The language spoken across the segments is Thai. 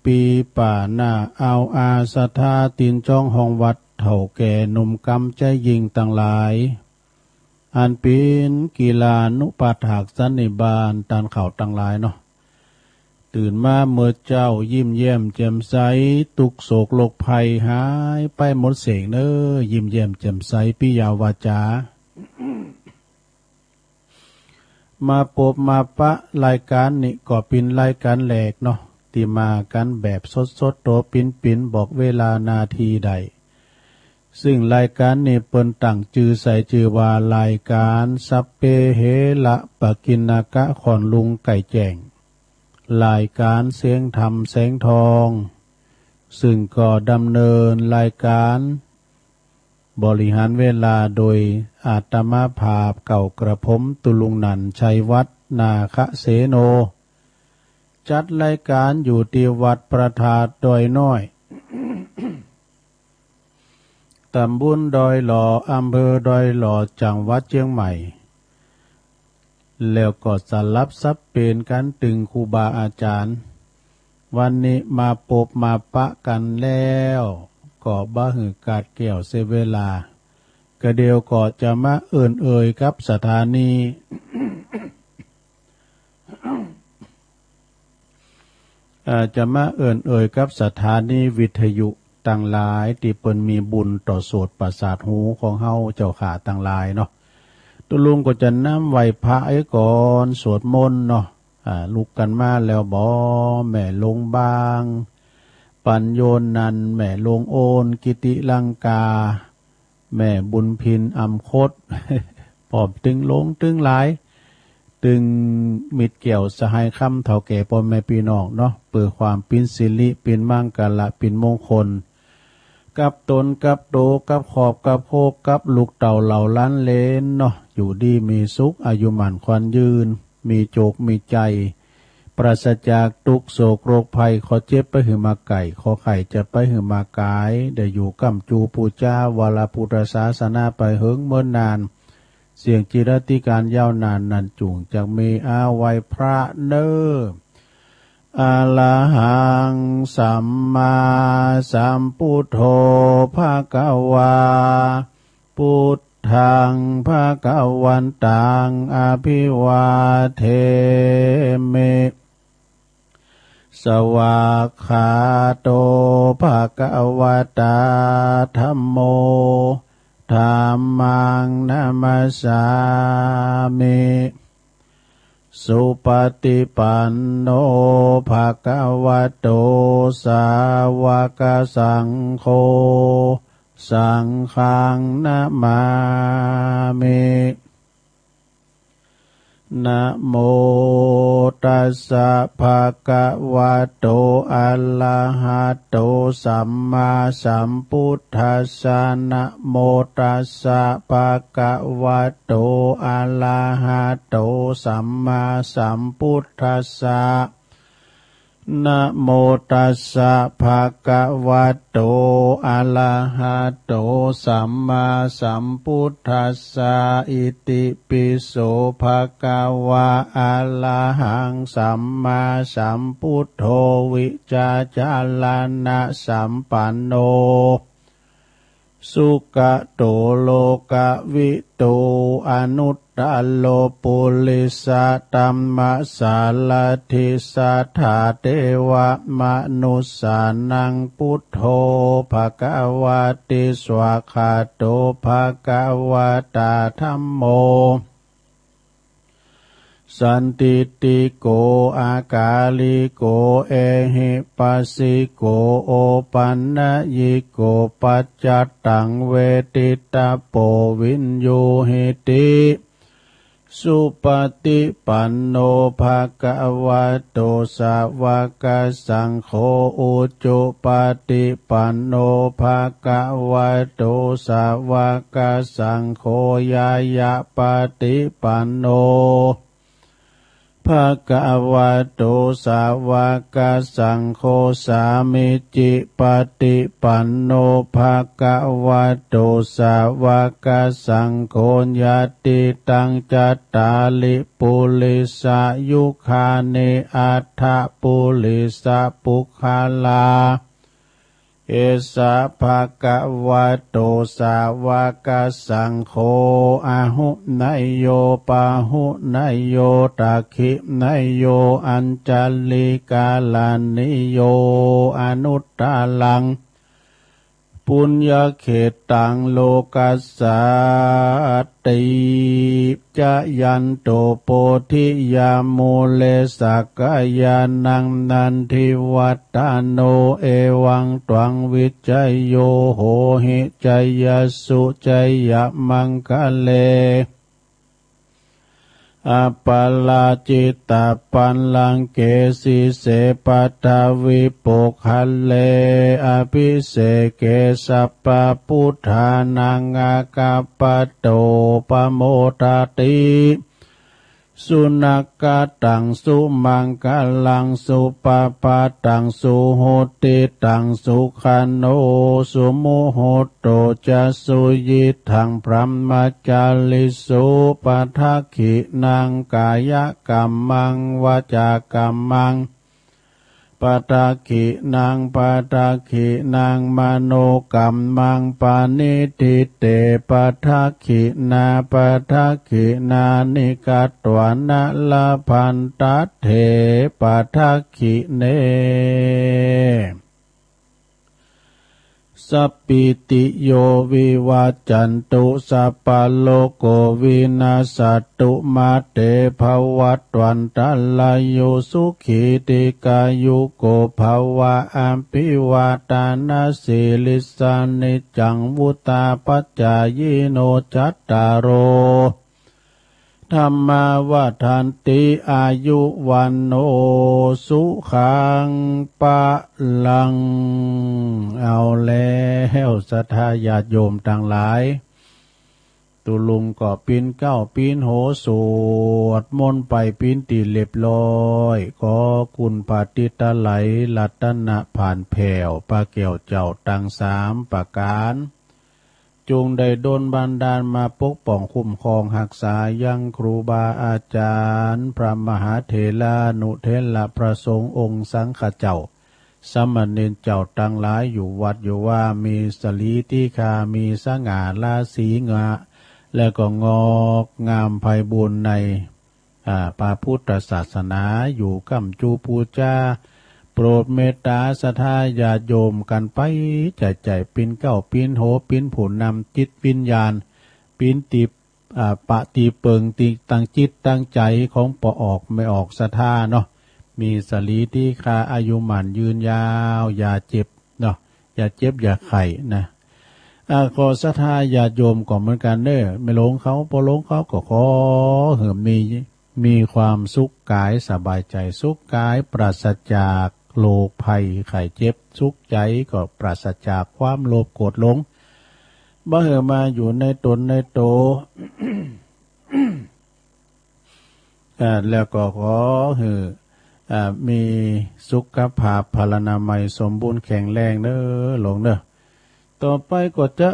ปีป่าหน้าเอาอาสทาตินจ้องห้องวัดเถ่าแก่หนุ่มกำใจยิงต่างหลายอันเป็นกีฬานุปาถากสันนิบาตตานเข่าต่างหลายเนาะตื่นมาเมื่อเจ้ายิ้มแย้มแจ่มใสตุกโศกโรคภัยหายไปหมดเสงเน้อยิ้มแย้มแจ่มใสปิยาวาจา มาปบมาปะรายการนี่ก็เป็นรายการแหลกเนาะที่มากันแบบสดๆโตปินบอกเวลานาทีใดซึ่งรายการนี้เปิ้นตั้งชื่อใส่ชื่อว่ารายการสัพเพเหระปะกินากะขอนลุงไก่แจ้งรายการเสียงธรรมแสงทองซึ่งก็ดำเนินรายการบริหารเวลาโดยอาตมาภาพเก่ากระผมตุลุงนันชัยวัฒน์นาคเสโนจัดรายการอยู่ที่วัดประทาดดอยน้อย ตำบลดอยหล่ออำเภอดอยหล่อจังหวัดเชียงใหม่แล้วก็สลับซับเป็นกันตึงครูบาอาจารย์วันนี้มาปบมาปะกันแล้วก็บ้าหือกาดแก้วเสเวลากระเดียวก็จะมาเอ่ยกับสถานี จะมาเอ่ยกับสถานีวิทยุต่างหลายที่เปิ้นมีบุญต่อโสตประสาทหูของเฮาเจ้าขาต่างหลายเนาะตุลุงก็จะนำไหวพระไอ้ก่อนสวดมนต์เนาะลุกกันมาแล้วบ่แม่ลงบางปัญโยนนันแม่ลงโอนกิติลังกาแม่บุญพินอำคต ปอบตึงลงตึงหลายตึงมิดเกี่ยวสหายคำเท่าแก่พ่อแม่พี่น้องเนาะเปิดความปินสิริปินมั่งกะละปินมงคลกับตนกับโตกับขอบกับโพกกับลูกเต่าเหล่าล้านเลนเนาะอยู่ดีมีสุขอายุหมันควันยืนมีโจกมีใจปราศจากทุกโศกโรคภัยขอเจ็บไปหือมาไก่ขอไข่จะไปหือมากายได้อยู่กำจูปูจ้าวาลพุทธศาสนาไปเฮิงเมื่อนานเสียงจิรติการยาวนานนันจุงจากมีอาไว้พระเนออะระหังสัมมาสัมพุทโธภะคะวาพุทธังภะคะวันตังอภิวาเทมิสวากขาโตภะคะวะตาธัมโมธัมมังนะมัสสามิสุปฏิปันโนภะคะวะโตสาวกสังโฆสังฆังนะมามินะโมตัสสะภะคะวะโตอะระหะโตสัมมาสัมพุทธัสสะนะโมตัสสะภะคะวะโตอะระหะโตสัมมาสัมพุทธัสสะนะโมตัสสะภะคะวะโตอะระหะโตสัมมาสัมพุทธัสสะอิติปิโสภะคะวะอะระหังสัมมาสัมพุทโธวิจาจารณะสัมปันโนสุขโตโลกวิโตอนุตตโลปุริสตัมมะสาลทิสัทธาเทวมนุสสานังพุทโธภะคะวะติสวากขาโตภะคะวะตาธัมโมสันติติโกอากาลิโกเอหิปัสสิโกโอปันนยิโกปัจจัตตังเวทิตาโปวินโยหิติสุปฏิปันโนภะคะวะโตสาวกสังโฆอุจุปฏิปันโนภะคะวะโตสาวกสังโฆยายะปฏิปันโน ภะคะวะโตสาวกสังโฆสามิจิปฏิปันโนภะคะวะโตสาวกสังโฆญาติตังจัตตาลิปุริสายุคาเนอัฏฐปุริสปุคคลาเอสะภะคะวะโตสาวกสังโฆอะหุนายโยปะหุนายโยตักขินายโยอัญจลิกาลานิโยอนุตตาลังปุญญเขตังโลกัสสาติจะยันโตโพธิยามูเลสักกายานังนันทิวัตตโนเอวังตวังวิจัยโยโหหิจัยยสุจัยยมังคะเลอัปปาลาจิตตาปันลังเกสิเสปัตตวิปุคคัลเลอภิเสเกสัพพพุทธานังอาคาปโตปโมทติสุนักกตังสุมังคลังสุปปาตังสุโหติตังสุขันโนสุโมโหโตจะสุยิทังพรหมจาริสุปัฏฐขินังกายกัมมังวาจากัมมังปัฏฐขินังปัฏฐขินังมโนกัมมังปานิทิเตปัฏฐขินาปัฏฐขินานิกัตตวนะละพันตัตเถปัฏฐขิเนสัพพิติโยวิวัจจันตุสัพพะโลกโควินาศตุมาเตภวัตวันตะลายโยสุขีติกายุโกภวะอัมปิวาตานาสิลิสานิจังวุตาปัจจายโนจัตตารโอธรรมาวาทันติอายุวันโนสุขังปะลังเอาแล้วศรัทธาญาติโยมทั้งหลายตุลุงก็ปีนเก้าปีนโหสวดมนต์ไปปีนตีเรียบร้อยก็คุณปฏิตะไหลรัตนะผ่านแผ่วปาเกี่ยวเจ้าตังสามประการจงได้ดลบันดาลมาปกป้องคุ้มครองรักษายังครูบาอาจารย์พระมหาเถรานุเถระพระสงฆ์องค์สังฆเจ้าสมณเณรเจ้าตั้งหลายอยู่วัดอยู่ว่ามีสลีติคามีสง่าราศีงาและก็งอกงามไพบูรณ์ในพระพุทธศาสนาอยู่กัมจูปูจาโปรดเมตตาศรัทธาญาติโยมกันไปใจปินเก้าปินโหปินผุนนำจิตวิญญาณปินติปะตีเปิงติตั้งจิตตั้งใจของปอออกไม่ออกศรัทธาเนาะมีสลีที่คาอายุหมันยืนยาวอย่าเจ็บเนาะอย่าเจ็บอย่าไข้นะขอศรัทธาญาติโยมก็เหมือนกันเด้อไม่หลงเขาพอหลงเขาก็ขอเหิมมีความสุขกายสบายใจสุขกายปราศจากโรคภัยไข้เจ็บสุขใจก็ปราศจากความโลภโกรธหลงบ่เหิมมาอยู่ในตนในโต แล้วก็ขอมีสุขภาพพลานามัยสมบูรณ์แข็งแรงเด้อหลงเด้อต่อไปก็จะ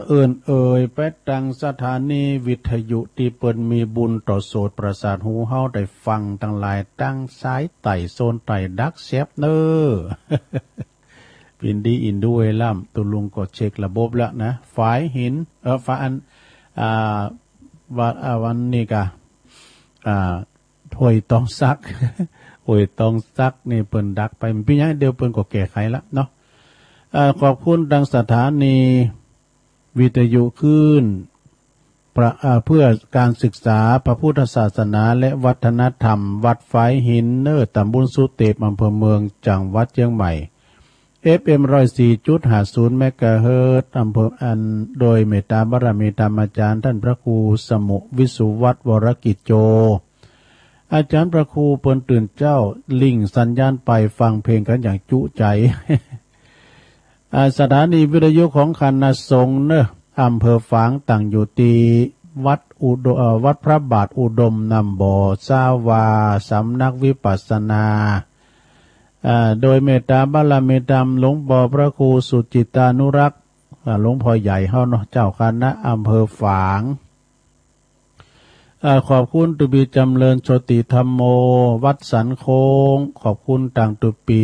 ไปตังสถานีวิทยุที่เปิ้นมีบุญต่อโสตประสาทหูเฮาได้ฟังตั้งหลายตั้งสายไต่โซนไต่ดักเซฟเนอปินดีอินด้วยล่ำตุลุงก็เช็คระบบแล้วนะฝ่ายหินฝ่ายวันนี้กะถวยต้องซักถวยต้องซักนี่เปิ้นดักไปพี่ยังเดียวเปิ้นก็แก้ไขละเนาะขอบคุณดังสถานีวิทยุขึ้นเพื่อการศึกษาพระพุทธศาสนาและวัฒนธรรมวัดฝายหินตำบลสุเตปอำเภอเมืองจังหวัดเชียงใหม่ FM 104.50 เมกะเฮิรตซ์อำเภอโดยเมตตาบารมีธรรมอาจารย์ท่านพระครูสมุวิสุวัฒน์วรกิจโจอาจารย์พระครูเปิ้นตื่นเจ้าลิงสัญญาณไปฟังเพลงกันอย่างจุใจ สถานีวิทยุของคณะสงฆ์อำเภอฝางตั้งอยู่ที่วัด วัดพระบาทอุดมนำบ่อสาวาสำนักวิปัสสนาโดยเมตตาบารมีธรรมหลวงพ่อพระครูสุจิตานุรักษ์หลวงพ่อใหญ่เฮาเนาะเจ้าคณะอำเภอฝางขอบคุณตุบีจำเริญโชติธรรมโมวัดสันโค้งขอบคุณต่างตุปี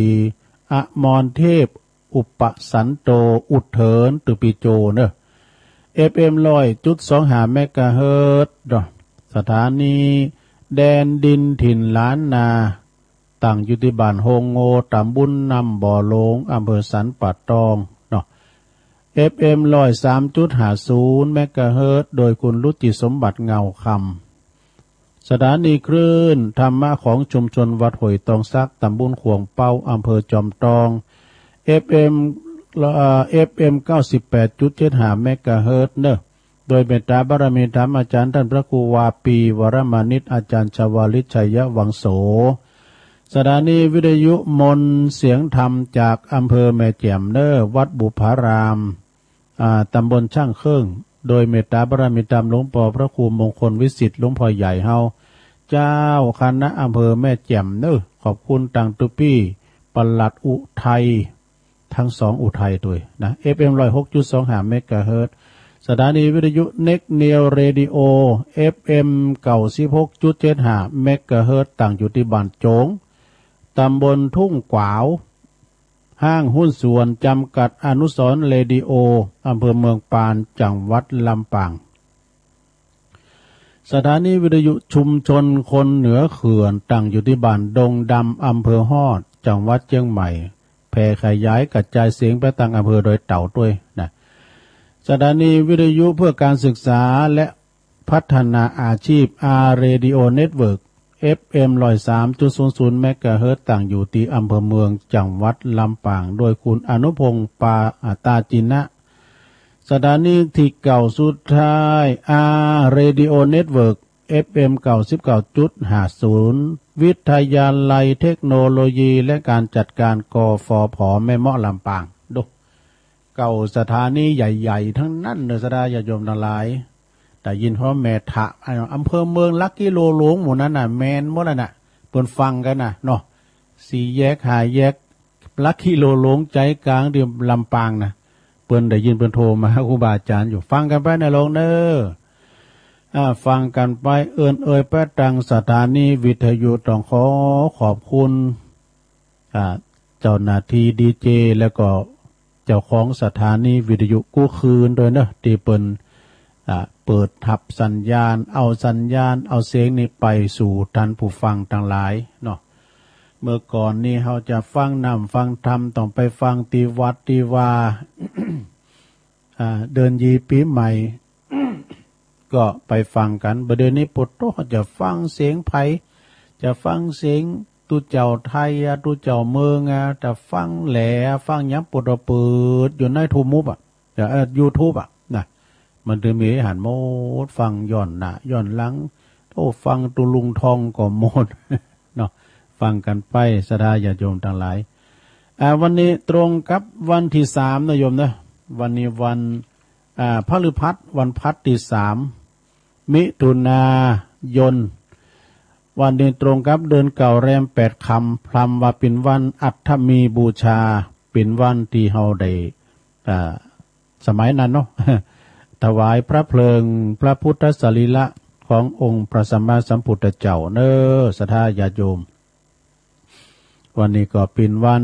อมรเทพอุปสันโตอุดเถินตุปีโจเนอะFM 100.25 เมกะเฮิรตซ์สถานีแดนดินถิ่นล้านนาตั้งอยู่ที่บ้านโฮงโงตำบลนำบ่อโลงอำเภอสันป่าตองเนาะ FM 103.50 เมกะเฮิรตซ์โดยคุณรุจิสมบัติเงาคำสถานีคลื่นธรรมะของชุมชนวัดห้วยตองซักตำบลขวงเป้าอำเภอจอมตอง FM 98.75 เมกะเฮิรตซ์เนอะโดยเมตตาบารมีธรรมอาจารย์ท่านพระครูวาปีวรมานิชอาจารย์ชวลิตชัยวังโสสถานีวิทยุมนเสียงธรรมจากอำเภอแม่แจ่มเนอวัดบุพารามตำบลช่างเครื่องโดยเมตตาบารมีธรรมหลวงพ่อพระครูมงคลวิสิทธิ์หลวงพ่อใหญ่เฮาเจ้าคณะอำเภอแม่แจ่มเนอขอบคุณตังตุปี้ปลัดอุทัยทั้งสองอุทัยด้วยนะ FM 106.25 เมกะเฮิรตซ์สถานีวิทยุเน็กเนียวเรดิโอ FM 96.75 เมกะเฮิรตซ์ตั้งอยู่ที่บ้านโจงตำบลทุ่งกวาวห้างหุ้นส่วนจำกัดอนุสรณ์เรดิโออำเภอเมืองปานจังหวัดลำปางสถานีวิทยุชุมชนคนเหนือเขื่อนตั้งอยู่ที่บ้านดงดำอำเภอฮอดจังหวัดเชียงใหม่แผ่ขยายกระจายเสียงไปตั้งอำเภอโดยเต่าด้วยนะสถานีวิทยุเพื่อการศึกษาและพัฒนาอาชีพ Radio Network FM 103.00 เมกะเฮิรตซ์ตั้งอยู่ที่อำเภอเมืองจังหวัดลำปางโดยคุณอนุพงษ์ปาตาจินะสถานีที่เก่าสุดท้าย Radio Network FM 99.50 วิทยาลัยเทคโนโลยีและการจัดการกฟผ.แม่เมาะลำปางดูเก่าสถานีใหญ่ๆทั้งนั้นเนอะสดาญาติโยมทั้งหลายแต่ยินเพราะแม่ทะอำเภอเมืองลักกิโลหลวงหมู่นั้นน่ะแมนหมดแล้วน่ะเปิ้นฟังกันน่ะเนาะสี่แยกหาแยกลักกิโลหลวงใจกลางเดียมลำปางน่ะเปิ้นได้ยินเปิ้นโทรมาครูบาอาจารย์อยู่ฟังกันไปในโรงเด้อฟังกันไปเอ่ยไปตังสถานีวิทยุต้องขอบคุณเจ้าหน้าที่ดีเจแล้วก็เจ้าของสถานีวิทยุกู้คืนโดยเนอะที่เปิ้นเปิดทับสัญญาณเอาเสียงนี้ไปสู่ท่านผู้ฟังทั้งหลายเนาะเมื่อก่อนนี้เราจะฟังนำฟังธรรมต้องไปฟังตีวัดตีวา เดินยีปีใหม่ ก็ไปฟังกันประเดี๋ยวนี้ปุตโตจะฟังเสียงไผจะฟังเสียงตุเจ้าไทยตุเจ้าเมืองแต่ฟังแหล่ฟังย้ำปุตเปิดอยู่ในทูมุบYouTube นะมันจะมีหันโมดฟังย้อนหน้าย้อนหลังฟังตุลุงทองก็หมด เนาะฟังกันไปสดาญาติโยมทั้งหลายวันนี้ตรงกับวันที่3นะโยมนะวันนี้วันพฤหัสวันพัดที่3มิถุนายนวันนี้ตรงกับเดือนเก่าแรม8ค่ำพลัมว่าเป็นวันอัฐมีบูชาเป็นวันที่เฮาได้สมัยนั้นเนาะ ถวายพระเพลิงพระพุทธสรีระขององค์พระสัมมาสัมพุทธเจ้าเนอศรัทธาญาติโยมวันนี้ก็เป็นวัน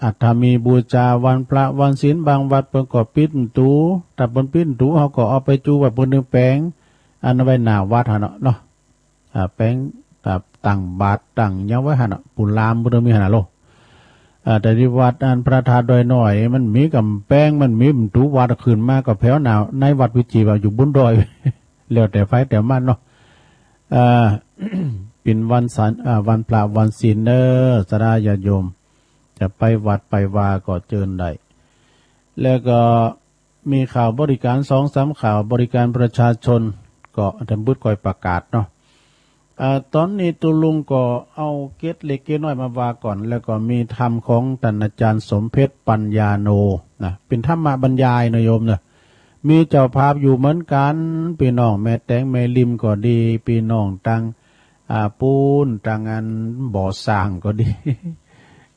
อัฐมีบูชาวันพระวันศีลบางวัดเพิ่นก็ปิดตูแต่บนปิดตูเฮาก็เอาไปจูไว้บนนึงแปลงอันไว้หน้าวัดหั่นเนาะแปลงตั้งบาตรตั้งหยังไว้หั่นปุลามบ่ได้มีหั่นโลแต่ที่วัดอันพระธาตุดอยน้อยมันมีกำแพงมันมีตูวัดขึ้นมาก็แผ่วหน้าในวัดวิจิว่าอยู่บนดอย แล้วแต่ไฟแต่มันเนาะเป็นวันศีลวันพระวันศีลเด้อสดาญาติโยมจะไปวัดไปวาก็เจิญได้แล้วก็มีข่าวบริการ 2-3 ข่าวบริการประชาชนก็ท่านบุตรคอยประกาศเนาะตอนนี้ตุลุงก็เอาเกตเล็กเกตน้อยมาวาก่อนแล้วก็มีธรรมของท่านอาจารย์สมเพชรปัญญาโนนะเป็นธรรมบรรยายนะโยมเนะ มีเจ้าภาพอยู่เหมือนกันพี่น้องแม่แตงแม่ริมก็ดีพี่น้องตังปูนตังอันบ่อสร้างก็ดี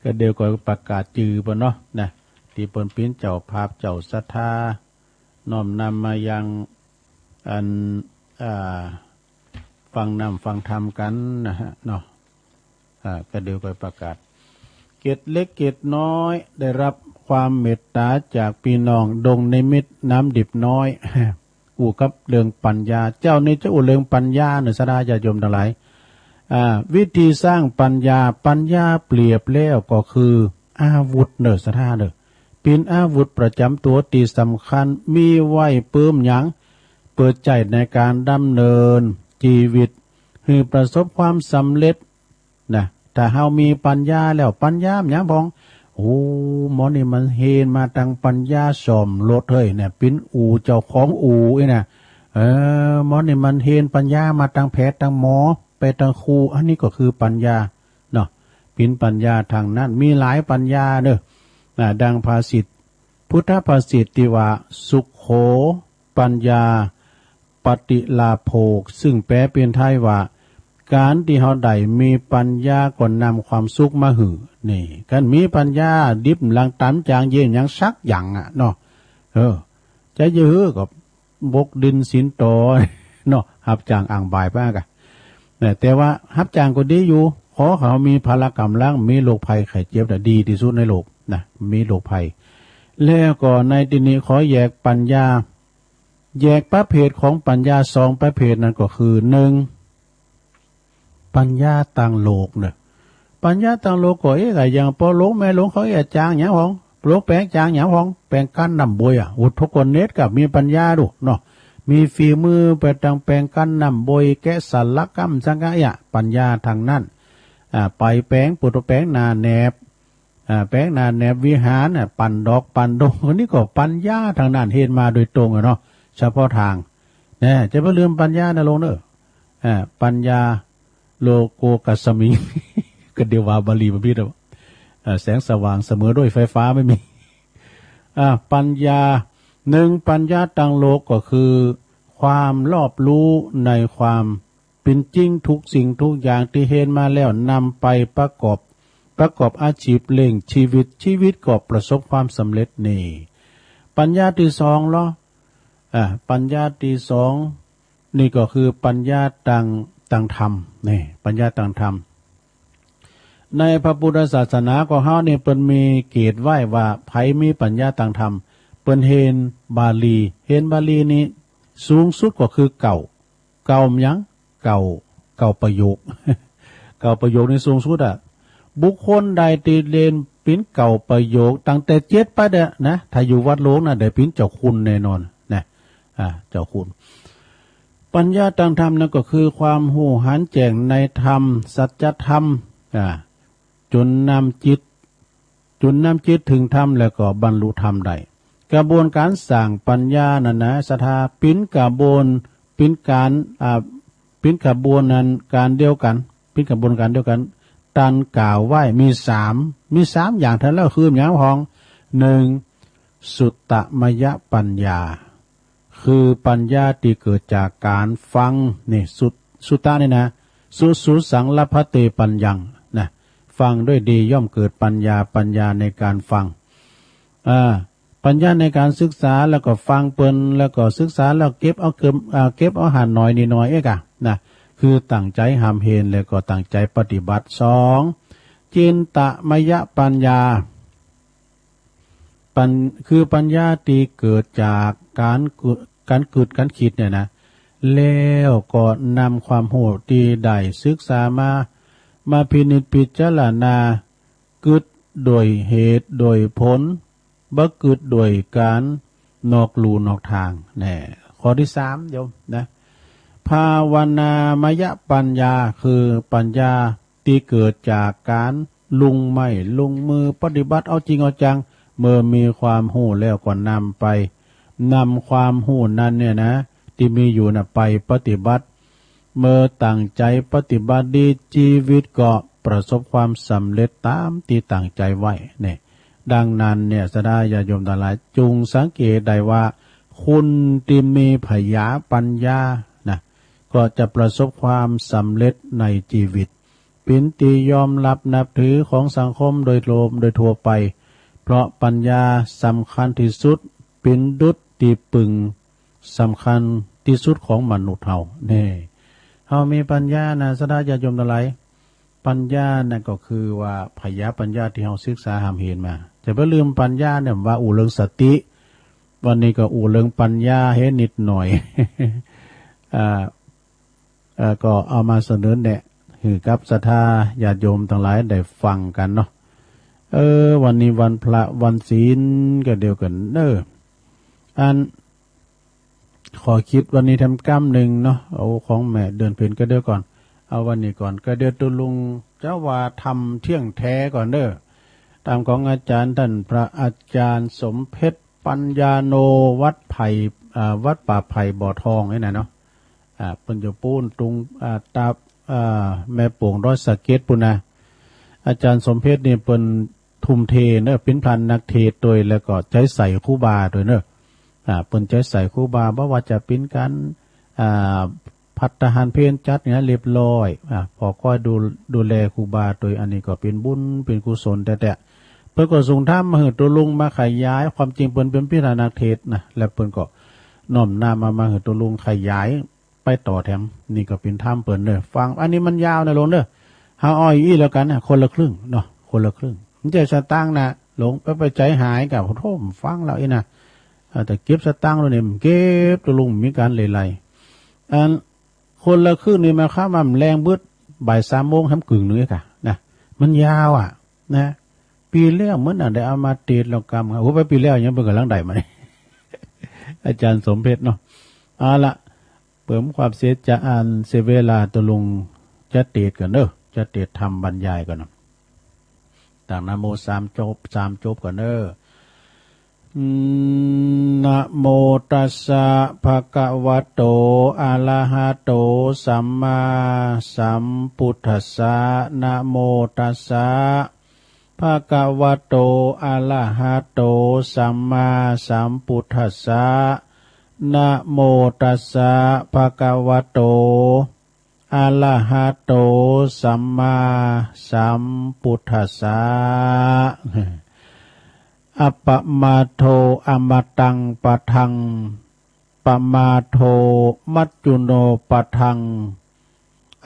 ก็เดียวก็ประกาศจือปะเนาะนะที่เปิ้นเป็นเจ้าภาพเจ้าศรัทธาน้อมนำมายังอันฟังนำฟังธรรมกันนะฮะเนาะก็เดียวก็ประกาศเกตเล็กเกตน้อยได้รับความเมตตาจากพี่น้องดงในมิตรน้ำดิบน้อย อู่กับเรื่องปัญญาเจ้านี่จะอู่เรื่องปัญญาเนอะสดาญาโยมทั้งหลายวิธีสร้างปัญญาเปรียบแล้วก็คืออาวุธเนอะสดาเนอะเป็นอาวุธประจำตัวที่สำคัญมีไว้เพิ่มหยังเปิดใจในการดำเนินชีวิตให้ประสบความสำเร็จนะถ้าเฮามีปัญญาแล้วปัญญาหยังพองโอ้หมอนี่มันเฮนมาตั้งปัญญาสอมรถเฮ้ยเนี่ยเป็นอู่เจ้าของอู่ไอ้น่ะหมอนี่มันเฮนปัญญามาตั้งแพทย์ตั้งหมอไปตั้งครูอันนี้ก็คือปัญญาเนาะเป็นปัญญาทางนั้นมีหลายปัญญาเด้อดังภาษิตพุทธภาษิตที่ว่าสุขโขปัญญาปฏิลาโภกซึ่งแปลเป็นไทยว่าการที่เฮาได้มีปัญญาก็นำความสุขมาหือนี่กันมีปัญญาดิบหลังตามจางเย็นยังสักอย่างเนาะจะยื้อกับบกดินสินโตเนาะหับจางอ่างบ่ายป้ากะแต่ว่าหับจางก็ดีอยู่ขอเขามีพละกำลังมีโรคภัยไข้เจ็บแต่ดีที่สุดในโลกนะมีโรคภัยแล้วก็ในที่นี้ขอแยกปัญญาแยกประเภทของปัญญาสองประเภทนั้นก็คือหนึ่งปัญญาต่างโลกเนี่ยปัญญาต่างโลกก็อย่างพอหลงแม่หลงเขาจางหยังของหลงแปลงจางหยังของแปลงกั้นนำบวยอุทกเนตกับมีปัญญาดูเนาะมีฝีมือไปต่างแปลงกั้นนำบวยแกะสลักกรรมสังกะปัญญาทางนั้นไปแปลงปุถุแปลงนาแนบแปลงนาแนบวิหารปั่นดอกปั่นดงนี่ก็ปัญญาทางนั้นเห็นมาโดยตรงเนาะเฉพาะทางเนี่ยจะไม่ลืมปัญญานะลงเนอะปัญญาโลโกกัสมิก็เดียวว่าบาลีบพิษแสงสว่างเสมอด้วยไฟฟ้าไม่มีปัญญาหนึ่งปัญญาต่างโลกก็คือความรอบรู้ในความเป็นจริงทุกสิ่งทุกอย่างที่เห็นมาแล้วนำไปประกอบอาชีพเล่งชีวิตก็ประสบความสำเร็จนี่ปัญญาที่สองเหรอปัญญาที่สองนี่ก็คือปัญญาต่างธรรมนี่ปัญญาต่างธรรมในพระพุทธศาสนาของเฮาเนี่ยเปิ้นมีเกณฑ์ไว้ว่าไผมีปัญญาต่างธรรมเปิ้นเห็นบาลีนี้สูงสุดก็คือเก่าหยังเก่าประโยค เก่าประโยคนี่สูงสุดบุคคลใดที่เรียนปิ้นเก่าประโยคตั้งแต่7ไปเด้อนะถ้าอยู่วัดโลกน่ะได้ปิ้นเจ้าคุณแน่นอนนะเจ้าคุณปัญญาต่างธรรมนั่นก็คือความหูหันแจ้งในธรรมสัจธรรมจนนำจิตถึงธรรมแล้วก็บรรลุธรรมได้กระบวนการสร้างปัญญานั่นนะศรัทธาปิ้นกระบวนนั้นการเดียวกันปิ้นกระบวนการเดียวกันตันกล่าวไว้มีสามอย่างท่านแล้วคืออย่างของหนึ่งสุตตมยปัญญาคือปัญญาที่เกิดจากการฟังนี่สุตตะนี่นะสุสังลภเตปัญญังนะฟังด้วยดีย่อมเกิดปัญญาในการฟังปัญญาในการศึกษาแล้วก็ฟังเปิ้นแล้วก็ศึกษาแล้วเก็บเอาหารหน่อยนิดหน่อยนะคือตั้งใจหามเฮนแล้วก็ตั้งใจปฏิบัติสองจินตมยปัญญาคือปัญญาที่เกิดจากการคิดเนี่ยนะแล้วก็นำความโหดที่ได้ศึกษามาพินิจพิจารณาเกิดโดยเหตุโดยผลบ่เกิดโดยการนอกลู่นอกทางแน่ข้อที่3โยมนะภาวนามยปัญญาคือปัญญาที่เกิดจากการลงมือปฏิบัติเอาจริงเอาจังเมื่อมีความหู้แล้วก็นำความหู้นั้นเนี่ยนะที่มีอยู่นะไปปฏิบัติเมื่อตั้งใจปฏิบัติดีชีวิตก็ประสบความสำเร็จตามที่ตั้งใจไว้เนี่ยดังนั้นเนี่ยสดาญาโยมทั้งหลายจงสังเกตได้ว่า คุณที่มีพยาปัญญานะก็จะประสบความสำเร็จในชีวิตเป็นที่ยอมรับนับถือของสังคมโดยรวมโดยทั่วไปเพราะปัญญาสำคัญที่สุดเป็นดุจที่ปึงสำคัญที่สุดของมนุษย์เฮานี่เฮามีปัญญานะสดาญาโยมทั้งหลายปัญญานั่นก็คือว่าพยาปัญญาที่เฮาศึกษาหามเห็นมาจะบ่ลืมปัญญาเนี่ยว่าอู่เรื่องสติวันนี้ก็อู่เรื่องปัญญาเฮ็ดนิดหน่อย ก็เอามาเสนอแนะให้กับศรัทธาญาติโยมทั้งหลายได้ฟังกันเนาะวันนี้วันพระวันศีลก็เดียวกันอันขอคิดวันนี้ทำกรรมหนึ่งเนาะเอาของแม่เดือนเพ็ญก็เดียวก่อนเอาวันนี้ก่อนก็เดียวตุลุงเจ้าว่าทำเที่ยงแท้ก่อนตามของอาจารย์ท่านพระอาจารย์สมเพชรปัญญาโนวัดไผ่วัดป่าไผ่บ่อทองนี่นะเนาะเปิ้นจะปูนตรงตาแม่โป่งร้อยสะเก็ดปุ่นนะอาจารย์สมเพชรนี่เปิ้นทุ่มเทเป็นพันนักเทศโดยแล้วก็ใจใส่ครูบาโดยเปิ้นใจใส่ครูบาบ่ว่าจะเป็นการพัฒหารเพลจัดเนี่ยเรียบร้อยพอก็ดูแลครูบาโดยอันนี้ก็เป็นบุญเป็นกุศลแต่เพิ่นก็ส่งธรรมมาให้ตัวลุงมาขยายความจริงเปิ้นเป็นพิธานักเทศนะแล้วเปิ้นก็น้อมนำมาให้ตัวลุงขยายไปต่อแถมนี่ก็เป็นธรรมเปิ้นฟังอันนี้มันยาวนะลงเฮาอ้อยอีแล้วกันคนละครึ่งเนาะคนละครึ่งมันจะสตางค์นะหลงไปใจหายกับโทษฟังแล้วนะแต่เก็บสตางค์แล้วเนี่ยเก็บตัวลุงมีการเลไลอันคนละครึ่งนี่มาข้ามันแรงบึดบ่าย3 โมงทำกึ่งนึงค่ะนะมันยาวนะปีแล้วเหมือนได้เอามาเทศแล้วกรรมโอ้ไปปีแล้วยังเป็นกำลังใดมาเนี่ย อาจารย์สมเพชรเนาะเอาละเปิ่มความเสียจะอ่านเสเวลาตัวลุงจะเทศกันจะเทศทำบรรยายกันนะต่างนะโม3 จบกันนะโมตัสสะภะคะวะโตอะระหะโตสัมมาสัมพุทธัสสะนะโมตัสสะภะคะวะโตอะระหะโตสัมมาสัมพุทธัสสะนะโมตัสสะภะคะวะโตอะระหะโตสัมมาสัมพุทธัสสะอัปปมาโทอมตังปะทังปมาโทมัจจุโนปะทัง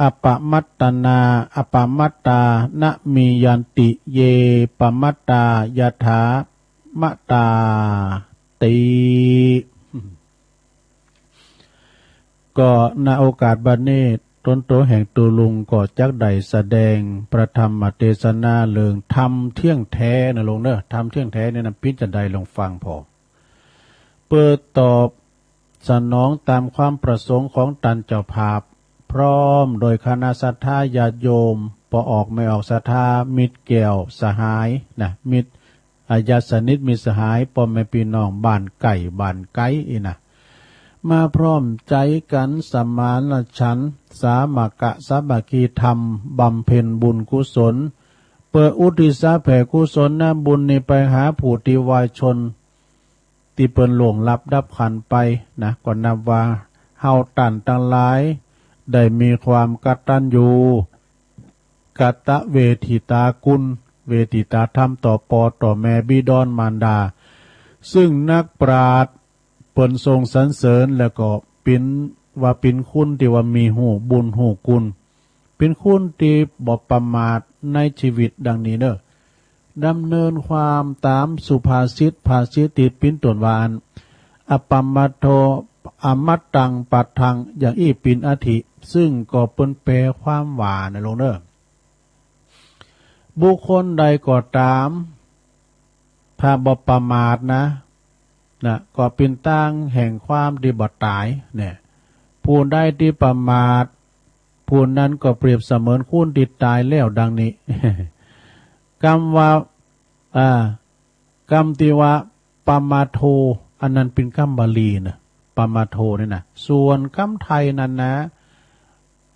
อัปปมัตตนาอัปปมัตตานะมียันติเยปมัตตายถามตาติก็ณโอกาสบัดนี้ต้นโตแห่งตูลุงก็จักได้แสดงประธรรมเทศนาเรื่องธรรมเที่ยงแท้นะลงธรรมเที่ยงแท้เนี่ยนะพิจารณาลงฟังพอเปิดตอบสนองตามความประสงค์ของตันเจ้าภาพพร้อมโดยคณะศรัทธาญาติโยมพอออกไม่ออกศรัทธามิตรแก้วสหายนะมิตรญาติสนิทมิตรสหายพ่อแม่พี่น้องบ้านไก่บ้านไก่นะมาพร้อมใจกันสมานฉันท์สามัคคะสามัคคีธรรมบำเพ็ญบุญกุศลเปิดอุทิศแผ่กุศลนะบุญนี้ไปหาผู้ที่วายชนที่เปิ้นหลวงลับดับขันไปนะก็นับว่าเฮาตันทั้งหลายได้มีความกตัญญูกตเวทิตาคุณเวทิตาธรรมต่อปอต่อแม่บิดรมารดาซึ่งนักปราชญ์เปิ้นทรงสรรเสริญแล้วก็เป็นว่าเป็นคุณที่ว่ามีหูบุญหูคุณเป็นคุณที่บ่ประมาทในชีวิตดังนี้ดำเนินความตามสุภาษิตติดปิ้นตวนวานอปปมัตโทอมัตตังปัตทังอย่างอี้ปินอธิซึ่งก็เป็นแปลความว่านะลงบุคคลใดก็ตามถ้าบ่ประมาทนะก็เป็นตั้งแห่งความดีบ่ตายเนี่ยผู้ใดที่ประมาทผู้นั้นก็เปรียบเสมือนคนที่ตายแล้วดังนี้ กรรมว่ากรรมที่ว่าปมาโทอันนั้นเป็นกรรมบาลีนะปมาโทนี่นะส่วนกรรมไทยนั้นนะ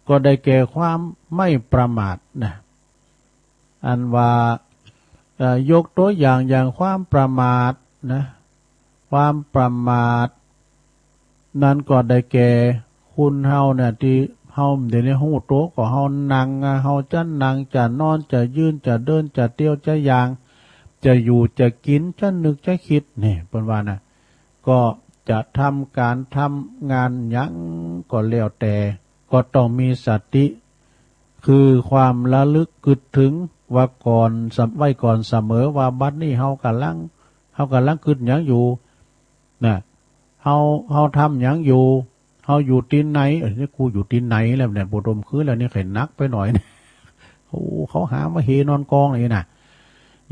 ก็ได้แก่ความไม่ประมาทนะอันว่ายกตัวอย่างความประมาทนะความประมาท นั้นก็ได้แก่คุณเฮาเนี่ยที่เฮาเดี๋ยวนี้ฮู้โตก็เฮานั่งเฮาจะนั่งจะนอนจะยืนจะเดินจะเที่ยวจะย่างจะอยู่จะกินจะนึกจะคิดนี่เพิ่นว่านะก็จะทำการทำงานหยังก็แล้วแต่ก็ต้องมีสติคือความระลึกกึดถึงว่าก่อนไว้ก่อนเสมอว่าบัดนี้เฮากำลังกึดหยังอยู่นะเฮาทำหยังอยู่เฮาอยู่ที่ไหนนี่กูอยู่ที่ไหนแล้วเนี่ยบ่ดมคืนแล้วนี่เห็นนักไปหน่อยนะเขาหามาเฮนอนกองนี่น่ะ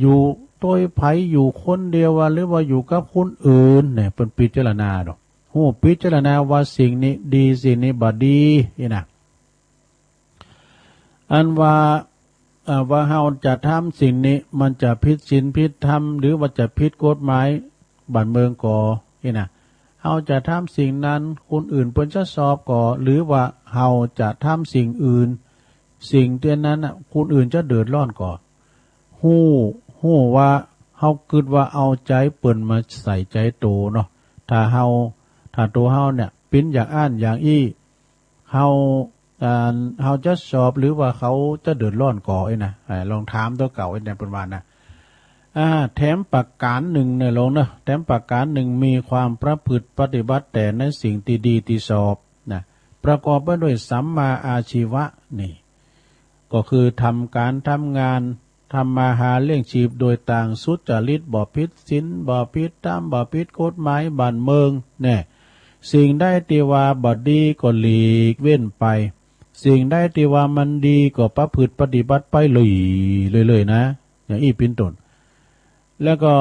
อยู่ตัวไผอยู่คนเดียวหรือว่าอยู่กับคนอื่นเนี่ยเป็นพิจารณาดอกฮู้พิจารณาว่าสิ่งนี้ดีสิ่งนี้บ่ดีนี่น่ะอันว่าเฮาจะทำสิ่งนี้มันจะผิดศีลผิดธรรมหรือว่าจะผิดกฎหมายบ้านเมืองก่อนี่น่ะเฮาจะทำสิ่งนั้นคนอื่นเพิ่นจะสอบก่อหรือว่าเฮาจะทำสิ่งอื่นสิ่งเตือนนั้นคนอื่นจะเดือดร้อนก่อฮู้ว่าเฮาคิดว่าเอาใจเปิ้นมาใส่ใจโตเนาะถ้าตัวเฮาเนี่ยปิ้นอย่างอ่านอย่างอี้เฮาจะสอบหรือว่าเขาจะเดือดร้อนก่อลองถามตัวเก่าเนี่ยเป็นว่านะแถมประการหนึ่งเนี่ยลงนะแถมประการหนึ่งมีความประพฤติปฏิบัติแต่ในสิ่งที่ดีที่ชอบนะประกอบไปด้วยสัมมาอาชีวะนี่ก็คือทำการทำงานทำมาหาเลี้ยงชีพโดยต่างสุจริตบ่ผิดศีลบ่ผิดธรรมบ่ผิดกฎหมายบ้านเมืองเนี่ยสิ่งได้ที่ว่าบ่ดีก็หลีกเว้นไปสิ่งได้ที่ว่ามันดีก็ประพฤติปฏิบัติไปเลยนะอย่างอี้เป็นต้นแล้วก็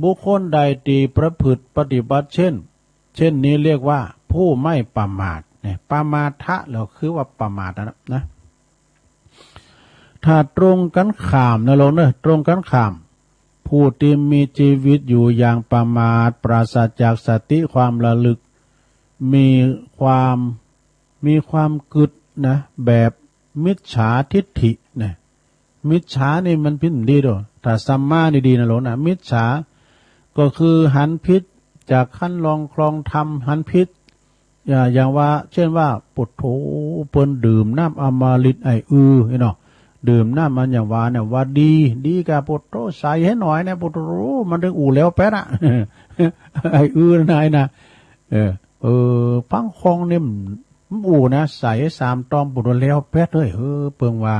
บุคคลใดที่ประพฤติปฏิบัติเช่นนี้เรียกว่าผู้ไม่ประมาทเนี่ยปมาทะแล้วคือว่าประมาทนะถ้าตรงกันข้ามนะลงเนอะตรงกันข้ามผู้ที่มีชีวิตอยู่อย่างประมาทปราศจากสติความระลึกมีความกึดนะแบบมิจฉาทิฏฐินะมิจฉานี่มันพิษดีด้วยถ้าสัมมานี่ดีนะหลวงนะมิจฉาก็คือหันพิษจากขั้นลองคลองทำหันพิษอย่างว่าเช่นว่าปุถโธเปิ้นดื่มน้ำอมฤตเนาะดื่มน้ำมันอย่างว่าเนี่ยว่าดีกับปุถโธใส่ให้หน่อยนะปุถโธมันถึงอู่แล้วแป๊ดอะนายนะพังคองเนี่ยอู่นะใส่สามตอมปุถโธแล้วแป๊ดเลยเปิงว่า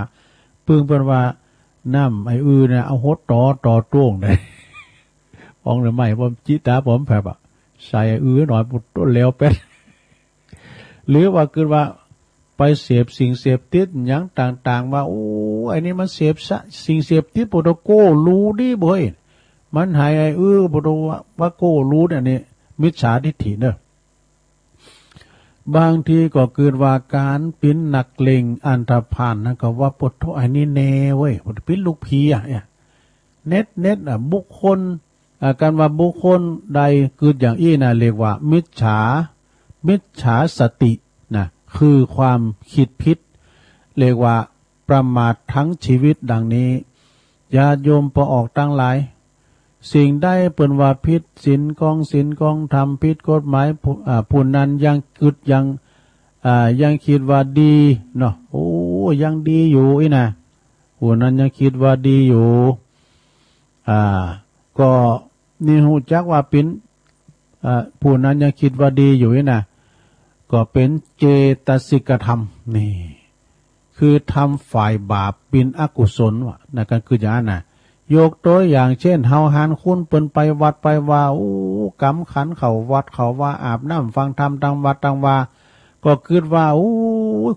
น้ำเนี่ยเอาหดต่อต้วงเลยฟองหรือไม่ผมจิตาผมแบบใส่หน่อยปุถโธแล้วแป๊ดหรือว่าคือว่าไปเสพสิ่งเสพติดอย่างต่างๆว่าโอ้ไอ้นี่มันเสพสิ่งเสพติดปุถโธรู้ดิบ่อยมันหายปุถโธว่าโกรู้เนี่ยนี่มิจฉาทิฏฐิเนอะบางทีก็เกิดว่าการปิ้นนักเลงอันธพาลนั่นก็ว่าปุถโธไอ้นี่แน่เว้ยปิ้นลูกผีเน็ตบุคคลการว่าบุคคลใดเกิดอย่างอี้นะเรียกว่ามิจฉาสตินะคือความคิดผิดเรียกว่าประมาททั้งชีวิตดังนี้ญาติโยมพอออกตั้งหลายสิ่งได้เปิ้นว่าผิดศีลของธรรมผิดกฎหมายผู้นั้นยังกึดยังคิดว่าดีเนาะโอ้ยังดีอยู่นะผู้นั้นยังคิดว่าดีอยู่ก็นี่ฮู้จักว่าเป็นผู้นั้นยังคิดว่าดีอยู่นะก็เป็นเจตสิกธรรมนี่คือทำฝ่ายบาปเป็นอกุศลว่ะนั่นก็คืออย่างนั้นนะยกตัวอย่างเช่นเฮาหานคุณเปิ้นไปวัดไปว่ากำขันเขาวัดเขาว่าอาบน้ำฟังธรรมทางวัดทางว่าก็คิดว่า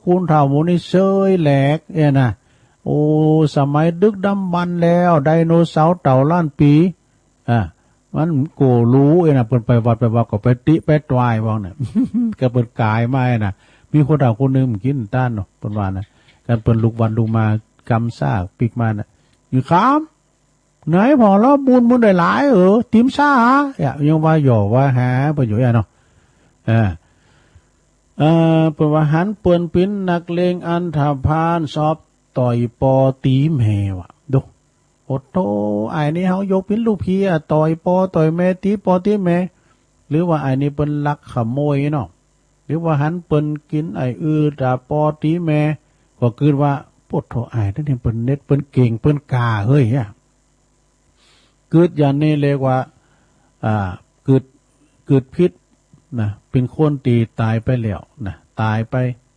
คุณเฒ่าหมูนี่เซยแหลกนะสมัยดึกดำบรรพ์แล้วไดโนเสาร์เต่าล้านปีมันโกรู้นะเปิ้นไปวัดไปว่าก็ไปติไปตวายว่าเนี่ย ก็เปิ้นกายมาน่ะมีคนเฒ่าคนนึงกินต้านเนาะเปิ้นว่านะการเปิ้นลุกวันลุกมากำซากปิกมาน่ะอยู่ค้ามไหนพอแล้วบุญได้หลายติมซ่ายังว่าหย่อว่าหาไปอยู่เนาะเปิ้นว่าหันเปิ้นปิ้นนักเลงอันธพาลสอบต่อยปอตีแม่ว่ะดูโอ้โตไอ้นี่เฮายกเป็นลูกพี่ต่อยปอต่อยแม่ตีปอตีแม่หรือว่าไอ้นี่เปิ้นลักขโมยเนาะ หรือว่าหันเปิ้นกินไอตาปอตีแม่ก็คือว่าปวดโถไอนั่นเองเปิ้นเน็ตเปิ้นเก่งเปิ้นกาเฮ้ยอ่ะเกิดอย่างนี้เรียกว่าเกิดพิษนะเป็นคนตีตายไปแล้วนะตายไป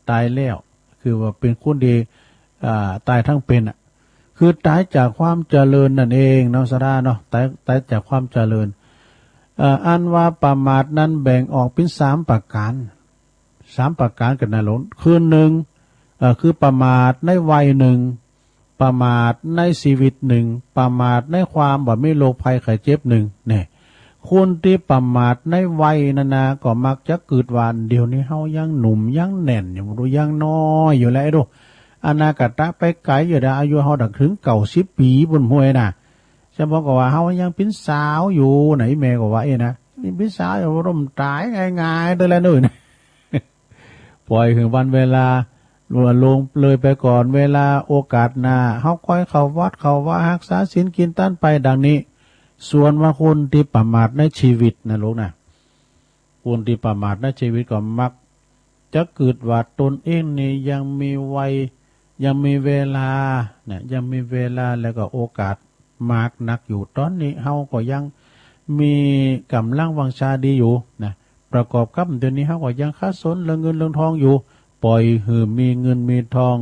ตายแล้วคือว่าเป็นคนดีตายทั้งเป็นอ่ะคือตายจากความเจริญนั่นเองเนาะสราเนาะตายจากความเจริญอันว่าประมาทนั้นแบ่งออกเป็น3 ประการ3 ประการกันนะหลวงคือ1คือประมาทในวัย1ประมาทในชีวิต1ประมาทในความบ่มีโรคภัยไข้เจ็บ1เนี่ยคนที่ประมาทในวัยนั้นนะก็มักจะเกิดวันเดี๋ยวนี้เฮายังหนุ่มยังแน่นอยู่รู้ยังน้อยอยู่แล้วดูอนาคตไปไกลอยู่นะอายุเฮาดักถึง90 ปีบนห้วยน่ะเฉพาะก็ว่าเฮายังเป็นสาวอยู่ไหนแม่ก็ว่านะนี่เป็นสาวอยู่ร่มตายง่ายๆเด้อแล้วนู่น ปล่อยถึงวันเวลาลงเลยไปก่อนเวลาโอกาสหน้าเฮาค่อยเข้าวัดเข้าว่ารักษาศีลกินต้านไปดังนี้ส่วนว่าคนที่ประมาทในชีวิตนะลูกนะคนที่ประมาทในชีวิตก็มักจะเกิดว่าตนเองนี่ยังมีวัยยังมีเวลาเนี่ยยังมีเวลาแล้วก็โอกาสมากนักอยู่ตอนนี้เฮาก็ยังมีกำลังวังชาดีอยู่นะประกอบกับเดี๋ยวนี้เฮาก็ยังค้าสนเรื่องเงินเรื่องทองอยู่ปล่อยหือมีเงินมีทอง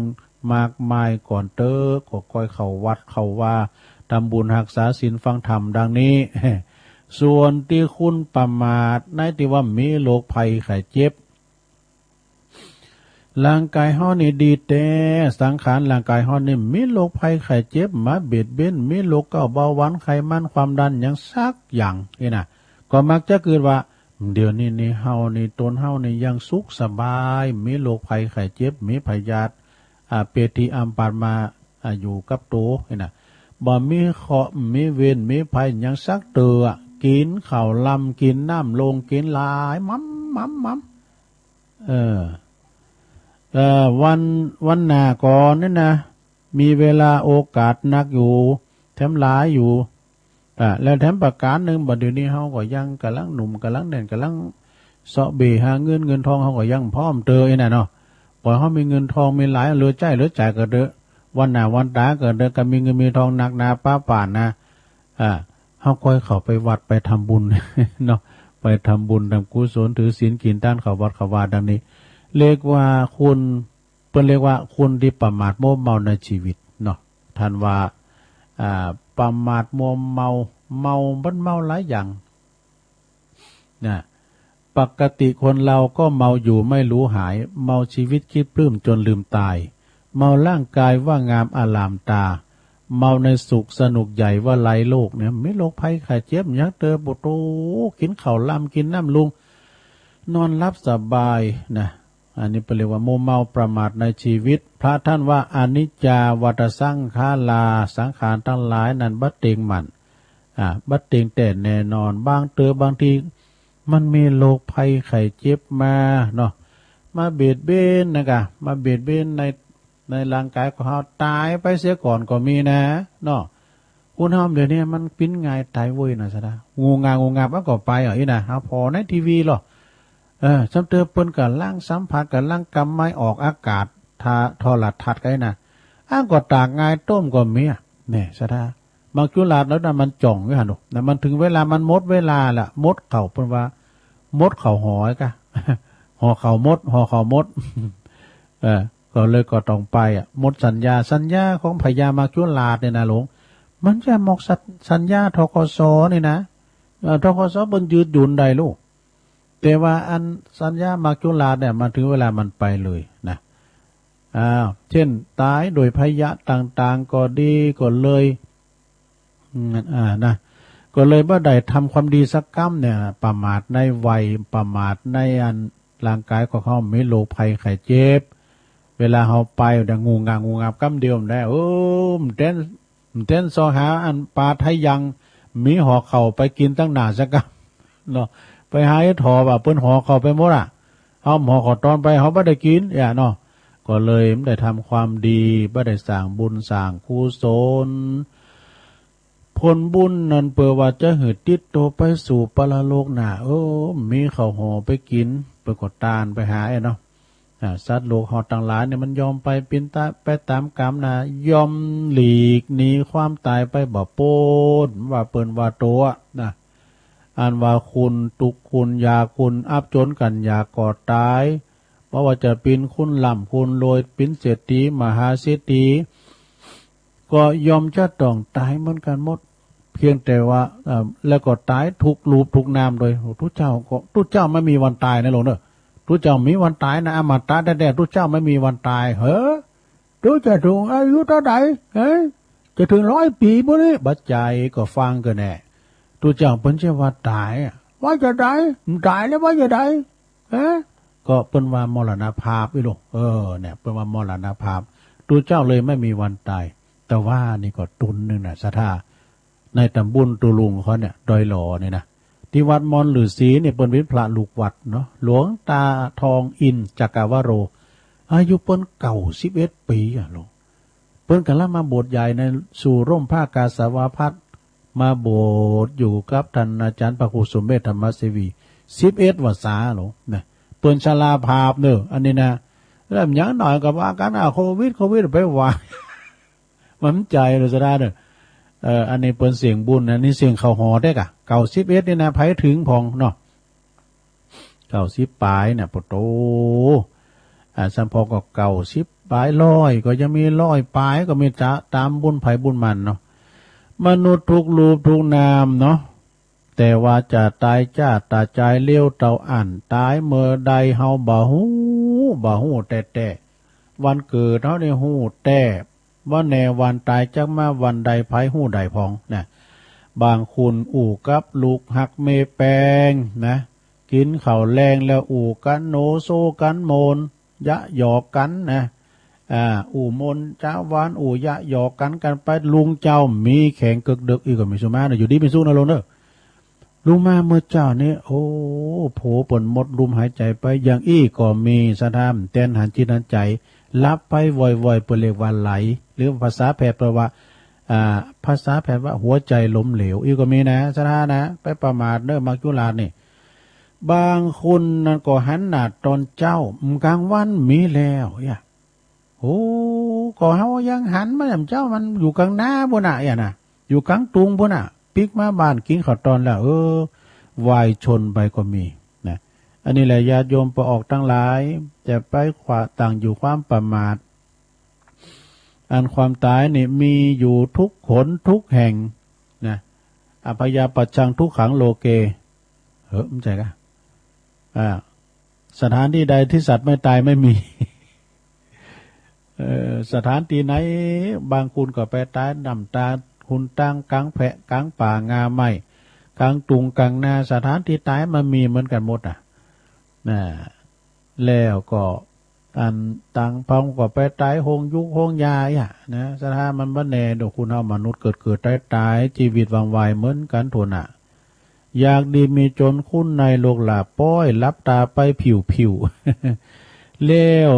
มากมายก่อนเตอก็ค่อยเข้าวัดเข้าว่าทำบุญรักษาศีลฟังธรรมดังนี้ ส่วนที่คุณประมาทในที่ว่ามีโรคภัยไข้เจ็บร่างกายเฮานี่ดีแต่สังขารร่างกายเฮานี่มีโรคภัยไข้เจ็บมาเบียดเบียนมีโรคเกาต์เบาหวานไขมันความดันอย่างสักอย่างนี่นะก็มักจะเกิดว่าเดี๋ยวนี้นี่เฮานี่ตนเฮานี่ยังสุขสบายมีโรคภัยไข้เจ็บมีพยาธิเปทีอัมปามาอยู่กับตัวนี่นะบ่มีเคราะห์มีเวรมีภัยยังสักเตือกินข้าวลำกินน้ำลงกินหลายมัมวันหน้าก่อนนี่นะมีเวลาโอกาสนักอยู่แถมหลายอยู่แล้วแถมประการหนึ่งบัดเดี๋ยวนี้เฮาก็ยังกำลังหนุ่มกำลังแน่นกำลังเสาะเบหาเงินทองเฮาก็ยังพร้อมเตอน่ะเนาะปล่อยเฮามีเงินทองมีหลายเหลือใจก็เด้อวันหน้าวันตาก็เด้อก็มีเงินมีทองหนักหนาป้าป่านนะเฮาค่อยเข้าไปวัดไปทำบุญ เนาะไปทำบุญทำกุศลถือศีลกินทานเข้าวัดเข้าวาดังนี้เรียกว่าคุณเพิ่นเรียกว่าคุณที่ประมาทโมเมาในชีวิตเนาะท่านว่าประมาทโมเมาบันเมาหลายอย่างนะปกติคนเราก็เมาอยู่ไม่รู้หายเมาชีวิตคิดปลื้มจนลืมตายเมาร่างกายว่างามอลามตาเมาในสุขสนุกใหญ่ว่าไร้โลกเนี่ยไม่โรคภัยไข้เจ็บยักเตอบุตรกินข้าวลำกินน้ำลุงนอนรับสบายนะอันนี้เป็นเรียกว่าโมเมาประมาทในชีวิตพระท่านว่าอนิจจาวัฏสังขาราสังขารทั้งหลายนั้นบัดเต็งมันบัดเต็งแต่แน่นอนบางบางทีมันมีโรคภัยไข้เจ็บมาเนาะมาเบียดเบียนนะคะมาเบียดเบียนในร่างกายของเราตายไปเสียก่อนก็มีนะเนาะคุณทำเดี๋ยวนี้มันปิ้นง่ายตายเว้ยนะซะนะงูงามันก็ไปอีนะฮะพอในทีวีหรอซ้ำเติมเปิ้นกับล่างสัมผัสกับล่างกำไม้ออกอากาศทอลัดทัดกันนะอ้างก็ตากง่ายต้มก็มีเนี่ยซะนะบางจุลาดแล้วนะมันจ่องไว้ฮะหนูแต่มันถึงเวลามันมดเวลาละมดเข่าเปิ้นว่ามดเข่าหอยกะ ห่อเข่ามดก็เลยก็ต้องไปหมดสัญญาของพญามาจุลาดเนี่ยนะหลวงมันจะหมกสัญญาทกสนี่นะทกสบนยืดหยุ่นใดลูกแต่ว่าอันสัญญามาจุลาดเนี่ยมันถึงเวลามันไปเลยนะเช่นตายโดยพยะต่างๆก็ดีก็เลยนะก็เลยบ่ได้ทำความดีสักกรรมเนี่ยประมาทในวัยประมาทในอันร่างกายของเขาไม่โรคภัยไข้เจ็บเวลาเขาไปแต่งูงามกำเดียวได้เต้นซอหาอันปลาไทยยังมีห่อเข่าไปกินตั้งหนาสักกำเนาะไปหาถอแบบเปิ้นห่อเข่าไปหมดเอาห่อเข่าตอนไปเขาไม่ได้กินเนาะก็เลยไม่ได้ทำความดีไม่ได้สร้างบุญสร้างกุศล ผลบุญนั่นเปิดว่าจะหืดติดโตไปสู่ปรโลกหน้ามีข้าวห่อไปกินไปกดตานไปหาเนาะสัตว์โลกหอต่างหลายเนี่ยมันยอมไปเป็นไปตามกรรมนะยอมหลีกหนีความตายไปบ่โปนว่าเปิ้นว่าโตนะอันว่าคุณตุกคุณยาคุณอับจนกันยากอดตายเพราะว่าจะเป็นคุณล่ำคุณรวยเป็นเศรษฐีมหาเศรษฐีก็ยอมจะต้องตายเหมือนกันหมดเพียงแต่ว่าแล้วก็ตายทุกรูปทุกนามโดยทุกเจ้าไม่มีวันตายนะหลวงเนอะทุกเจ้ามีวันตายนะอมตะแท้ๆทุกเจ้าไม่มีวันตายทุกจะถึงอายุเท่าไหร่จะถึง100 ปีบ่นี่บัดใจก็ฟังกันแน่ทุกเจ้าเพิ่นจะว่าตายว่าจะได้ตายแล้วว่าจะได้ก็เปิ้นว่ามรณภาพอีหลงเนี่ยเปิ้นว่ามรณภาพทุกเจ้าเลยไม่มีวันตายแต่ว่านี่ก็ตุนนึงน่ะศรัทธาในตำบลตุลุงเขาเนี่ยดอยหล่อเนี่ยนะที่วัดมอนหรือศรีเนี่ยเปิ้นเป็นพระลูกวัดเนาะหลวงตาทองอินจักรวโรอายุเปิ้นเก่า11 ปีหลวงเปิ้นกำลังมาบวชใหญ่ในสู่ร่มผ้ากาสาวพัสมาบวชอยู่กับท่านอาจารย์พระครูสมเด็จธรรมเสวี11 วรรษาหลวงนะเปิ้นชราภาพเนอะอันนี้นะเริ่มยังหน่อยกับอาการโควิดไปว่ามันใจเลยจะได้เนอะอันนี้เปิ้นเสียงบุญนะนี่เสียงเขาหอได้กะเก่า11นี่นะไผถึงพองเนาะ90 ปลายเนี่ยปโตสัมพอก็90 ปลาย100ก็ยังมี100 ปลายก็มีจะตามบุญไผบุญมันเนาะมนุษย์ทุกรูปทุกนามเนาะแต่ว่าจะตายจ้าตาใจเลี้ยวเต่าอ่านตายเมื่อใดเฮาบ่ฮู้แต่วันเกิดเฮาได้ฮู้แต่ว่าแน่วันตายจักมาวันใดไผฮู้ใดพองนะบางคุณอู่กับลูกหักเมแปงนะกินข้าวแรงแล้วอู่กันโนโซกันโมนยะหยอกกันนะอู่มนเจ้าวานอู่ยะหยอกกันไปลุงเจ้ามีแข่งกึกดึกอีกก็มีสุมานะอยู่ดีเป็นสู้นะลงเด้อลุงมาเมื่อเจ้านี้โอ้โผปนหมดลุมหายใจไปอย่างอี้ก็มีสะทามแตนหันจิตหันใจรับไปว่อยๆเปเรียกว่าไหลหรือภาษาแพทย์แปลว่าภาษาแพทย์ว่าหัวใจล้มเหลวอีกก็มีนะสะทานะไปประมาทเด้อมักจุลานี่บางคนนั่นก็หันหน้าตอนเจ้ากลางวันมีแล้วโอ้ก็เฮายังหันมาอย่างเจ้ามันอยู่กลางหน้าพุ่นน่ะน่ะอยู่กลางตุงพุ่นน่ะปิกมาบ้านกินข้าวตอนแล้ววายชนไปก็มีนะอันนี้แหละญาติโยมไปออกทั้งหลายจะไปขวาต่างอยู่ความประมาทอันความตายนี่มีอยู่ทุกหนทุกแห่งนะอภยาปัจจังทุกขังโลเกไม่ใช่กะสถานที่ใดที่สัตว์ไม่ตายไม่มีสถานที่ไหนบางคุณก็ไปตายดำตาหุ่นตั้งกลางแพะกลางป่างาไม้กลางตุงกลางนาสถานที่ตายมันมีเหมือนกันหมดแล้วก็อันต่างพองก็ไปตายหงยุคหงยานะสถานมันบ่แน่ดอกคุณเฮามนุษย์เกิดตายชีวิตวังไวเหมือนกันโทน่ะอยากดีมีจนคุณในโลกหลาป้อยรับตาไปผิวแล้ว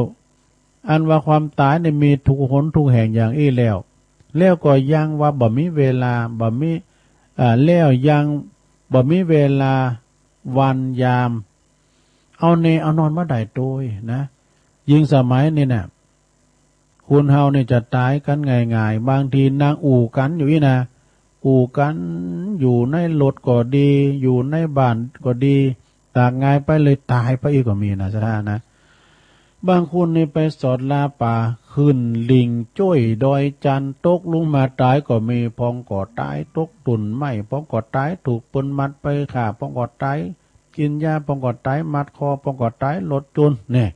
อันว่าความตายเนี่ยมีทุกหนทุกแห่งอย่างอี้แล้วก็ยังว่าบ่มีเวลาบ่มีแล้วยังบ่มีเวลาวันยามเอานอนมาได้โดยนะยิ่งสมัยนี่น่ะคุณเฮาเนี่ยจะตายกันง่ายๆบางทีนางอู่กันอยู่นี่นะอู่กันอยู่ในรถก็ดีอยู่ในบ้านก็ดีตากง่ายไปเลยตายไปอีกก็มีนะสถานะบางคนนี่ไปสอดลาป่าขึ้นลิงจ้อยดอยจันตกลงมาตายก็มีพองก่อตายตกตุ่นไหมพองก่อตายถูกปนมัดไปขาพองก่อตายกินยาพองก่อตายมัดคอพองก่อตายลดจุนเนี่ย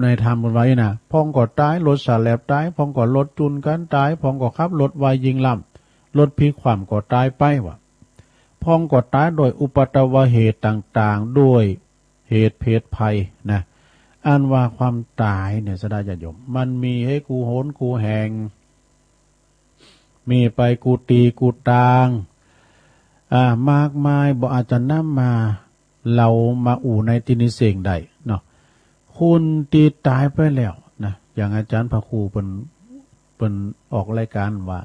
ในทำกันไว้นะพองก่อตายลดสาแลบตายพองก่อลดจุนกันตายพองก่อขับรถไวยิงลำลดพีความก่อตายไปวะพองก่อตายโดยอุปัตวเหตุต่างๆด้วยเหตุเพศภัยนะอันว่าความตายเนี่ยสดาญาโยมมันมีให้กูโหนกูแหงมีไปกูตีกูตางมากมายบ่อาจจะนำมาเรามาอู่ในที่นี้เสียงใดเนาะคุณตีตายไปแล้วนะอย่างอาจารย์พระครูเป็นออกรายการว่า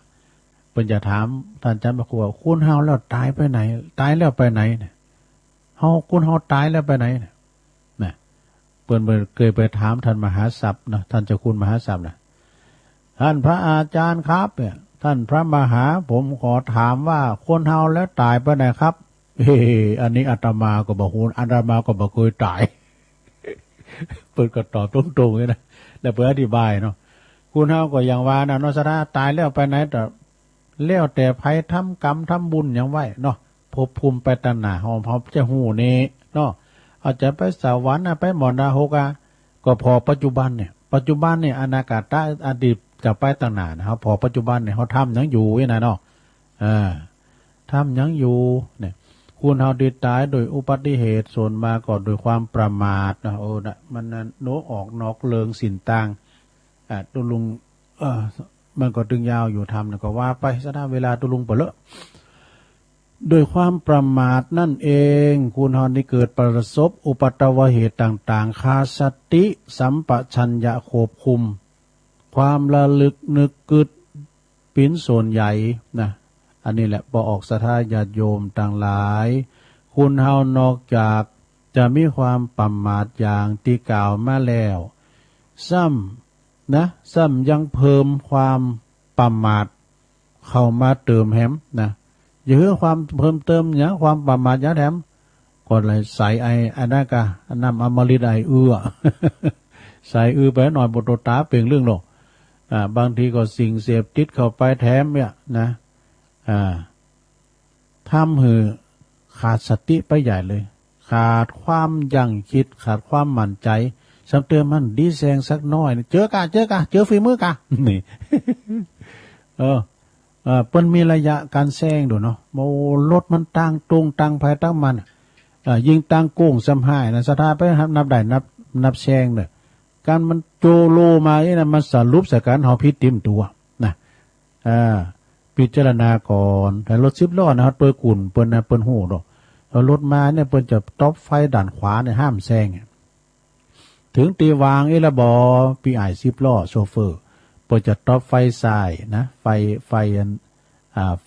เพิ่นจะถามท่านจำพระครูว่าคุณเฮาแล้วตายไปไหนตายแล้วไปไหนเนี่ยเฮาคุณเฮาตายแล้วไปไหนเนี่ยนะเพิ่นเคยไปถามท่านมหาศัพท์นะท่านเจ้าคุณมหาศัพท์นะท่านพระอาจารย์ครับเนี่ยท่านพระมหาผมขอถามว่าคนเฮาแล้วตายไปไหนครับอันนี้อาตมาก็บอกฮู้อาตมาก็บอกเคยตายเปิดก็ตอบตรงๆเลยนะแล้วเปิดอธิบายเนาะคุณเฮาก็อย่างว่านะเนาะสระตายแล้วไปไหนแต่แล้วแต่ไผทำกรรมทำบุญอย่างไว้เนาะภพภูมิไปตนาเฮาพอจะฮู้นี่เนาะอาจจะไปสวรรค์ไปมรณะหกก็พอปัจจุบันเนี่ยอนาคตอดีตจะไปต่างหน้านะครับพอปัจจุบันเนี่ยเฮาทำหยังอยู่นี่นะเนาะทำหยังอยู่เนี่ยคุณเฮาได้ตายโดยอุบัติเหตุส่วนมาก็โดยความประมาทนะโอ้นะมันโนออกนอกเลิงสินต่างตุลุงมันก็ตึงยาวอยู่ทำนะก็ว่าไปซะนะเวลาตุลุงเปเลอะโดยความประมาทนั่นเองคุณเฮาได้เกิดประสบอุปัตวเหตุต่างๆขาดสติสัมปชัญญะควบคุมความระลึกนึกกึดปิ้นส่วนใหญ่นะอันนี้แหละพอออกศรัทธาญาติโยมต่างหลายคุณเฮานอกจากจะมีความประมาทอย่างที่กล่าวมาแล้วซ้ำยังเพิ่มความประมาทเข้ามาเติมแฮมนะอย่าเพื่อความเพิ่มเติมอย่างความประมาทอย่างแถมก็เลยใส่อันนั้นกะน้ำอมฤตใส่ไปหน่อยบทตาเปล่งเรื่องหรอกบางทีก็สิ่งเสพติดเข้าไปแถมเนี่ยนะทำให้ขาดสติไปใหญ่เลยขาดความยั้งคิดขาดความมั่นใจสักเติมมันดีแซงสักน้อยเจอฝีมือกะนี่ เปิ้นมีระยะการแซงดูเนาะโมรถมันตั้งตรงตั้งภายตั้งมันยิงตั้งโก้งซ้ำห้ายนะสถาไปนับได้นับแซงเนี่ยการมันโจโลมาเนี่ยนะมันสรุปสการเฮาผิดติ่มตัวนะพิจารณาก่อนแต่รถ10 ล้อนะครับตัวกุ่นเปิ้นหูดอกรถมาเนี่ยเปิ้นจะต็อปไฟด่านขวาเนี่ยห้ามแซงถึงตีวางละบอปี10 ล้อโชเฟอร์เปิ้นจะต็อปไฟซ้ายนะไ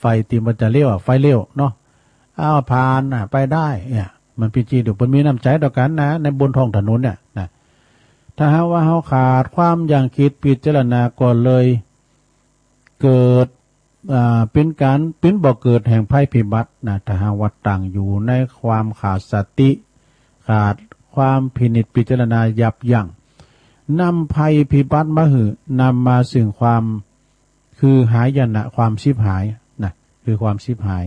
ฟที่มันจะเลี้ยวไฟเลี้ยวเนาะผ่านไปได้เนี่ยมันเป็นจีเดี๋ยวเปิ้นมีน้ำใจต่อกันนะในบนท้องถนนเนี่ยนะถ้าหากว่าเฮาขาดความยังคิดพิจารณาก่อนเลยเกิดเป็นบ่อเกิดแห่งภัยพิบัตินะถ้าหากว่าตั้งอยู่ในความขาดสติขาดความพินิจพิจารณายับยั้งนำภัยพิบัติมานำมาซึ่งความคือหายนะความชิบหายนะคือความชิบหาย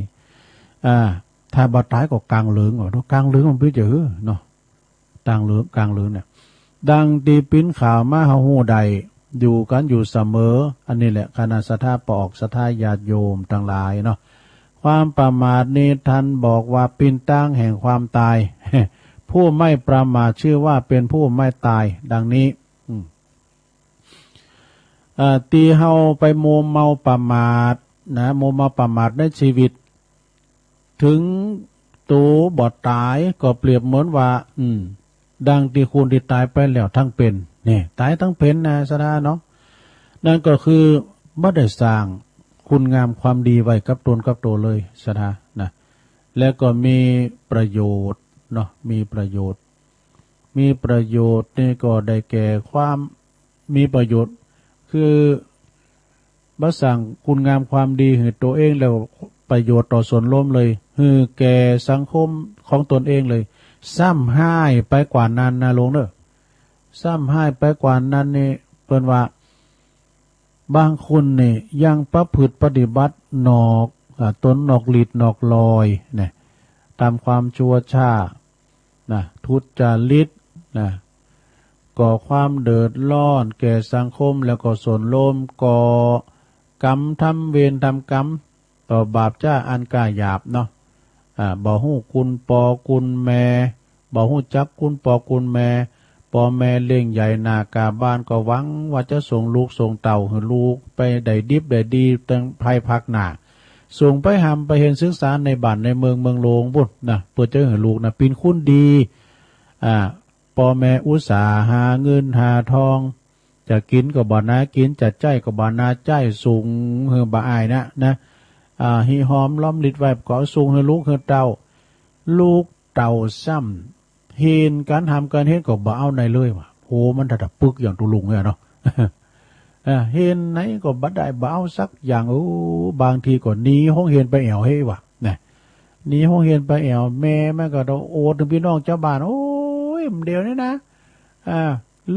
ถ้าบ่ตายก็กลางเหลืองกลางเหลืองมันเป็นจะเนาะกลางเหลืองเนี่ยดังตีปิ้นข่าวมาเฮาฮู้ใดอยู่กันอยู่เสมออันนี้แหละคณะสัทธาปอกสัทธาญาติโยมทั้งหลายเนาะความประมาทนี้ท่านบอกว่าปินตั้งแห่งความตาย ผู้ไม่ประมาทชื่อว่าเป็นผู้ไม่ตายดังนี้ตีเฮาไปโมเมาประมาทนะโมเมาประมาทในชีวิตถึงตัวบอดตายก็เปรียบเหมือนว่าดังที่คุณที่ตายไปแล้วทั้งเป็นนี่ตายทั้งเป็นนะสนาเนาะนั่นก็คือบ่ได้สร้างคุณงามความดีไว้กับตนกับตัวเลยสนานะแล้วก็มีประโยชน์เนาะมีประโยชน์นี่ก็ได้แก่ความมีประโยชน์คือบ่สร้างคุณงามความดีให้ตัวเองแล้วประโยชน์ต่อส่วนรวมเลยคือแก่สังคมของตนเองเลยซ้ำให้ไปกว่านั้นนะลงเด้อซ้ำให้ไปกว่านั้นนี่เปิ้นว่าบางคนนี่ยังประพฤติปฏิบัตินอกตนนอกฤทธิ์นอกลอยเนี่ยตามความชั่วช้านะทุจริตนะก่อความเดือดร้อนแก่สังคมแล้วก็ส่วนรวมก่อกรรมทำเวรทำกรรมต่อบาปจ้าอันกล้าหยาบเนาะบ่ฮู้คุณปอคุณแม่บ่ฮู้จักคุณปอคุณแม่ปอแม่เลี้ยงใหญ่นากาบ้านก็หวังว่าจะส่งลูกส่งเต่าให้ลูกไปได้ดิบได้ดีตั้งภายภาคหน้าส่งไปหำไปเห็นศึกษาในบ้านในเมืองโลงพุ่นนะเพื่อจะให้ลูกนะเป็นคุณดีปอแม่อุตสาหาเงินหาทอง จะกินก็บ่นากินจะใจก็บ่นาใจสูงเฮือบ่อายนะฮีหอมล้อมลิดไว้ก็สูงเฮือลูกเฮือเต่าซ้ำเห็นการทำการเฮ็ดก็บ่เอาในเลยว่ะโหมันระดับปึกอย่างตุลุงเนี่ยเนาะ เห็นไหนก็บ่ได้บ่เอาสักอย่างบางทีก็หนีห้องเห็นไปแอวให้ว่ะนะหนีห้องเห็นไปแอวแม่ก็ต้องโอดถึงพี่น้องเจ้าบ้านโอ้ยเดี๋ยวนี้นะ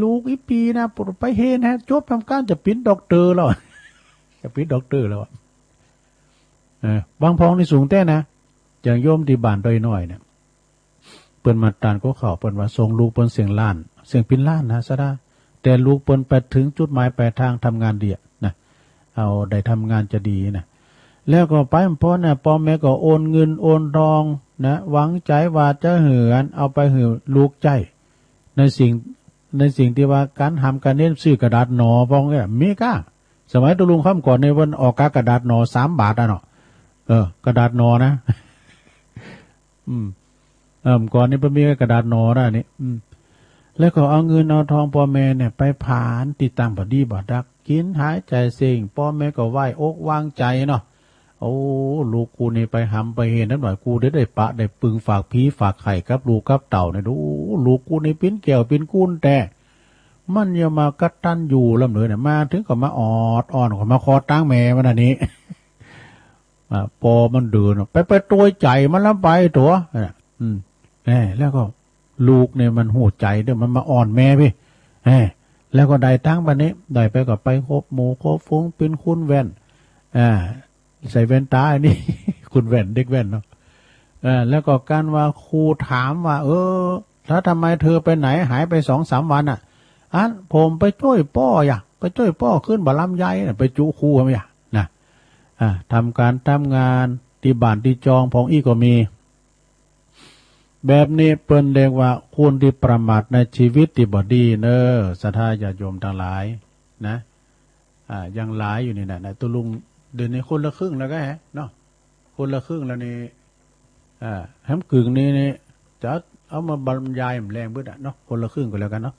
ลูกอีปีนะไปเห็นฮะจบทำการจะปิ้นด็อกเตอร์แล้ว จะปิ้นด็อกเตอร์แล้วบางพองในสูงแต่นะอย่างโยมที่บ้านโดยน้อยเนี่ยเปิ้นมาตานก็เขาเปิ้นว่าส่งลูกเปิ้นเสียงล้านเสียงปิ้นล้านนะซะได้แต่ลูกเปิ้นไปถึงจุดหมายปลายทางทำงานดีนะเอาได้ทำงานจะดีนะแล้วก็ไปพ่อเนี่ยพ่อแม่ก็โอนเงินโอนทองนะหวังใจว่าจะเหือนเอาไปหือลูกใจในสิ่งที่ว่าการทำการเน้นซื้อกระดาษหนอพองเนี่ยมีก้าสมัยตุลุงข้ามก่อนในวันออกกระดาษหนอ3 บาทเนาะกระดาษหนอนะก่อนนี้มันมีกระดาษหนอนะนี่แล้วก็เอาเงินเอาทองพ่อแม่เนี่ยไปผ่านติดตามบดีบดักกินหายใจเสี่งพ่อแม่ก็ไหวอกวางใจเนาะโอ้ลูกกูนี่ไปหำไปเห็นนั่นหน่อยกูได้ปะได้ปึงฝากผีฝากไข่กับลูกกับเต่าเนี่ยดูลูกกูนี่ปิ้นแก้วปิ้นกุ้นแต่มันอย่ามากัดตันอยู่ลำเลยเนี่ยมาถึงก็มาอ่อนก็มาคอตั้งแม่มันอันนี้พอมันเดินไปตัวใจมันแล้วไปตัวแล้วก็ลูกเนี่ยมันหูใจเดี๋ยวมันมาอ่อนแม่พี่แล้วก็ได้ตั้งบันนี้ได้ไปก็ไปคบหมู่คบฟุ้งเป็นคุณแว่นใส่แว่นตาอันนี้ คุณแว่นเด็กแว่นเนาะแล้วก็การว่าครูถามว่าแล้วทำไมเธอไปไหนหายไป2-3 วันผมไปช่วยพ่อไปช่วยพ่อขึ้นบ่ลำไยไปจุครูทำไมนะทำงานที่บ้านที่จองพองก็มีแบบนี้เปิ้นเรียกว่าคุณที่ประมาทในชีวิตที่บ่ดีเนอศรัทธาญาติโยมทั้งหลายนะยังหลายอยู่นี่นะตุลุงเดือนนี้คนละครึ่งแล้วก็เนาะคนละครึ่งแล้วนี่แฮมกึ่งนี้นี่จะเอามาบรรยายแรงบึ้ดเนาะคนละครึ่งก็แล้วกันเนาะ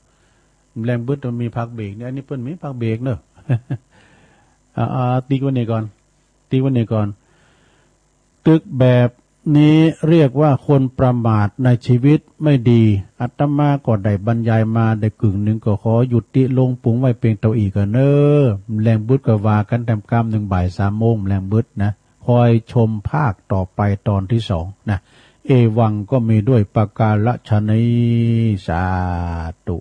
แรงบึ้ดมันมีพักเบรกเนี่ยอันนี้เปิ้นมีพักเบรกเนอะ ตีวันนี้ก่อนตึกแบบนี้เรียกว่าคนประมาทในชีวิตไม่ดีอาตมาก็ได้บรรยายมาได้กึ่งหนึ่งก็ขอหยุดติลงปุงไว้เพียงเท่าอีกเนอแรงบึดก็ว่ากันทำกรรม1 บ่าย 3 โมงแรงบึดนะคอยชมภาคต่อไปตอนที่2นะเอวังก็มีด้วยประการฉะนี้สาธุ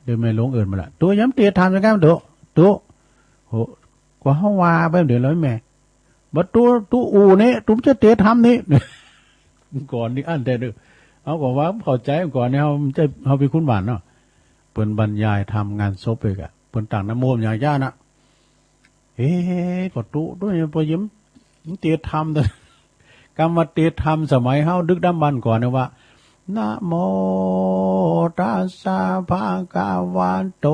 เดินไม่ลงเอิญมาละตัวย้ำเตียทำยังไงตัวโหกว่าเฮาว่าไปเดี๋ยวเลยแม่บัดตัวอูนี่ตุ้มจะเตะทำนี่ ก่อนนี่อันแต่เด้อเอาก็ว่าเข้าใจก่อนนี่เฮาเป็นคุณบ้านเนาะเปิ้นบรรยายทำงานศพอีกเปิ้นต่างน้ำโมมอย่างย่านะก็ตุด้วยพอยิ้มเตะทำเด้อกรรมเตะทำสมัยเฮาดึกดำบรรพ์ก่อนนะว่านะโมตัสสะภะคะวะโต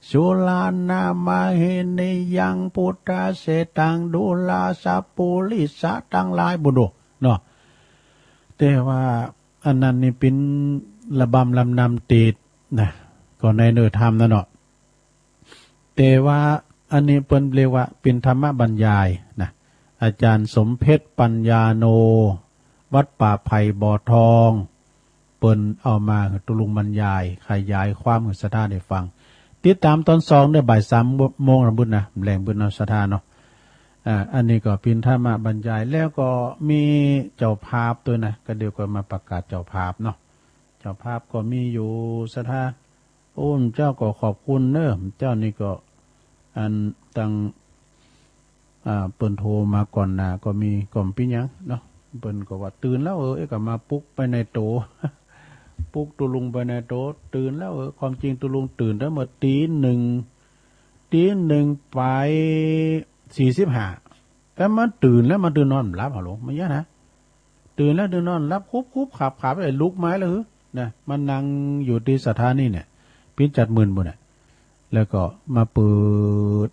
สุลานามาเฮนิยังพุทธะเสตังดุลาสัพปุริสะตั้งหลายบุโดเนาะแต่ว่าอันนั้นนี่เป็นระบำลำนำตีดนะก่อนในเนื้อธรรมนั่นเนาะแต่ว่าอันนี้เปิ้นเรียกว่าเป็นธรรมบรรยายนะอาจารย์สมเพชรปัญญาโนวัดป่าไผ่บ่อทองเปิ้นเอามาตุลุงบรรยายขยายความของศรัทธาได้ฟังติดตามตอน2ได้บ่าย 3 โมงนะบุญนะแรงบุญเนาะศรัทธาเนาะอันนี้ก็เป็นธรรมบรรยายแล้วก็มีเจ้าภาพตัวนะก็เดี๋ยวก็มาประกาศเจ้าภาพเนาะเจ้าภาพก็มีอยู่ศรัทธาเจ้าก็ขอบคุณเนอะเจ้านี่ก็อันตั้งเปิ้นโทรมาก่อนหน้าก็มีก่อมปิ้นยังเนาะเปิ้นก็ว่าตื่นแล้วก็มาปลุกไปในโตปลุกตุลุงไปในโตตื่นแล้วความจริงตุลุงตื่นตั้งแต่ตีหนึ่งไป45แต่มันตื่นแล้วมันตื่นนอนหลับหรอไม่ยะนะตื่นแล้วตื่นนอนหลับคุบขับไปลุกไม้แล้วนะมันนั่งอยู่ที่สถานีเนี่ยพิจัดหมื่นบุญเนี่ยแล้วก็มาเปิด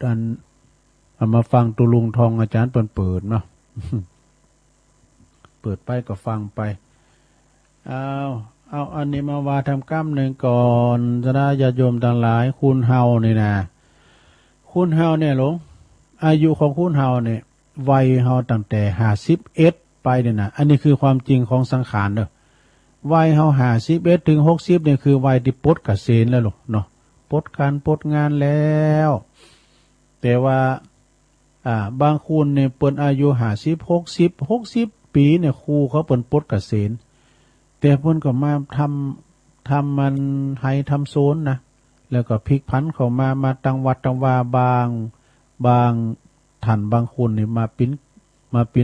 มาฟังตุลุงทองอาจารย์เปิดเนาะ เปิดไปก็ฟังไป เอาอันนี้มาว่าทำกรรมหนึ่งก่อนจะได้ญาติโยมต่างหลายคุณเฮานี่นะคุณเฮาเนี่ยหลงอายุของคุณเฮาเนี่ยวัยเฮาตั้งแต่51ไปเนี่ยนะอันนี้คือความจริงของสังขารเด้อวัยเฮา51ถึง60เนี่ยคือวัยที่ปลดเกษียณแล้วลูกเนาะปลดการปลดงานแล้วแต่ว่าบางคนเนี่ยเปิ้นอายุ60 ปีเนี่ยครูเขาเปิ้นปลดเกษียณแต่เพิ่นก็มาทำมันให้ทำโซนนะแล้วก็พลิกผันเข้ามาตังวัดตังวาบางท่านบางคนนี่มาปิ้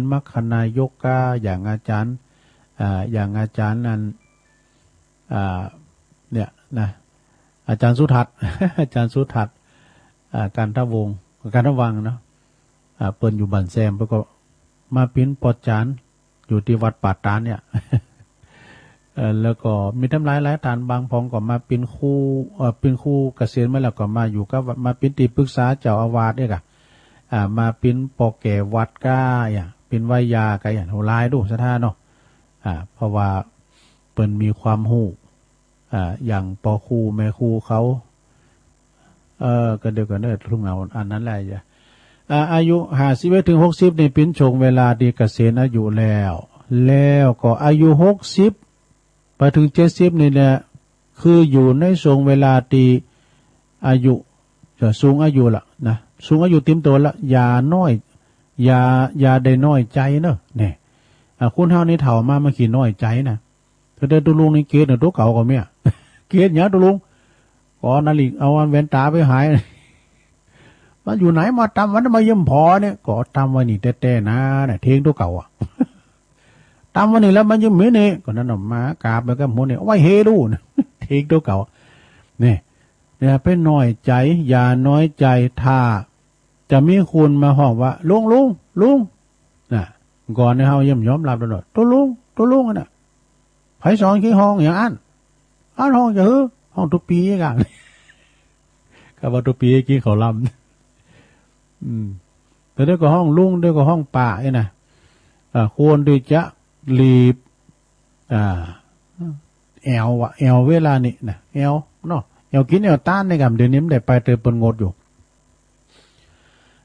นมัคคณายกกาอย่างอาจารย์นั้นเนี่ยนะอาจารย์สุทัศน์ อาจารย์สุทัศน์การทวงศ์การทวังเนาะเปิ้นอยู่บ้านแซมเพิ่นก็มาปิ้นปอดจานอยู่ที่วัดป่าตานเนี่ย แล้วก็มีทำหลายฐานบางพองก็มาเป็นครูเกษียณมาแล้วก็มาอยู่กับมาเป็นที่ปรึกษาเจ้าอาวาสเนี่ยค่ะมาเป็นปอแก่วัดก้าอย่างเป็นวิยาก็อย่างโหลายดูสถานเนาะเพราะว่าเปิ้นมีความรู้อย่างปอครูแม่ครูเขาก็เดียวกันเด้อทุ่งเอาอันนั้นแหละจ้ะอายุ51ถึง60นี่เป็นช่วงเวลาที่เกษียณอายุแล้วก็อายุ60ไปถึง70นี่แหละคืออยู่ในช่วงเวลาที่อายุจะสูงอายุละนะสูงอายุเต็มตัวละอย่าได้น้อยใจเนอะเนี่ยคุณเฮานี่เฒ่ามาขี้น้อยใจนะถ้าได้ตุลุงนี่เกศน่ะตัวเก่าก็เมีย เกศหยังตุลุงก็นาฬิกเอาอันแว่นตาไปหาย มันอยู่ไหนมาทำวันมาเยี่ยมพอเนี่ยก็ทำวันนี้แต่นะเนี่ยเทงตัวเก่าอ่ะ ทำวันนี้แล้วมันยังไม่เนี่ยก็นั่นออกมากราบแล้วก็หมดเนี่ยไว้เฮดูนะ เทงตัวเก่าเนี่ยเป็นน้อยใจอย่าน้อยใจถ้าจะมีคุณมาห้องว่าลุงนะก่อนในเฮาเยี่ยมยอมรับตลอดตัวลุงน่ะไผสอนขี้ห้องอย่างอันห้องจะฮือห้องทุกปีกัน ก็ว่าทุกปีกี้เขาลำแต่เดี๋ยวก็ห้องลุงเดี๋ยวก็ห้องป่าเนี่ยนะควรที่จะรีบแอลเวลานี่นะแอลเนาะแอลกินแอลต้านในกับเดี๋ยวนี้มันได้ไปเติมปนงดอยู่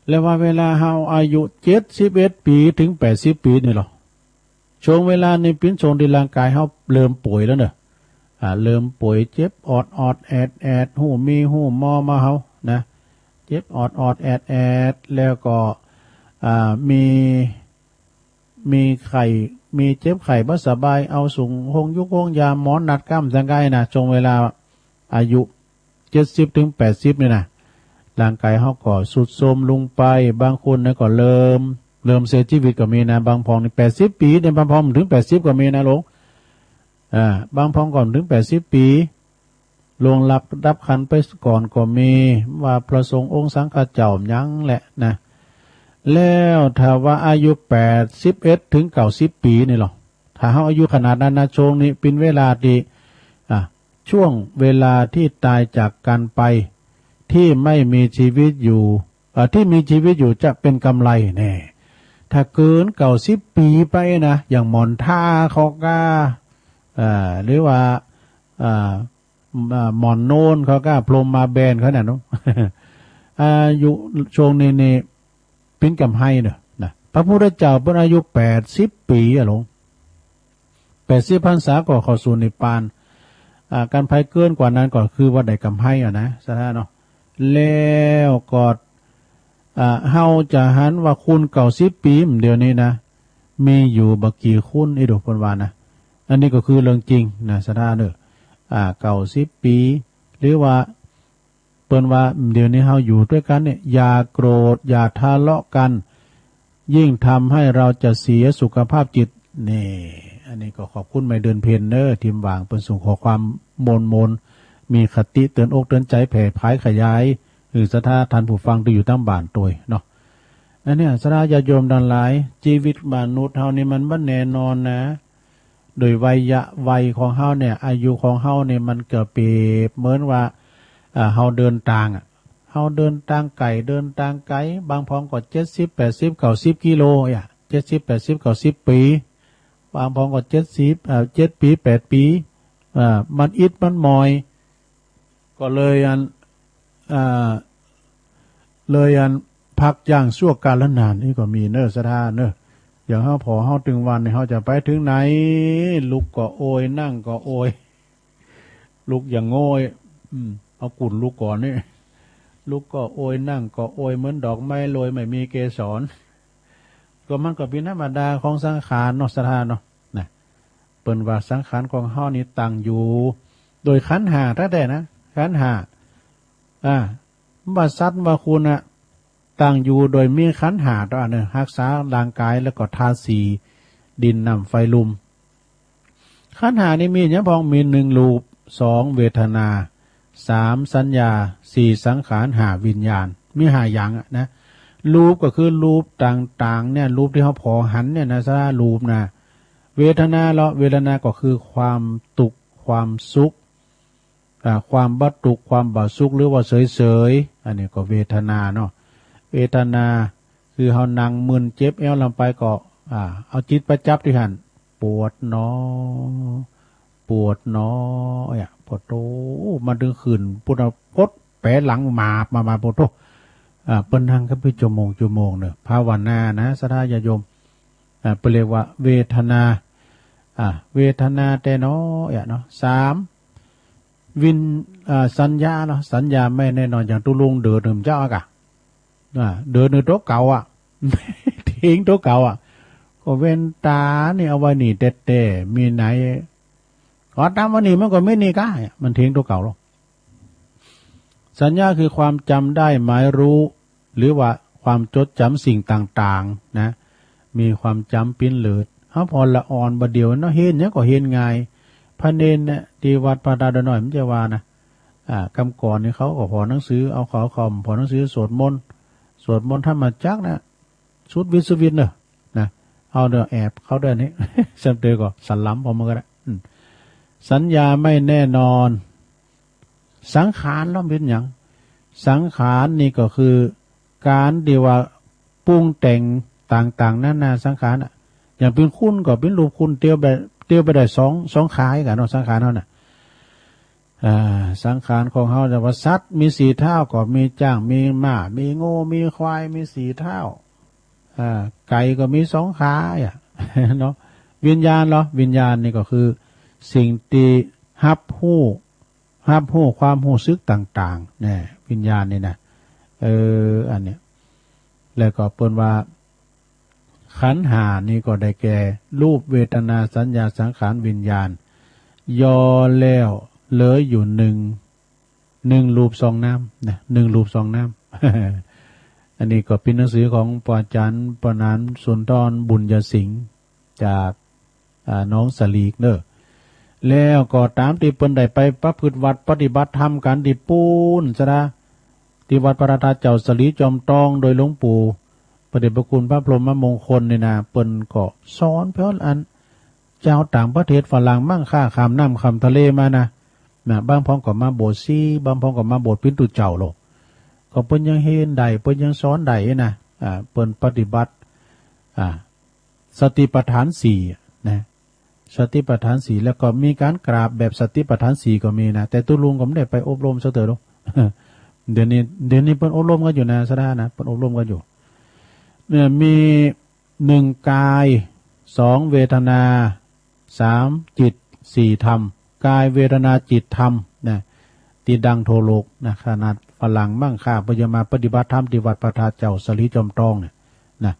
แล้วว่าเวลาเฮาอายุ71ปีถึง80ปีนี่หรอช่วงเวลาในปิ้นช่วงที่ร่างกายเฮาเริ่มป่วยแล้วเนอะเริ่มป่วยเจ็บออดแอดหูมอมาเฮานะเจ็บออดแอดแล้วก็มีไข้มีเจ็บไข้บ่สบายเอาสูงหงยุกหงยาหมอนนัดกล้ามสังกายนะช่วงเวลาอายุ70ถึง80นี่นะร่างกายเฮาก็สุดโทรมลงไปบางคนนะก็เริ่มเสียชีวิตก็มีนะบางพองนี่80ปีเนี่ยบางพองถึง80ก็มีนะลงบางพองก่อนถึง80ปีลงรับขันไปก่อนก็มีว่าพระสงฆ์องค์สังฆเจ้ายังแหละนะแล้วถ้าว่าอายุ81ถึง90ปีนี่หรอถ้าเฮาอายุขนาดนั้นนะช่วงนี้เป็นเวลาที่ช่วงเวลาที่ตายจากกันไปที่ไม่มีชีวิตอยู่ที่มีชีวิตอยู่จะเป็นกำไรแน่ถ้าเกิน90ปีไปนะอย่างหมอนท่าเขาก็หรือว่าหมอนโนนเขาก็พรมมาแบนเขาเนี่ยนุ๊ อายุช่วงนี้นี่เป็นกำไห้เนอะนะพระพุทธเจ้าเป็นอายุ80ปีอะหลง80พรรษาก็เข้าสู่นิพพานการภัยเกินกว่านั้นก็คือว่าได้กำไห้อะนะสถานเนาะแล้วก็เฮาจะหันว่าคุณ90ปีเดี๋ยวนี้นะมีอยู่บักกี่คุณไอ้ดอกพนวานะอันนี้ก็คือเรื่องจริงนะสถานเนอะ90ปีหรือว่าเปิ้นว่าเดี๋ยวนี้เฮาอยู่ด้วยกันเนี่ยอย่าโกรธอย่าทะเลาะกันยิ่งทำให้เราจะเสียสุขภาพจิตนี่อันนี้ก็ขอบคุณไม่เดินเพนเนอร์ทีมวางเปิ้นส่งขอความมนมีคติเตือนอกเตือนใจแผ่พายขยายหรือสถาท่านผู้ฟังที่อยู่ตั้งบ้านตัวเนาะอันนี้สถาญาโยมดันหลายชีวิตมนุษย์เฮานี่มันบ่แน่นอนนะโดยวัยของเฮาเนี่ยอายุของเฮาเนี่ยมันเกือบเปรียบเหมือนว่าเฮาเดินทางเฮาเดินทางไกลบางพองก็70 80 90กิโล70 80 90ปีบางพองก็7ปี8ปี มันอิดมันมอยก็เลยพักย่างชั่วกาลนานนี่ก็มีเนอสถานเนออย่างเฮาถึงวันเนี่ยเฮาจะไปถึงไหนลุกก็โอยนั่งก็โอยลุกอย่างโง่เอากุ่นลุกก่อนนี่ลุกก็โอยนั่งก็โอยเหมือนดอกไม้โรยไม่มีเกสรก็มันก็เป็นธรรมดาของสังขารเนาะสถานเนาะนะเปิ้นว่าสังขารของเฮานี่ตั้งอยู่โดยขันธ์ห้าแท้ๆนะขันธ์ห้าว่าสัตว์ว่าคุณน่ะตั้งอยู่โดยมีขันธ์ห้าตัวนึงรักษาร่างกายแล้วก็ธาตุสี่ดินน้ำไฟลมขันธ์ห้านี่มีหยังพองมี1รูป2เวทนา3สัญญา4สังขาร5วิญญาณมี5อย่างนะรูปก็คือรูปต่างๆเนี่ยรูปที่เขาพอหันเนี่ยนะซะรูปนะเวทนาเวทนาก็คือความตุกความสุขความบัตุกความบ่สุขหรือว่าเฉยๆอันนี้ก็เวทนาเนาะเวทนาคือเฮานั่งมึนเจ็บเอวลำไปก็เอาจิตประจับที่หันปวดเนาะปวดเนาะปวดโตมาดึงขึ้นปวดพดแผลหลังมาปวดโตเปิ้นนั่งก็เป็นชั่วโมงเนอะภาวนานะสทายาโยมเปเรียกว่าเวทนาเวทนาแต่เนาะเนาะ3วินสัญญาเนาะสัญญาไม่แน่นอนอย่างตุลุงเดินเจ้าอ่ะเดินในโต๊ะเก่าทิ้งโต๊ะเก่าก็เว้นตานี่เอาไว้นี่เต้มีไหนขอตามวันนี้มันก็ไม่นี่ก้ามันทิ้งโต๊ะเก่าหรอกสัญญาคือความจำได้หมายรู้หรือว่าความจดจำสิ่งต่างๆนะมีความจำปิ้นเลิดเขาพอละอ่อนบดเดียวเนาะเห็นเนี่ยก็เห็นง่ายพระเนนเนี่ยที่วัดพระดาดหน่อยมันจะว่านะกำก่อนนี่เขาก็พอหนังสือเอาขอคอมพอหนังสือสวดมนต์ธรรมจักนะชุดวิสุวินเนอะนะเอาเด้อแอบเขาเดินนี่จำเตอก็สันล้ำพอมันก็ได้สัญญาไม่แน่นอนสังขารล้อมเป็นอย่างสังขารนี่ก็คือการเดียวว่าปรุงแต่งต่างๆนั่นนะสังขารอย่างเป็นคุณก็เป็นรูปคุณเตียวไปได้สองขายกันเนาะสังขารเท่าน่ะสังขารของเขาจะว่าสัตว์มี4เท้าก็มีจ้างมีม้ามีโง่มีควายมี4เท้าไก่ก็มี2ขาเนาะวิญญาณเหรอวิญญาณนี่ก็คือสิ่งที่ฮับหู้ความหู้ซึกต่างๆเนี่ยวิญญาณนี่นะอันเนี้ยแล้วก็เปิ้นว่าขันธ์ห้านี่ก็ได้แก่รูปเวทนาสัญญาสังขารวิญญาณย่อแล้วเหลืออยู่หนึ่งรูป2น้ำนะ1รูป2น้ำ อันนี้ก็เป็นหนังสือของปอาจารย์ปนานสุนทรบุญยสิงห์จากน้องสลีกเด้อแล้วก็ตามที่เปิ้นได้ไปประพฤติวัดปฏิบัติธรรมกันที่ปูนซะนะที่วัดพระธาตุเจ้าสลีจอมตองโดยหลวงปู่พระเดชพระคุณพระพรหมมงคลนี่นะเปิ้นก็สอนเพิ่นอันเจ้าต่างประเทศฝรั่งมั่งค่าข้ามน้ำข้ามทะเลมานะบางพ้องก็มาโบสถ์ซีบางพ้องก็มาโบสถ์ปิ่นตุเจ้าโลก็เปิ้นยังเห็นได้เปิ้นยังสอนได้นะเปิ้นปฏิบัติสติปัฏฐาน4นะสติปัฏฐาน4แล้วก็มีการกราบแบบสติปัฏฐาน4ก็มีนะแต่ตุลุงก็ไม่ได้ไปอบรมซะเถอะหรอกเดี๋ยวนี้เปิ้นอบรมกันอยู่นะสถานะเปิ้นอบรมกันอยู่เนี่ยมี1กาย2เวทนา3จิต4ธรรมกายเวทนาจิตธรรมนะติดังโทโลกนะขนาดฝรั่งมั่งค่าพยามาปฏิบัติธรรมที่วัดพระธาตุเจ้าสลีจอมตองเนี่ยนะ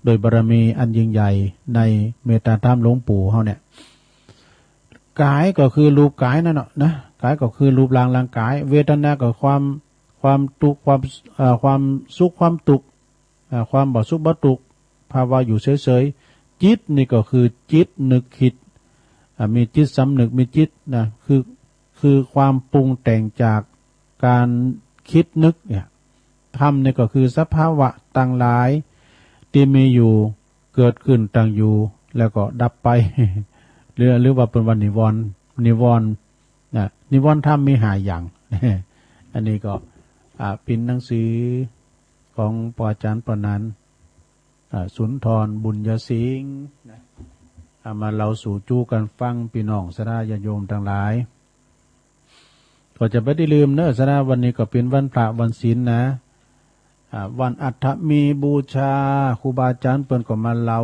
โดยบารมีอันยิ่งใหญ่ในเมตตาธรรมหลวงปู่เขาเนี่ยกายก็คือรูปกายนั่นเนาะนะกายก็คือรูปร่างกายเวทนาก็ความทุกข์ความสุขความทุกข์ความบ่สุขบ่ทุกข์ภาวะอยู่เฉยๆจิตนี่ก็คือจิตนึกคิดมีจิตสำนึกมีจิตนะคือความปรุงแต่งจากการคิดนึกเนี่ยธรรมนี่ก็คือสภาวะต่างหลายที่มีอยู่เกิดขึ้นตั้งอยู่แล้วก็ดับไป หรือว่าเป็นวันนิวรณ์นิวรณ์ธรรมมี5อย่าง อันนี้ก็เป็นหนังสือของปอาจารย์ปนันสุนทรบุญยสิงห์ มาเราสู่จู้กันฟังพี่น้องสนาญาโยมทั้งหลายก็จะไม่ได้ลืมเนอะสนาวันนี้ก็เป็นวันพระวันศีลนะวันอัฐมีบูชาครูบาอาจารย์เปิ้นก็มาเล่า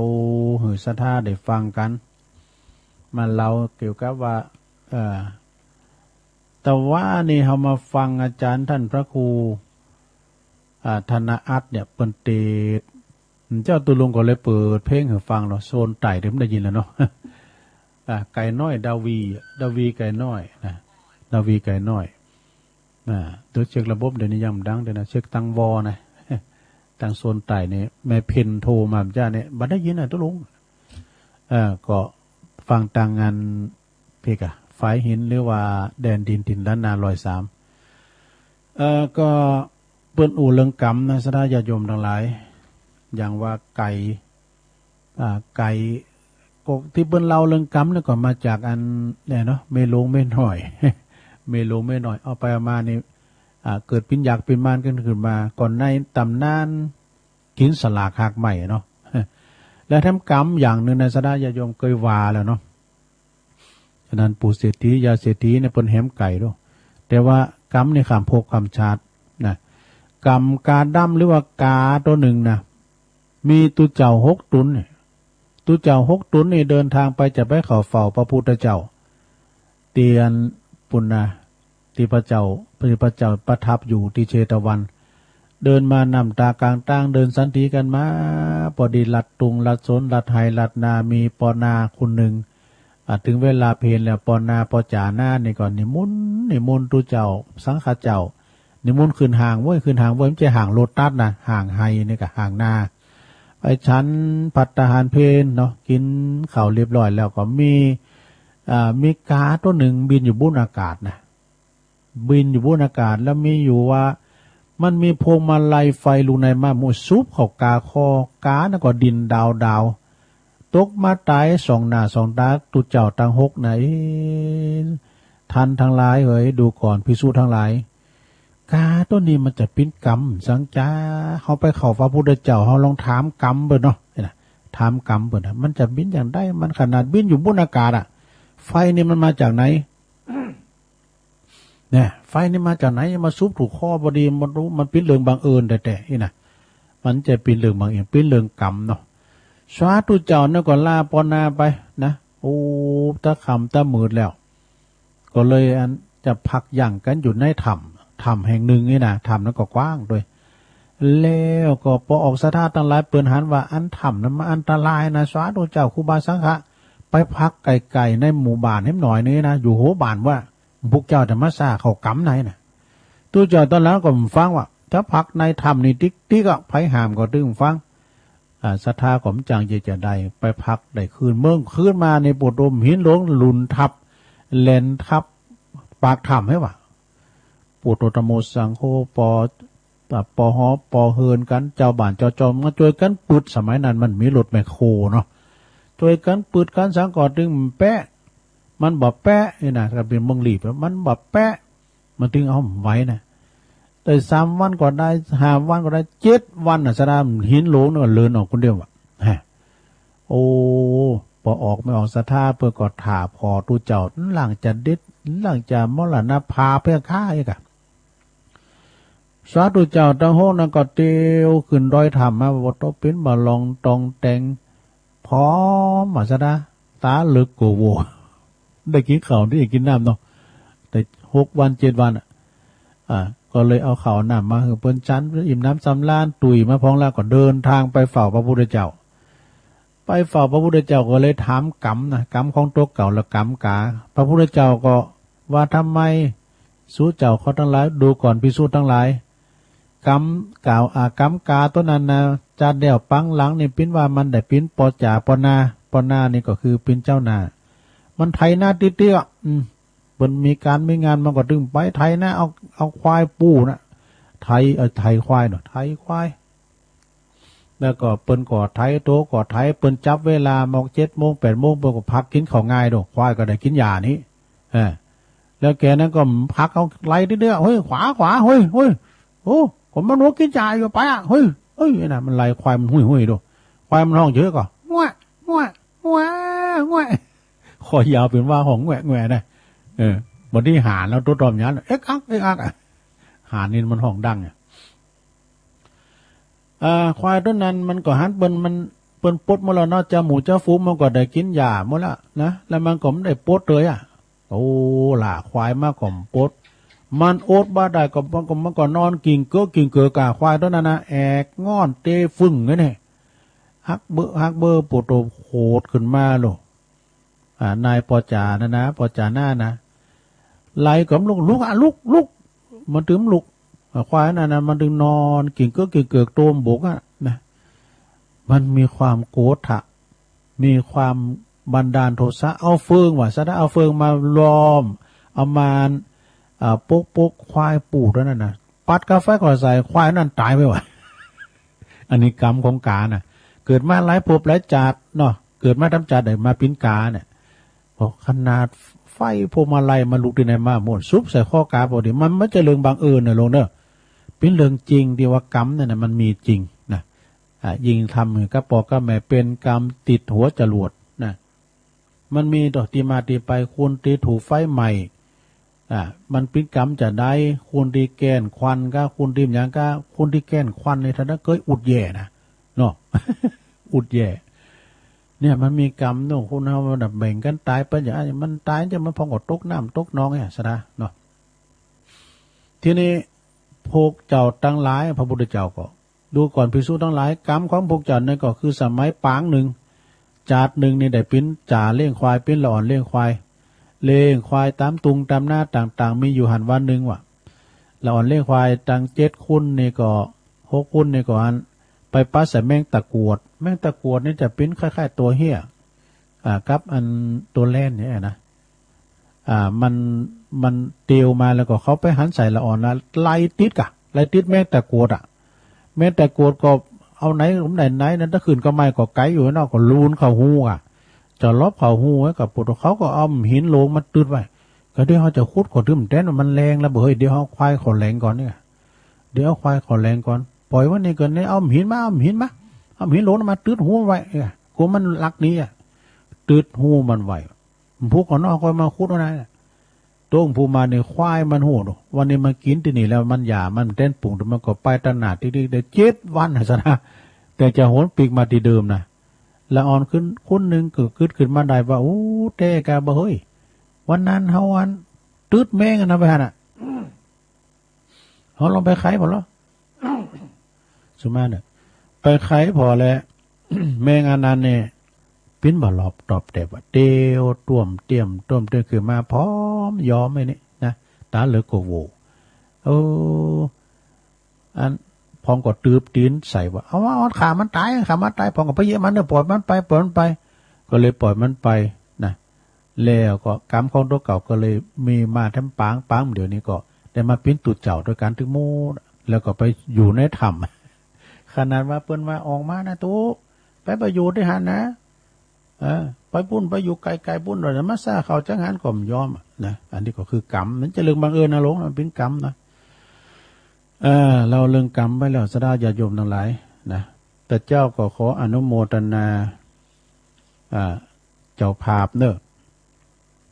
หือศรัทธาได้ฟังกันมาเล่าเกี่ยวกับว่าแต่ว่านี่เรามาฟังอาจารย์ท่านพระครูธนอัตเนี่ยเปิ้นเตดเจ้าตุลุงก็เลยเปิดเพลงให้ฟังเนาะโซนไต่เดี๋ยวมันได้ยินแล้วเนาะไก่น้อยดาวีไก่น้อยนะดาวีไก่น้อยตัวเช็คระบบเดี๋ยวนี้ยังดังเดี๋ยวนะเช็คตังวอนะตังโซนไต่เนี่ยแม่เพนโทรมาจ้าเนี่ยบัดได้ยินนะตุลุงก็ฟังตังงานเพกะไฟหินหรือว่าแดนดินถิ่นล้านนา103ก็เปิ้นอู่เรื่องกรรมนะสดาญาโยมทั้งหลายอย่างว่าไก่กที่เปิ้นเล่าเรื่องกรรมแล้วก็มาจากอันเนี่ยเนาะเมโลงไม่หน่อย เมโลงไม่หน่อยเอาไปเอามานี่เกิดปินอยากปินมานขึ้นมาก่อนในตำนานกินสลากหักใหม่เนาะ แล้วทำกรรมอย่างหนึ่งในสดาญาโยมเคยว่าแล้วเนาะฉะนั้นปู่เศรษฐียาเศรษฐีเนี่ยเปิ้นแหมไก่ด้วยแต่ว่ากรรมในคำโพกคำชาตินะกรรมกาดำหรือว่ากาตัวหนึ่งนะมีตุเจ้า6 ตุนตุเจ้า6 ตุนนี่เดินทางไปจะไปเข้าเฝ้าพระพุทธเจ้าเตียนปุณณะที่พระเจ้าประทับอยู่ที่เชตวันเดินมานำตากลางตั้งเดินสันติกันมาพอดีลัดตุงลัดสนลัดไฮลัดนามีปอนาคนหนึ่งถึงเวลาเพลแล้วปอนาปอจ่าหน้านี่ก่อนนิมนต์ตุเจ้าสังฆเจ้านิมนต์ขึ้นห่างเว้ยมันจะห่างโลตัสนะห่างไฮนี่กับห่างนาไปชั้นภัตตาหารเพลเนาะกินข้าวเรียบร้อยแล้วก็มีกาตัวหนึ่งบินอยู่บนอากาศนะบินอยู่บนอากาศแล้วมีอยู่ว่ามันมีพวงมาลัยไฟลูในมามุซุบเข้ากาคอกาแล้วก็ดินดาวตกมาตาย2 หน้า 2 ตาตุเจ้าตัง6ไหนท่านทั้งหลายเอ๋ยดูก่อนภิกษุทั้งหลายกาตัวนี้มันจะเป็นกรรมสังจาเขาไปเข้าพระพุทธเจ้าเขาลองถามกรรมเบิ่นเนาะนะถามกรรมเบิ่นมันจะบินอย่างได้มันขนาดบินอยู่บนอากาศไฟนี่มันมาจากไหนเนี่ยไฟนี่มาจากไหนมาซุบถูกข้อบดีมันรู้มันเป็นเรื่องบังเอิญแต่นี่นะมันจะเป็นเรื่องบังเอิญเป็นเรื่องกรรมเนาะสาธุเจ้าเนี่ยก็ลาปอนาไปนะโอ้ตะคำตะมืดแล้วก็เลยอันจะพักย่างกันอยู่ในถ้ำแห่งหนึ่งนี่นะถ้ำนั้นก็กว้างด้วยแล้วก็พอออกสถานตั้งหลายเปิ่นหันว่าอันถ้ำนั้นมันอันตรายนะสาธุเจ้าครูบาสังฆะไปพักไกลๆในหมู่บ้านให้หน่อยนี้นะอยู่โหบ้านว่าพวกเจ้าจะมาซ่าเขากำไหนนะตัวเจ้าตอนนั้นก็ฟังว่าถ้าพักในถ้ำนี่ติ๊กก็ไผหามก็ตึงฟังศรัทธาของจังจะได้ไปพักได้คืนเมืองคืนมาในปวดลมหินหลวงหลุนทับเลนทับปากถ้ำให้ว่าปุโตตโมสังโฆปอหอปอเฮินกันเจ้าบ้านเจ้าจอมมาช่วยกันปืดสมัยนั้นมันมีรถแมคโครเนาะช่วยกันปืดกันสังกอดดึงแปะมันบ่แปะนี่นะถ้าเป็นเมืองหลีบมันบ่แปะมันถึงเอาไว้นะแต่3 วันก็ได้5 วันก็ได้7 วันสดามหินหลวงก็เลื่อนออกคนเดียวโอ้พอออกไม่ออกศรัทธาเพื่อก็ถาพอตูเจ้าหลังจะเด็ดหลังจะมรณภาพเพื่อฆ่าอีกสาธุเจ้าตั้งโหนั่นก็เตียวขึ้นดอยธรรมมาว่าต้องเป็นบาลองตองแตงพร้อมมาซะนะตาลึกกูโวได้กินข้าวได้กินน้ำเนาะแต่6 วัน 7 วันก็เลยเอาข้าวน้ำมาให้เปิ้นชั้นอิ่มน้ำสำราญตุยมาพร้อมแล้วก็เดินทางไปเฝ้าพระพุทธเจ้าไปเฝ้าพระพุทธเจ้าก็เลยถามกรรมนะกรรมของตัวเก่าและกรรมกาพระพุทธเจ้าก็ว่าทำไมสู้เจ้าเขาทั้งหลายดูก่อนภิกษุทั้งหลายกรรมกล่าวกรรมกาตัวนั้นนะจะเดี่ยวปังหลังนี่ปิ้นว่ามันได้ปิ้นปอจ่าปอนานี่ก็คือปิ้นเจ้านามันไถหน้าเตี้ยๆมันมีการมีงานมันก็ดึงไปไถหน้าเอาควายปูนะไถควายเนาะไถควายแล้วก็เปิ้นก็ไถโตก็ไถเปิ้นจับเวลามอก7 โมง 8 โมงเปิ้นก็พักกินข้าวง่ายดอกควายก็ได้กินหญ้านี้แล้วแกนั้นก็พักเอาไล่เรื่อยๆเฮ้ยขวาเฮ้ยโอ้ผมมันรู้กินหญ้าอยู่ไปเฮ้ยน่ะมันไล่ควายมันหุ้ยดูควายมันร้องเยอะก็ว้า แงะคอยาวเป็นว่าของแงะแงะนะบนที่หานแล้วตัวตอมยันเอ็กอักหานนี่มันห้องดังควายต้นนั้นมันก็หันเปิ้นปดหมดแล้วเนาะเจ้าหมูเจ้าฟูมันก็ได้กินหญ้าหมดแล้วนะแล้วมันก็ไม่ได้ปดเลยโอ้ล่ะควายมากกว่าปดมันโอดบ้าได้ก็มันก็นอนกิ่งเกือกะควายต้นนั้นนะแอกงอนเตฟึ่งเนี่ยฮักเบอร์ปวดโตโหดขึ้นมาโลนายปอจานะปอจาหน้านะไล่กับลุกมันถึงลุกควายนั่นนะมันถึงนอนกิ่งเกือกโตมบกนะมันมีความโกรธะมีความบันดาลโทสะเอาเฟืองว่ะซะได้เอาเฟืองมาล้อมเอามาปกควายปูดนั่นนะปัดกาแฟก่อนใส่ควายนั่นตายไปว่ะอันนี้กรรมของกาน่ะเกิดมาหลายภพหลายชาติเนาะเกิดมาทำชาติได้มาปิ้นกาเนี่ยพอขนาดไฟพวงมาลัยมาลุกที่ไหนมาหมดซุบใส่ข้อกาพอดีมันไม่จะเรื่องบังเอิญนะลงเนอะเป็นเรื่องจริงที่ว่ากรรมเนี่ยมันมีจริงนะยิงทำกับปอกกับแม่เป็นกรรมติดหัวจรวดนะมันมีดอกตีมาตีไปคุณตีถูไฟใหม่มันเป็นกรรมจะได้คุณที่แก้นควันก็คุณที่อย่างก็คุณที่แก้นควันในฐานะเคยอุดแย่นะเนาะ อุดแย่เนี่ยมันมีกรรมเนาะคุณเอาแบบแบ่งกันตายไปอย่างมันตายจะมันพองกับตกน้ำตกน้องสะเนาะทีนี้พวกเจ้าตั้งหลายพระพุทธเจ้าก็ดูก่อนภิกษุทั้งหลายกรรมของพวกเจ้าเนี่ยก็คือสมัยปางหนึ่งจาดหนึ่งนี่ได้ปิ้นจ่าเลี้ยงควายปิ้นละอ่อนเลี้ยงควายตามตุงตามหน้าต่างๆมีอยู่หันวันหนึ่งว่ะละอ่อนเลี้ยงควายตัง7 คุณนี่ก็6 คุณนี่ก็อันไปปัสใส่แมงตะกรวดนี่จะปิ้นคล้ายๆตัวเหี้ยกับอันตัวแล่นเนี่ยนะมันเตียวมาแล้วก็เขาไปหันใส่ละอ่อนนะไล่ติดแมงตะกรวดแมงตะกรวดก็เอาไหนนั้นถ้าคืนก็ไม่ก็ไกลอยู่นอกก็ลูนเข้าหูจะลบเขาหูไว้กับปุถุเขาก็เอาหินโลงมาตืดไว้ก็เดี๋ยวเขาจะขุดขอถึงแต้นมันแรงแล้วเฮ้ยเดี๋ยวเขาควายขอแรงก่อนเนี่ยเดี๋ยวเอาควายขอแรงก่อนปล่อยว่านี่ก่อนเนี่ยเอาหินโลงมาตืดหูไว้กูมันลักนี้ตืดหูมันไว้พวกคนนอกคอยมาขุดอะไรต้งผู้มาในควายมันหูวันนี้มันกินที่นี่แล้วมันหยามันเต้นปุ่งแต่มันก็ไปตนาดที่ได้7 วันนะแต่จะโหนปีกมาที่เดิมนะละอ่อนขึ้นคนหนึ่งเกิดขึ้นมาได้ว่าโอ้เต้กาบ่เฮ้ยวันนั้นเฮาวันตืดแมงนะไปฮะเขาลองไปไขพอแล้วสุมาเนี่ยไปไขพอแล้ว แมงอันนั้นเนี่ยปิ้นบ่หลอบตอบแต่ว่าเตียวต้วมเตรียมคือมาพร้อมยอมไอ้นี่นะตาเหลือโกโวอันพองก็ตืบตีนใส่ว่าเอาขามันตายพองก็ไปเยอะมันปล่อยมันไปก็เลยปล่อยมันไปนะแล้วก็กรรมของตัวเก่าก็เลยมีมาทั้งปางเดี๋ยวนี้ก็ได้มาปิ้นตุดเจ้าโดยการถึงมูแล้วก็ไปอยู่ในถ้ำขนาดว่าเปิ้นว่าออกมานะตู้ไปประโยชน์ได้หันนะไปปุ้นไปอยู่ไกลปุ้นหน่อยมาซ่าเขาจังหันก็ไม่ยอมนะอันนี้ก็คือกรรมมันจะเรื่องบังเอิญนะหลงมันเป็นกรรมนะเราเรื่องกรรมไปแล้วสดาญาโยมทั้งหลายนะแต่เจ้าก็ขออนุโมทนาเจ้าภาพเนอะ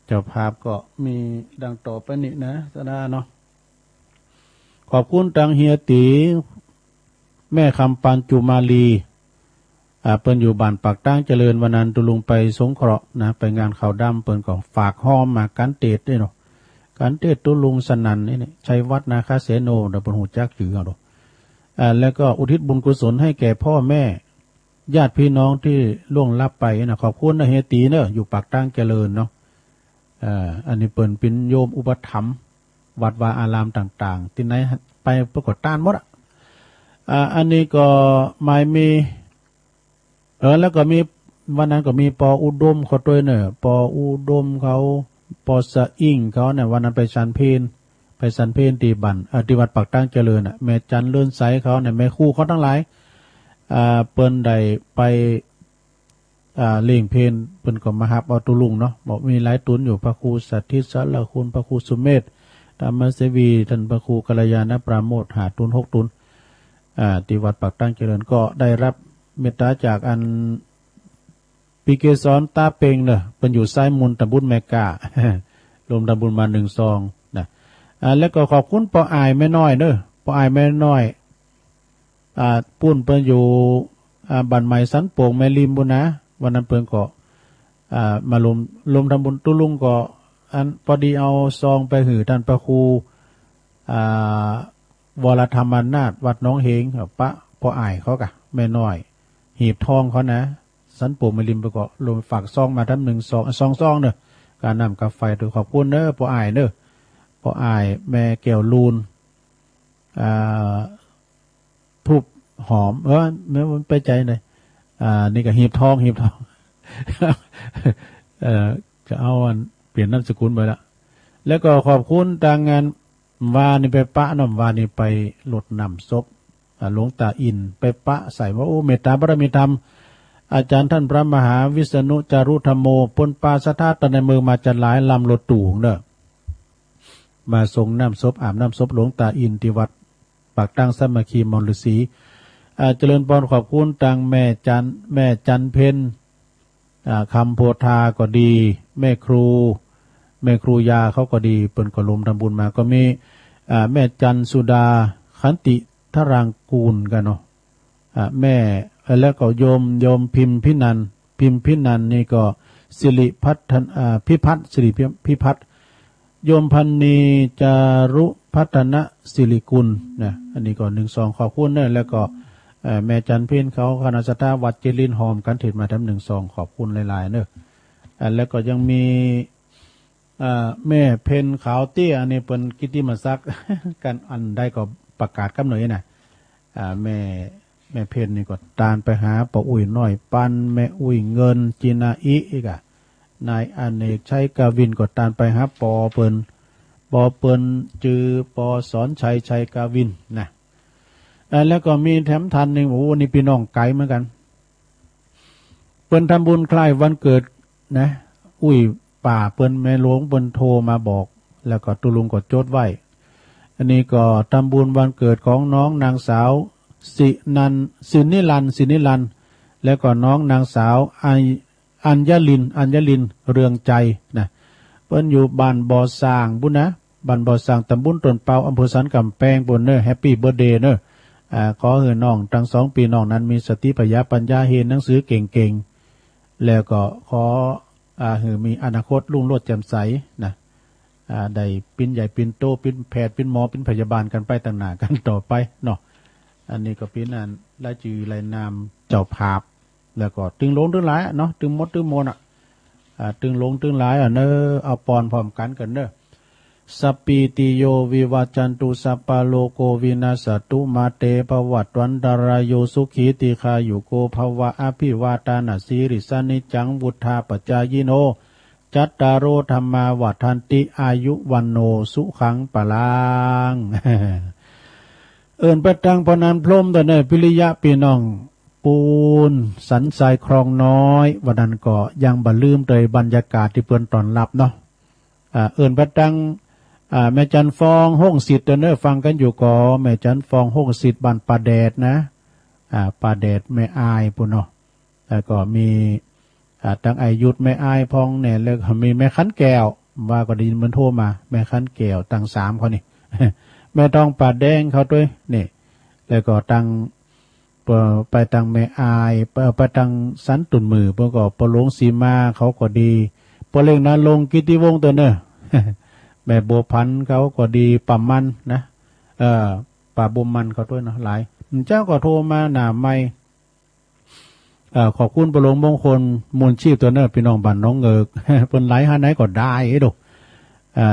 เจ้าภาพก็มีดังต่อไปนี้นะสดาเนาะขอบคุณตังเฮียตีแม่คำปันจุมาลีเปิ้นอยู่บ้านปากตั้งเจริญวันนั้นตุลุงไปสงเคราะห์นะไปงานข่าวดำเปิ้นก็ฝากห้อมมากันเตดด้วยเนาะกันเตดตุลุงสนันนี่ชัยวัฒนาคาเสโนเดบนหูจักจือเอาแล้วก็อุทิศบุญกุศลให้แก่พ่อแม่ญาติพี่น้องที่ล่วงลับไปนะขอบคุณนะเฮตีเนอะอยู่ปากตั้งเจริญเนาะอันนี้เปิ้นเป็นโยมอุปถัมภ์วัดวาอารามต่างๆที่ไหนไปปรากฏต้านหมดอันนี้ก็หมายมีแล้วก็มีวันนั้นก็มีปออุดมเขาตัวเนี่ยปออุดมเขาปอสะอิ่งเขาเนี่ยวันนั้นไปสันเพนตีบันที่วัดปากตั้งเจริญแม่จันเลื่อนไสเขาเนี่ยแม่คู่เขาทั้งหลายเปิ้นได้ไปเลี้ยงเพนเปิ้นก็มาหับเอาตุลุงเนาะบอกมีหลายตุนอยู่พระครูสัทธิสารคุณพระครูสุเมธธรรมเสวีท่านพระครูกัลยาณปราโมทย์5 ตุน 6 ตุนที่วัดปากตั้งเจริญก็ได้รับเมตตาจากอัน ปีเกสรตาเปงเนอะเป็นอยู่ซ้ายมุนตำบุญแมกา รวมตำบุญมา1 ซองนะแล้วก็ขอบคุณปออายแม่น้อยเนอะปออายแม่น้อยปุ้นเปิ้นอยู่บันไม้สันโป่งแม่ริมบุญนะวันนั้นเปิ้นก็มารวมทำบุญตุลุงก็อันพอดีเอาซองไปหือท่านพระครูวรธรรมนาถวัดน้องเฮงปะพออายเขากะแม่น้อยหีบทองเขานะสันโป่งแม่ริมไปก็ลงฝากซองมาทั้ง1 ซองเนอะการนำกาแฟถือขอบคุณเนอะพออายเนอะพออายแม่แก้วลูนทูบหอมเมื่อมันไปใจเลยนี่ก็หีบทองจะเอาอันเปลี่ยนนามสกุลไปละแล้วก็ขอบคุณทางงานวานี่ไปปะน้ำวานี่ไปหลดน้ำศพหลวงตาอินไปปะใส่ว่าโอ้เมตตาบารมีธรรมอาจารย์ท่านพระมหาวิษณุจารุธรรมโมปนปาสถาตในเมืองมาจัดหลายลำรถตู่เนอะมาส่งน้ำศพอาบน้ำศพหลวงตาอินที่วัดปากตั้งสามัคคีมอญฤาษีเจริญพรขอบคุณตังแม่จันเพนคำโพธาก็ดีแม่ครูยาเขาก็ดีเปิ่นก็ลมทำบุญมาก็มีแม่จันสุดาขันติทรางกูลกันเนาะแม่แล้วก็โยมพิมพินันนี่ก็สิริพัฒนพิพัฒน์สิริพิพัฒน์โยมพันนีจารุพัฒนสิริกุลนะอันนี้ก็1 ซองขอบคุณเนี่ยแล้วก็แม่จันเพ็ญเขาคณะสัตวัดเจริญหอมกันถิดมาทั้ง1 ซองขอบคุณหลายๆเนอะแล้วก็ยังมีแม่เพ็ญขาวเตี้ยอันนี้เป็นกิตติมศักดิ์ กันอันได้ก็ประกาศกำหนดนะแม่เพ็ญนี่ก็ตานไปหาปออุ้ยน้อยปันแม่อุ้ยเงินจีนาอีอีกนายอเนกชัยกาวินก็ตานไปหาปอเปิ้นจือปอสอนชัยกาวินนะแล้วก็มีแถมทันหนึ่งโอ้วันนี้พี่น้องไกลเหมือนกันเปิ้นทำบุญคล้ายวันเกิดนะอุ้ยป่าเปิ้นแม่หลวงเปิ้นโทรมาบอกแล้วก็ตุลุงก็จดไว้อันนี้ก็ทำบุญวันเกิดของน้องนางสาวสินิรันดร์แล้วก็น้องนางสาวอัญญลินเรืองใจนะเปิ้นอยู่บ้านบ่อสร้างบุญนะบ้านบ่อสร้างตำบลต้นเปาอำเภอสันกำแพงบนเนอแฮปปี้เบิร์ธเดย์เนอขอให้น้องทั้ง2 ปีน้องนั้นมีสติปัญญาเรียนหนังสือเก่งๆแล้วก็ขอให้มีอนาคตรุ่งโรจน์แจ่มใสนะได้เป็นใหญ่เป็นโตเป็นแพทย์เป็นหมอเป็นพยาบาลกันไปต่างหน้ากันต่อไปเนาะอันนี้ก็เป็นอันรายชื่อรายนามเจ้าภาพแล้วก็ตึงลงตึงหลายเนาะตึงมดตึงมนตึงลงตึงหลายเนอเอาปอนพร้อมกันเนอสัปปีติโยวิวัจจันตุสัพพะโลโกวินาศตุมาเตภวัตวันตรายโยสุขีติคายุโกภวะอภิวาตานาสีริสานิจังวุธาปัจจายโนจัตตารโอธรรมาวัฏันติอายุวันโนสุขังปะลัง ไปตังพนันพรมแต่เนพิริยะปีน้องปูนสันทรายครองน้อยวันนั้นก็ยังบ่ลืมเลยบรรยากาศที่เปิ้นตอนรับเนาะไปตังแม่จันฟองห้องสิทธิ์เนฟังกันอยู่ก็แม่จันฟองห้องสิทธิ์บ้านป่าแดดนะป่าแดดแม่อายปุ่นเนาะแล้วก็มีตั้งอายุแม่อายพองเนี่ยแล้วก็มีแม่ขันแก้วว่าก็ไดยินมันโทรมาแม่ขันแก้วตั้ง3เขานี่ แม่ต้องป่าแดงเขาด้วยนี่แล้วก็ตั้งไปตั้งแม่อายไปตั้งสันตุนมือเพื่อก็ปลงสีมาเขาก็ดีปเล่งนั้นลงกิติวงศ์ตัวเนอะ แม่บัวพันธ์เขาก็ดีป่ามันนะป่าบุมมันเขาด้วยนะหลายเจ้าก็โทรมาหน้าไม่ขอบคุณประหลวงมงคลมูลชีพตัวเนอพี่น้องบ้านน้องเอิก เป็นไหลหาไหนก็ได้ดู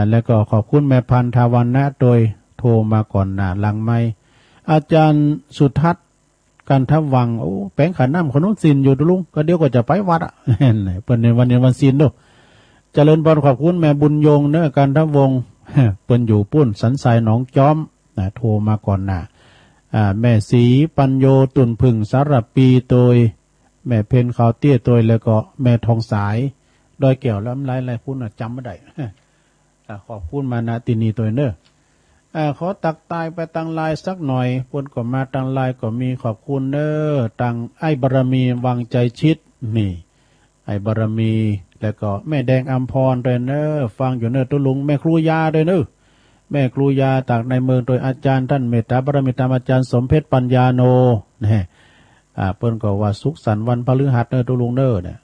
แล้วก็ขอบคุณแม่พันธาวันนะโดยโทรมาก่อนหน้าหลังไม่อาจารย์สุทัศน์กันทวังโอ้แปลงขันน้ำขนุนสินอยู่ตุลุงก็เดี๋ยวก็จะไปวัดอ่ะ เปิดในวันสินดูเจริญพรขอบคุณแม่บุญยงเนอการทวง เปิ้นอยู่ปุ้นสันทรายหนองจอมนะโทรมาก่อนหน้าแม่สีปัญโยตุนพึ่งสารปีโดยแม่เพนขาวเตี้ยตัวแล้วก็แม่ทองสายดอยแก้วล้ำไรพูดจำไม่ได้ ขอบคุณมานาตินีตัวเนอขอตักตายไปตังลายสักหน่อยพนก็มาตังลายก็มีขอบคุณเนอตังไอ้บารมีวังใจชิดนี่ ไอ้บารมีแล้วก็แม่แดงอัมพรด้วยเนอฟังอยู่เนอตุลุงแม่ครูยาด้วยเนอแม่ครูยาจากในเมืองโดยอาจารย์ท่านเมตตาบารมีตามอาจารย์สมเพชรปัญญาโนเนี่ยเปิ้นก็ว่าสุขสันต์วันพฤหัสเนอตุลุงเนอเนี่ย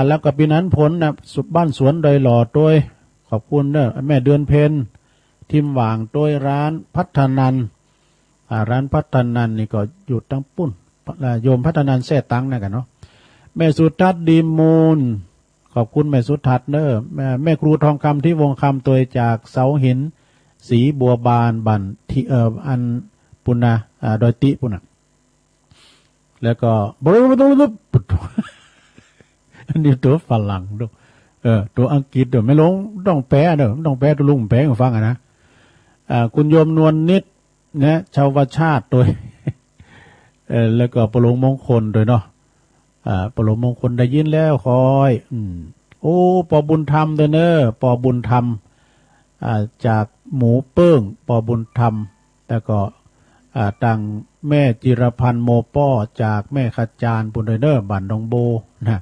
แล้วก็ปีนั้นผลนะสุดบ้านสวนโดยหล่อด้วยขอบคุณเนอแม่เดือนเพ็ญทิมหว่างด้วยร้านพัฒนันร้านพัฒนันนี่ก็อยู่ตั้งปุ้นโยมพัฒนันแท้ตังนะกันเนาะแม่สุทัศน์ดีมูลขอบคุณแม่สุทัศน์เนอแม่ครูทองคำที่วงคำตัวจากเสาหินสีบัวบานบันที่อันปุณณะดอยติปุณณะแล้วก็บริบทอันนี้ตัวฝรั่งด้วยตัวอังกฤษด้วยไม่ลงต้องแปลเด้อต้องแปลตัวลุงแปลให้ฟังนะคุณโยมนวลนิดนะชาวชาติโดยแล้วก็ปรโลงมงคลโดยเนาะปรโลงมงคลได้ยินแล้วคอยโอ้ปอบุญธรรมเด้อเนอปอบุญธรรมจากหมูเปิ้งปอบุญธรรมแล้วก็ตังแม่จิรพันธ์โมป้อจากแม่ขจารปุณเดอร์บันดงโบนะ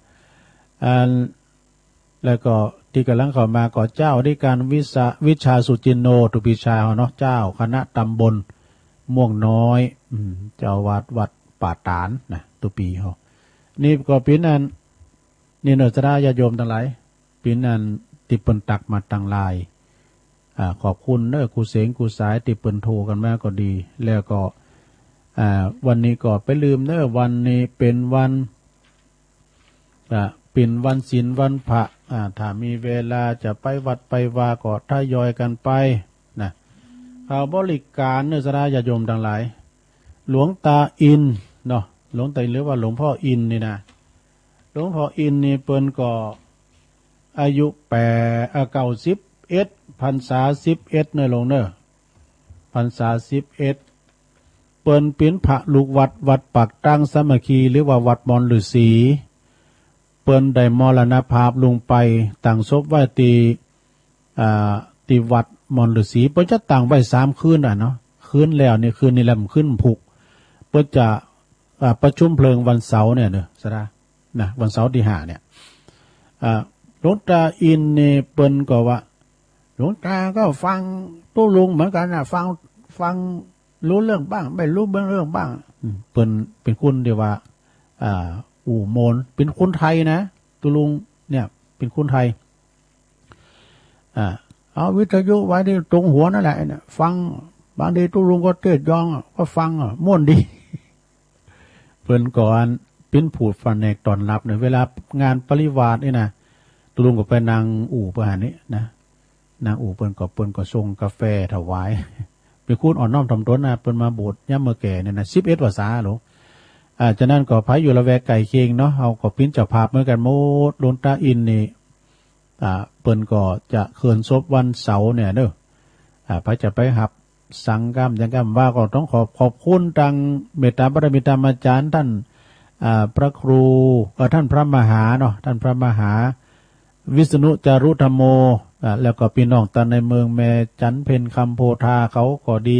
แล้วก็ที่กำลังเข้ามาก็เจ้าที่การวิชาสุจินโนตุปิชาเนาะเจ้าคณะตำบลม่วงน้อยเจ้าวัดป่าตานนะตุปีเขานี่ก็ปีนั้นนี่เนอสระญาโยมทั้งหลายปีนั้นติปนตักมาตังลายขอบคุณเนอกูเสงกูสายติปนโทกันมาก็ดีแล้วก็วันนี้ก็ไปลืมเนอวันนี้เป็นวันเป็นวันศีลวันพระถ้ามีเวลาจะไปวัดไปวาก็ทยอยกันไปนะข่าวบริการเนื้อสระญาโยมทั้งหลายหลวงตาอินเนาะหลวงตาหรือว่าหลวงพ่ออินนี่นะหลวงพ่ออินนี่เปิ้นก็อายุ91พรรษา11เนอลงเนอพรรษา11เปิ้นเป็นพระลูกวัดปักตั้งสามัคคีหรือว่าวัดมอนฤาษีเปิ้นได้มรณภาพลงไปตั้งศพไว้ที่วัดมอนฤาษีเปิ้นจะตั้งไว้3คืนเนาะคืนแล้วนี่คืนนี้แหละมันขึ้นผูกเปิ้นจะประชุมเพลิงวันเสาร์เนี่ยเนอะสระนะวันเสาร์ที่5เนี่ยหลวงตาอินนี่เปิ้นก็ว่าหลวงตาก็ฟังตู้ลุงเหมือนกันนะฟังรู้เรื่องบ้างไม่รู้เรื่องบ้างเปิ้นเป็นคนเดียวว่าอู่โมนเป็นคนไทยนะตู้ลุงเนี่ยเป็นคนไทยเอาวิทยุไว้ที่ตรงหัวนั่นแหละเนี่ยฟังบางทีตู้ลุงก็เทศยองก็ฟังม่วนดีเปิ้นก่อนเป็นผูดฟันแนกตอนรับเนี่ยเวลางานปริวาสนี่นะตู้ลุงก็ไปนางอู่ประหารนี้นะนางอู่เปิ้นก็ส่งกาแฟถวายเป็นคุณอ่อนน้อมถ่อมตนนะเปิ้นมาโบสถ์ย่ำเมื่อแก่เนี่ยนะ11 ภาษาหรอฉะนั้นก็พายอยู่ละแวกไก่เคียงเนาะเอาก็ปิ้นเจ้าภาพเหมือนกันโมดหลวงตาอินนี่เปิ้นก็จะเขื่อนศพวันเสาร์เนี่ยเด้อพายจะไปหับสังกรรมยังกรรมว่าก็ต้องขอบคุณทางเมตตาบารมีธรรมอาจารย์ท่านพระครูท่านพระมหาเนาะท่านพระมหาวิษณุจารุธรรมโมแล้วก็พี่น้องตอนในเมืองแม่จันเพ็ญคำโพธาเขาก็ดี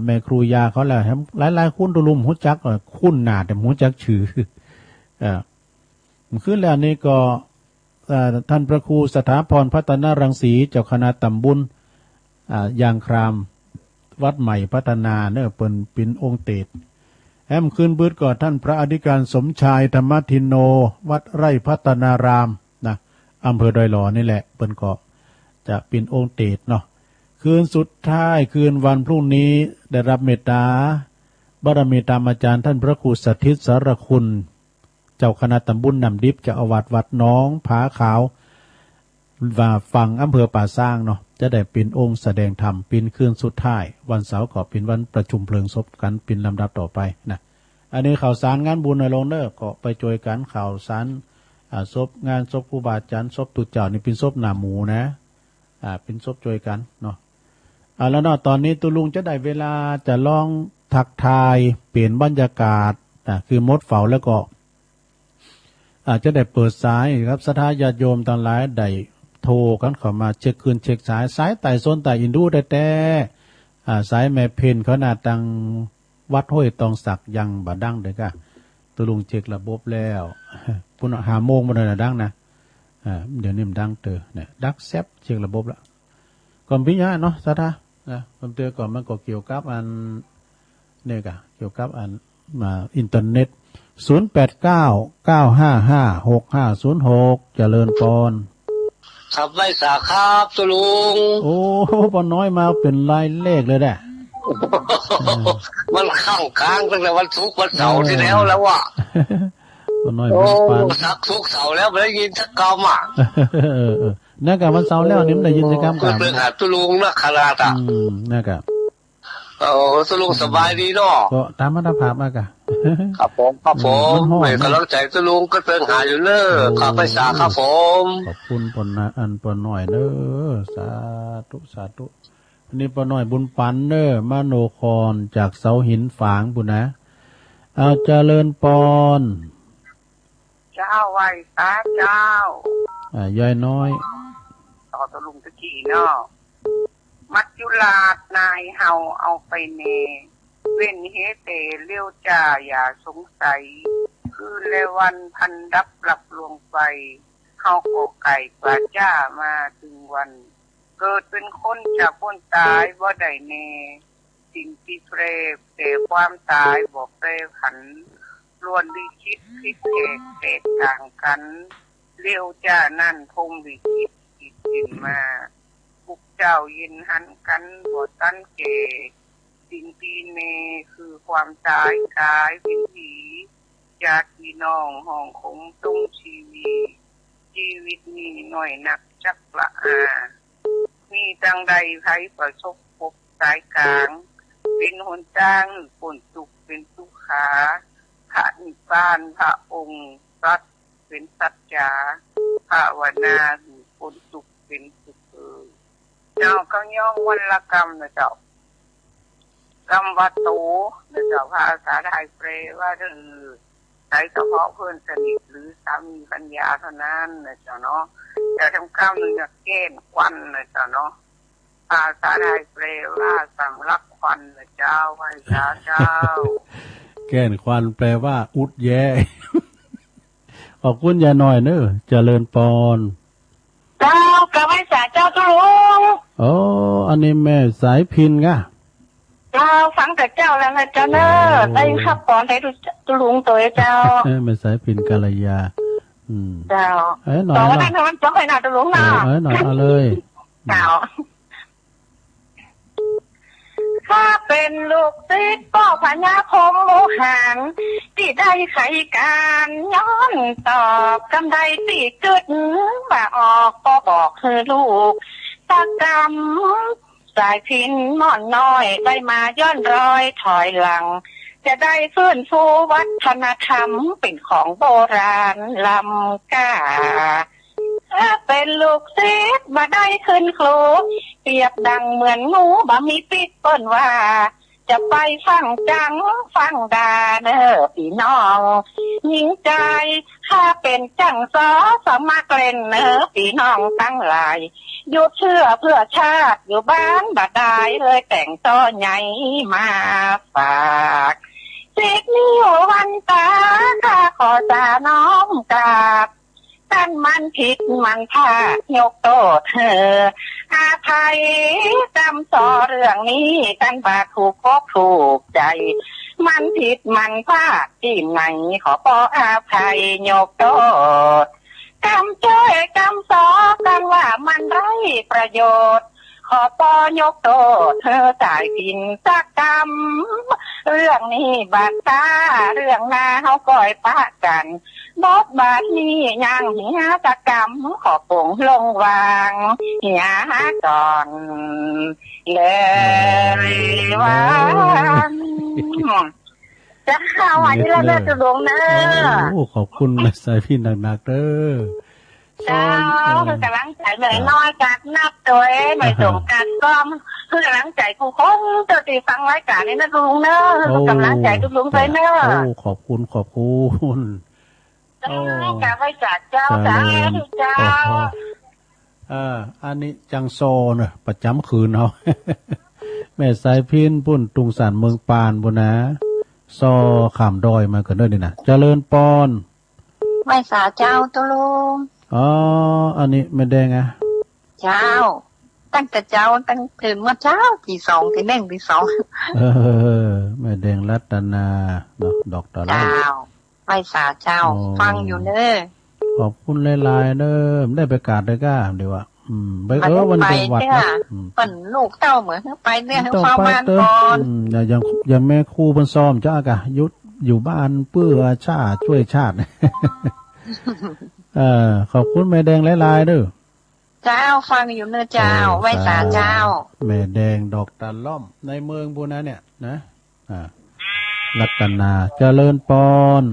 แม่ครูยาเขาแหละหลายคุณตุลุมหูจักคุณหนาแต่หูจักชื่อขึ้นแล้วนี่ก็ท่านพระครูสถาพรพัฒนารังสีเจ้าคณะตำบลยางครามวัดใหม่พัฒนาเนื้อเป็นองค์เตศแอมขึ้นบืดก่อนท่านพระอธิการสมชายธรรมทินโนวัดไร่พัฒนารามนะอำเภอดอยหล่อนี่แหละเปิ้นก็จะเป็นองค์เตศเนาะคืนสุดท้ายคืนวันพรุ่งนี้ได้รับเมตตาบารมีตามอาจารย์ท่านพระครูสถิตสารคุณเจ้าคณะตำบลนำดิบเจ้าอาวาสวัดน้องผาขาวว่าฝั่งอำเภอป่าสร้างเนาะจะได้เป็นองค์แสดงธรรมเป็นคืนสุดท้ายวันเสาร์ก็เป็นวันประชุมเพลิงศพกันเป็นลำดับต่อไปนะอันนี้ข่าวสารงานบุญในโรงเนอก็ไปจอยกันข่าวสารศพงานศพครูบาอาจารย์ศพตุเจ้านี่เป็นศพหนาหมูนะเป็นศพจอยกันเนาะแล้วเนาะตอนนี้ตุลุงจะได้เวลาจะลองทักทายเปลี่ยนบรรยากาศคือมดเฝ้าแล้วก็จะได้เปิดสายครับศรัทธาญาติโยมต่างหลายได้โทรกันเข้ามาเช็คคืนเช็คสายไต่โซนไต่อินดูได้แต่สายแม่เพนเขาหน้าตังวัดห้วยตองศักยังบาดังเด้อค่ะตุ ตัวลุงเช็คระบบแล้วปุ่นหาโมงมาเลยนะดังนะเดี๋ยวนี้มันดังเตอเนี่ยดักแซบเช็คระบบละก่อนพิญญาเนาะสาธาผมเตือนก่อนมันก็เกี่ยวกับอันเนี่ยกะเกี่ยวกับอันอินเทอร์เน็ต0899556506เจริญปอนครับไม่สาครับตุลุงโอ้ปอน้อยมาเป็นลายเลขเลยแหละมันข้างกลางตั้งแต่วันศุกร์วันเสาร์ที่แล้วว่ะปอน้อยบุญปานสักศุกร์เสาร์แล้วไม่ได้ยินสักคำนั่นกะวันเสาร์แล้วนี่มันได้ยินสักคำกันเป็นหาตุลุงนะคาราตะนั่นกะตุลุงสบายดีเนาะก็ตามมาตรภาพมากะครับผมไม่กำลังใจตุลุงก็เป็นหาอยู่เนอะข้าไปสาครับผมขอบคุณปนนะอันปนหน่อยเนอะสาธุสาธุนี่ปนหน่อยบุญปันเนอะมโนครจากเสาหินฝางบุญนะเอาเจริญปอนเจ้าไหวตาเจ้ายายน้อยต่อตุลุงตะกี้เนาะมัจจุราชนายเฮาเอาไปเนเว้นเฮเตเลี้ยวจ่าอย่าสงสัยคือเลวันพันดับหลับลวงไปเฮาโกไก่กว่าจ้ามาถึงวันเกิดเป็นคนจากพ้นตายบ่ได้เนสิ่งที่เปรบแต่ความตายบอกเปรขันล้วนลิขิตพิเศษแตกต่างกันเลี้ยวจ่านั่นพงลิขิตกิจสินมาพวกเจ้ายินหันกันบ่ตันเกสิ่งที่เนคือความตายกายเป็นผีญาติน้องห้องคงต้องชีวิตนี้หน่อยนักจักละมีจังใดไผประสบพบสายกลางเป็นหนทางผลสุขเป็นสุขาพระนิพพานพระองค์สัตเป็นสัจจาภาวนาผลสุขเป็นสุขเจ้าก็ย่องวันละกรรมนะเจ้ากรรมวัตถุนะเจ้าภาษาไทยแปลว่าใช้เฉพาะเพื่อนสนิทหรือสามีปัญญาเท่านั้นนะเจ้าเนาะแต่ทำกรรมหนึ่งเกณฑ์ควันนะเจ้าเนาะภาษาไทยแปลว่าสำลักควันนะเจ้าไหว้เจ้าแกณฑ์ควันแปลว่าอุดแย่ขอบคุณยาหน่อยเนอะเจริญปอนเจ้ากระไว้สาเจ้าตุลุงโอ้อันนี้แม่สายพินกะเจ้าฟังแต่เจ้าแล้วนะเจ้าเนอะได้ขับปอนให้ตุลุงตัวเจ้าแม่สายพินกัลยาเจ้าหน่อยต่อมาได้ทำมันจ้องให้หน้าตุลุงนะหน่อยเอาเลยเจ้าถ้าเป็นลูกศิษย์ก็พญาคมโมหันที่ได้ไขการย้อนตอบกำไดตีกึดบ่าออกก็บอกคือลูกตากรรมสายพินม่อนน้อยได้มาย้อนรอยถอยหลังจะได้ฟื้นฟูวัฒนธรรมเป็นของโบราณลำกาถ้าเป็นลูกศิษย์มาได้ขึ้นครูเปรียบดังเหมือนงูบ่มีปิดเปิ้นว่าจะไปฟังจังฟังดาเด้อพี่น้องหญิงใจถ้าเป็นจังสมัครเล่นเด้อพี่น้องตั้งหลายหยุดเชื่อเพื่อชาติอยู่บ้านบ่ได้เลยแต่งตัวใหญ่มาฝากสิบนิ้ววันตาข้าขอจาน้อมกราบท่านมันผิดมันพลาดยกโทษเธออาภัยจำต่อเรื่องนี้ท่านบาถูกก็ถูกใจมันผิดมันพลาดที่ไหนขอปออาภัยยกโทษกำช่วยกำสอกันว่ามันไร้ประโยชน์ขอปอยกโทษเธอจ่ายผิดสักกรรมเรื่องนี้บาดตาเรื่องหน้าเขาก่อยปะกันบทบาทนี้ยังเหียตะกรรมขอปงลงวางเหียก่อนเลยวันจะข่าววันนี้แล้วจะตุลุงเนอะโอ้ขอบคุณแม่สายพินหนักๆเด้อเจ้าคือกำลังใจเหนื่อยน้อยกัดนับตัวไม่ส่งกัดก้อมคือกำลังใจกูคงตัวตีฟังรายการนี้นะลุงเนอะคือกำลังใจทุกลุงไปเนอะโอ้ขอบคุณเจ้ากะไว้จัดเจ้าจ้าเจ้าอันนี้จังโซเนอะประจำคืนเขาแม่สายพินปุ่นตุงสารเมืองปานบุนะ ซอขามดอยมากันด้วยนี่นะเจริญปอนไม่สาเจ้าตุลุงอ๋ออันนี้ไม่แดงอ่ะเจ้าตั้งแต่เจ้าตั้งตื่นเมื่อเช้าตีสองตีหนึ่งตีสองแม่แดงรัตนาดอกตะไลเจ้าไม่สาเจ้าฟังอยู่เน้อขอบคุณหลายๆเด้อได้ไปกาดได้ก้าเดี๋ยวว่าไปวันจังหวัดนะเป็นลูกเต้าเหมือนไปเนี่ยให้เฝ้าบ้านก่อนอย่างแม่ครูเพิ่นซ้อมจ้ากะยุดอยู่บ้านเพื่อชาติช่วยชาติขอบคุณแม่แดงหลายๆเด้อเจ้าฟังอยู่เนื้อเจ้าไว้สาเจ้าแม่แดงดอกตาล่อมในเมืองพูนะเนี่ยนะรัตนาเจริญปอน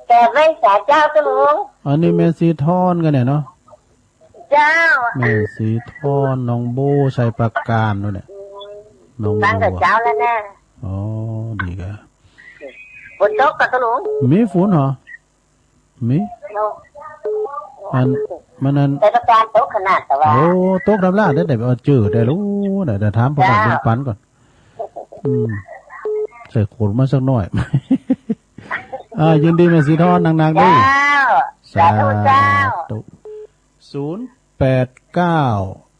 แต่ไว้สาเจ้าตะลุงอันนี้แม่สีทอนกันเนี่ยเนาะเจ้าแม่สีทอนน้องโบใส่ประการด้วยเนี่ยน้องโบตั้งแต่เจ้าแล้วแน่อ๋อดีกะฝนตกกับตะลุงมีฝนเหรอมีมันนั่นแต่ประการตกขนาดแต่ว่าโอ้ตกทำลาได้แต่ว่าจืดได้รู้ได้ถามพ่อบ้านเป็นปันก่อนใส่ขนมาสักหน่อยยินดีแม่สีทอนนางๆด้วยสาธุเจ้า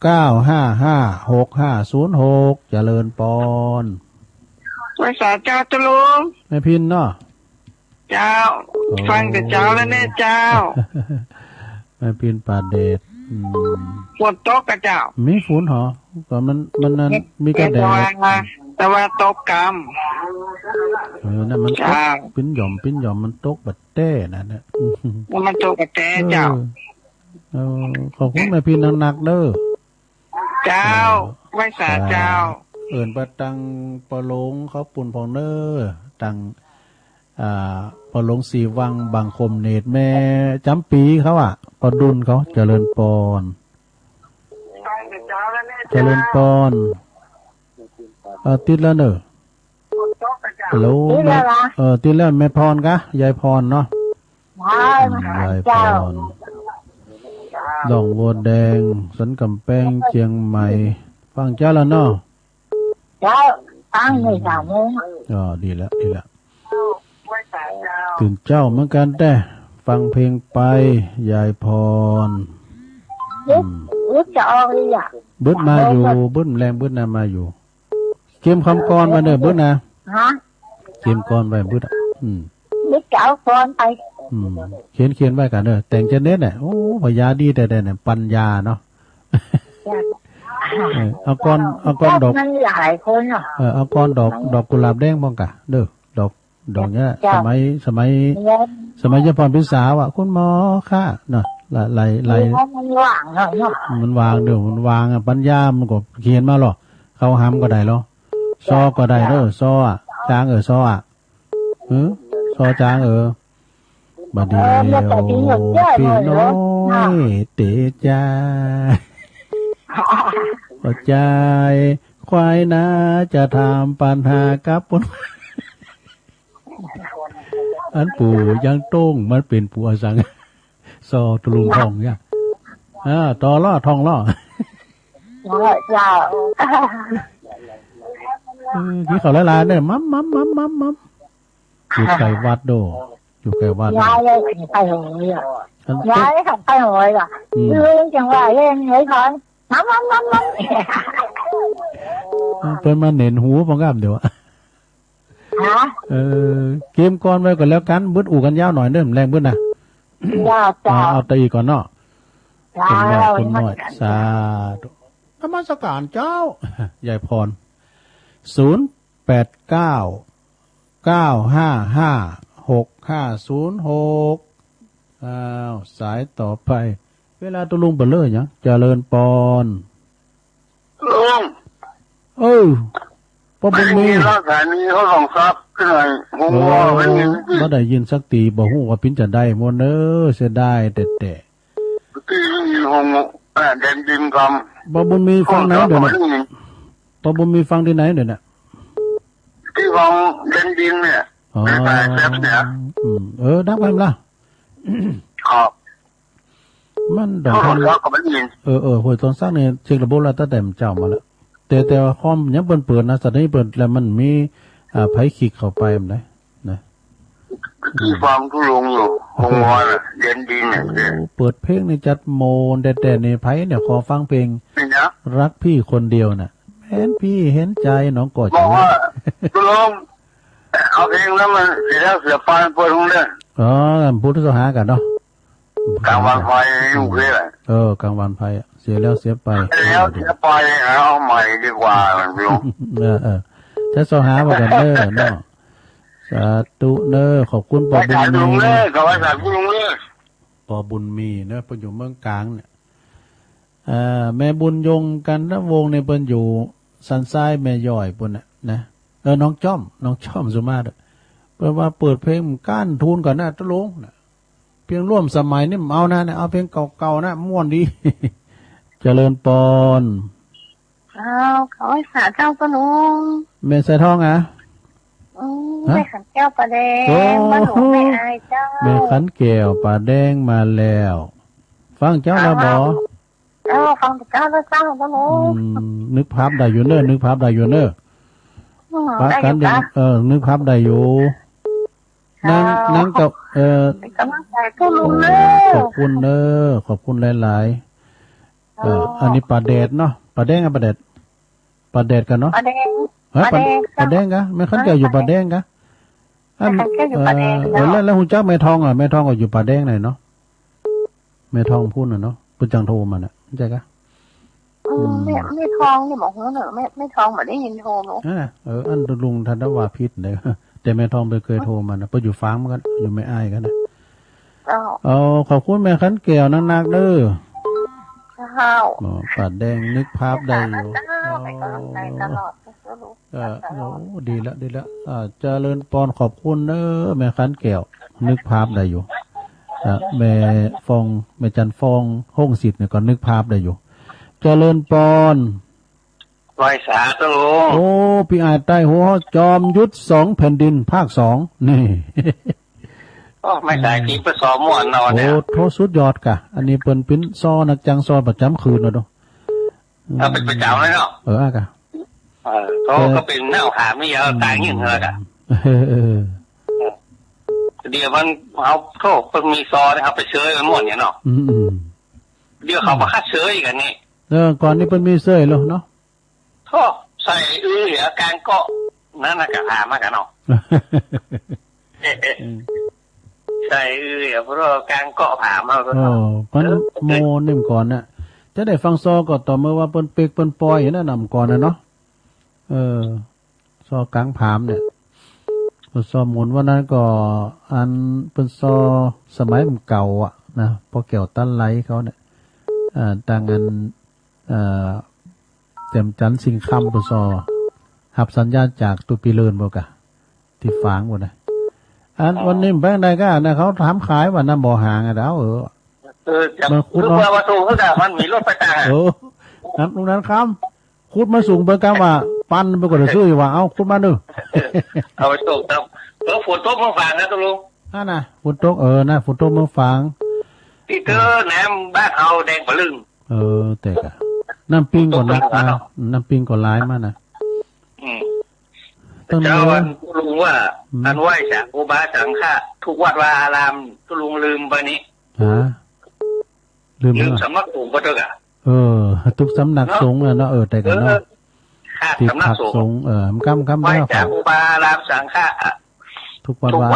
0899555656เจริญปอนไว้สาเจ้าตะลุงแม่พินเนาะเจ้าฟังแต่เจ้าแล้วแน่เจ้าแม่พินป่าเดชฝนตกกับเจ้ามีฝนเหรอก็มันนั้นมีกระแดดแต่ว่าตกกรรมนั่นมันตกปิ้นหย่อมมันตกบัดแต้นั่นน่ะมันตกบัดแต้เจ้าขอบคุณแม่พินหนักๆเด้อเจ้าไว้สาเจ้าปะตังปะหลงเขาปุ่นพองเนอตังปะหลงสีวังบางคมเนตรแม่จำปีเขาอ่ะปะดุลเขาเจริญปอนเจริญปอนติดแล้วเนอะฮัลโหลติดแล้วแม่พรกะยายพรเนาะยายพรดองบัวแดงสันกำแพงเชียงใหม่ฟังเจ้าแล้วเนาะเจ้าตั้งใน3 โมงดีแล้วตื่นเจ้าเหมือนกันแต่ฟังเพลงไปยายพรบึ้ดจะออกเลยอ่ะบึ้ดมาอยู่บึ้ดแรงบึ้ดน่ะมาอยู่เกมคำกรมาเด้อบึ้ดนะเกมกรไปบึ้ดบึ้ดจะเอากรไปเขียนไว้กันเด้อแต่งจะเน็ตเนี่ยโอ้พยาดีแต่เนี่ยปัญญาเนาะเอาก้อนดอกมันหลายคนเนาะเอาก้อนดอกกุหลาบแดงบ้างกะเด้อดอกเนี้ยสมัยยพรพิสาวอ่ะคุณหมอค่ะเนาะไหลมันวางเนาะมันวางเดี๋ยวมันวางอ่ะปัญญามันก็เขียนมาหรอเขาห้ามก็ได้หรอซอก็ได้เด้อซออ่ะจางซออ่ะซอจางบัดเดียวพี่น้อยเตจาปัจจัยควายนาจะทำปัญหากับปนอันปู่ยังโต้งมันเป็นปู่อสังซอตลุงทองเนี่ยต่อล่อทองล่อที่เขาละลายเนี่ยมัมอยู่ไกลวัดโดอยู่ไกลวัดย้ายเลยไปหอยอ่ะย้ายขับไปหอยอ่ะเรื่องจังหวะเล่นหอยถอนมัมเพิ่นมาเน้นหูป้องกันเดี๋ยวเกมก่อนไว้ก่อนแล้วกันบึดอู่กันยาวหน่อยเริ่มแรงบึดนะเอาตีก่อนเนาะคุณหน่อยสาธุนมัสการเจ้ายายพร0899555606สายต่อไปเวลาตุลุงเบลเลยยังเจริญปอนลุงพ่อบุญมีรักษานี้เขาลองซับขึ้นหน่อยผมว่าเป็นยังไงบ่ได้ยินสักตีบ่ฮู้ว่าพินจะได้บ่เด้อเสียดายแต่ที่ห้องแดนดินกำพ่อบุญมีฟังไหนเดี๋ยวนี้พ่อบุญมีฟังที่ไหนเดี๋ยวนี้ที่ฟังแดนดินเนี่ยแต่แซ่บเนี่ยดักไปล่ะครับมันดอกทันหวยตอนสร้างเนี่ยเช็คระบบแล้วตั้งแต่เจ้ามาแล้วแต่ความยังเปิดนะสัตว์นี้เปิดแล้วมันมี ไผขิกเข้าไปมันได้นะที่ฟังทุลุงอยู่คงว่าเย็นดีเนี่ยเปิดเพลงในจัดโมนแต่ในไผเนี่ยขอฟังเพลงรักพี่คนเดียวน่ะเห็นพี่เห็นใจน้องกอดบอกว่าทุลุงเอาเพลงแล้วมันเสียแล้วเสียปานเปิดลงเลยพุทธสหากันเนาะกลางวันไฟอยู่เลยกลางวันไฟเสียแล้วเสียไปแล้วเสียไปเอาใหม่ดีกว่าลุงถ้าสหาว่ากันเด้อเนาะสาธุเด้อขอบคุณปอบุญมีขอบคุณสาธุลุงเด้อปอบุญมีเนาะเพิ่นอยู่เมืองกลางเนี่ยแม่บุญยงกันนะวงในเพิ่นอยู่สันทรายแม่ย่อยปุ่นน่ะนะน้องจ้อมสุมาตรเพิ่นว่าเปิดเพลงก้านทูนก่อนนะตะลงน่ะเพียงร่วมสมัยนี่เอานะเอาเพลงเก่าๆนะม่วนดีเจริญปอนเขาให้สาเจ้าก็ลุงแม่ใส่ทองอ่ะแม่ขันแก้วปลาแดงมาหนูแม่อายเจ้าแม่ขันแก้วปลาแดงมาแล้วฟังเจ้าแล้วบ่ฟังเจ้าแล้วเจ้าก็ลุงนึกภาพได้อยู่เนอะนึกภาพได้อยู่เนอะปะกันเดี๋ยวนึกภาพได้อยู่นั่งกับกำลังใจก็ลุงเนอะขอบคุณเนอะขอบคุณหลายๆอันนี้ปลาแดดเนาะปลาแดงกับปลาแดดกันเนาะปลาแดงปลาแดงกะแม่ขันแก้วอยู่ปลาแดงกะแล้วหุ่นจักแม่ทองแม่ทองก็อยู่ปลาแดงไหนเนาะแม่ทองพูดน่ะเนาะปุ่นจังโทรมาน่ะใช่กะไม่ทองนี่บอกเนอะไม่ทองเหมือนได้ยินโทรเนาะอันลุงทันว่าพิษเลยแต่แม่ทองไปเคยโทรมานะไปอยู่ฟ้างมันกันอยู่ไม่อายกันนะขอบคุณแม่ขันแก้วนักเด้อปลาแดงนึกภาพได้อยู่ดีละเจริญปอนขอบคุณเด้อแม่ขันแก้วนึกภาพได้อยู่แม่จันฟองห้องสิทธิ์เนี่ยก็นึกภาพได้อยู่เจริญปอนไว้สาธุโอ้พี่อาจใต้หัวจอมยุทธ2แผ่นดินภาค2นี่ไม่ได้ที่ไปซ้อมม่วนนอนเนี่ยโทษสุดยอดกะอันนี้เปิ้นปิ้นซอนักจังซอประจำคืนเนาะเป็นประจำเลยเนาะกะเขาก็เป็นแนวหาไม่ยาวตายเงี้ยเหรอกะเดี๋ยวมันเอาโทษมันมีซอนะครับไปเชยมันม่วนเนี่ยเนาะเดี๋ยวเขามาคัดเชยกันนี่ก่อนนี้เปิ้นมีเสยแล้วเนาะโทษใส่เหลือการเกาะนั่นน่ะกะหามากันเนาะใช่เพราะการเกาะผามาก็มันโมนิ่มก่อนน่ะจะได้ฟังซอก็ต่อเมื่อว่าเปิ้นเปกเปิ้นปอยอย่างนั้นนำก่อนน่ะเนาะซอกลางผามเนี่ยซอหมุนว่านั้นก็อันเปิ้นซอสมัยมันเก่าอ่ะนะพอแก้วตั้นไหลเขาเนี่ยต่างกันเต็มจันสิงคำเปิ้นซอหับสัญญาจากตุปีเลินบ่กะที่ฝางบ่นะวันนี้แบงค์ใดก็นะเขาถามขายว่าน้ำบ่อหางอ่ะแล้วมันขุดมาสูงก็แต่มันมีรถไปตานั้นตรงนั้นครับขุดมาสูงเบิ่งกันว่าปั้นไปกว่าจะซื้อว่าเอาขุดมาดูเอาไปตกครับฝนตกเมืองฝางนะตุลุงน่ะฝนตกน่ะฝนตกเมืองฝางที่เธอแหนมบ้านเอาแดงปะลึงแต่กะน้ำปิ้งก่อนนะน้ำปิ้งก่อนร้ายมานะเจ้าวันลุงว่าอันไหวจากอุบาสังฆะทุกวัดวาอารามตุลุงลืมไปนี้ลืมสำนักสงฆ์ก็เถอะทุกสำนักสงฆ์เนาะแต่กันเนาะที่สำนักสงฆ์คำไหวจากอุบาอารามสังฆะทุกวัดวา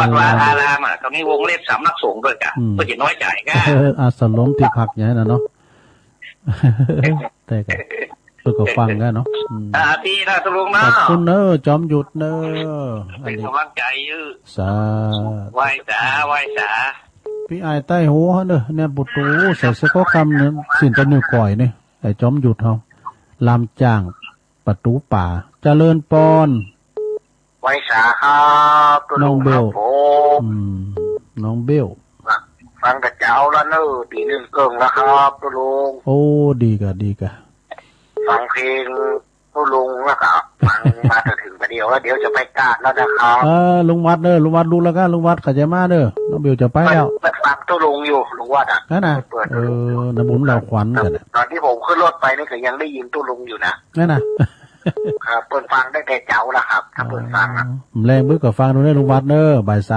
อารามอ่ะก็มีวงเล็บสำนักสงฆ์ด้วยกันเพื่อจะน้อยใจกันอาสล้มที่พักอย่างนั้นเนาะแต่กันเพื่อก็ฟังกันเนาะที่น่าตุลุงเนาะขอบคุณเนอะจอมหยุดเนอะเป็นกำลังใจยื้อไหวสาพี่อายใต้หัวเนอะเนี่ยปุตูใส่เสื้อข้อคำเนี่ยสินตะนิ้วก่อยเนี่ยไอ้จอมหยุดเขาลำจ้างประตูป่าเจริญปอนไหวสาครับน้องเบลน้องเบลฟังกระเจ้าแล้วเนอะตีหนึ่งเกิงแล้วครับตุลุงโอ้ดีกะฟังเพลงตุลุงแล้วก็ฟังมาถึงประเดี๋ยวแล้วเดี๋ยวจะไปกาดแล้วนะครับลุงวัดลุงวัดรู้แล้วกันลุงวัดขัดใจมาเด้อน้องเบลจะไปแล้วฟังตุลุงอยู่ลุงวัดนั่นน่ะน้ำบุญเราขวัญกันตอนที่ผมขึ้นรถไปนี่ก็ยังได้ยินตุลุงอยู่นะนั่นน่ะ ครับเปิดฟังได้แต่เจ้าละครับถ้าเปิดฟังแรงมือกับฟังดูได้ลุงวัดเนอบ่าย3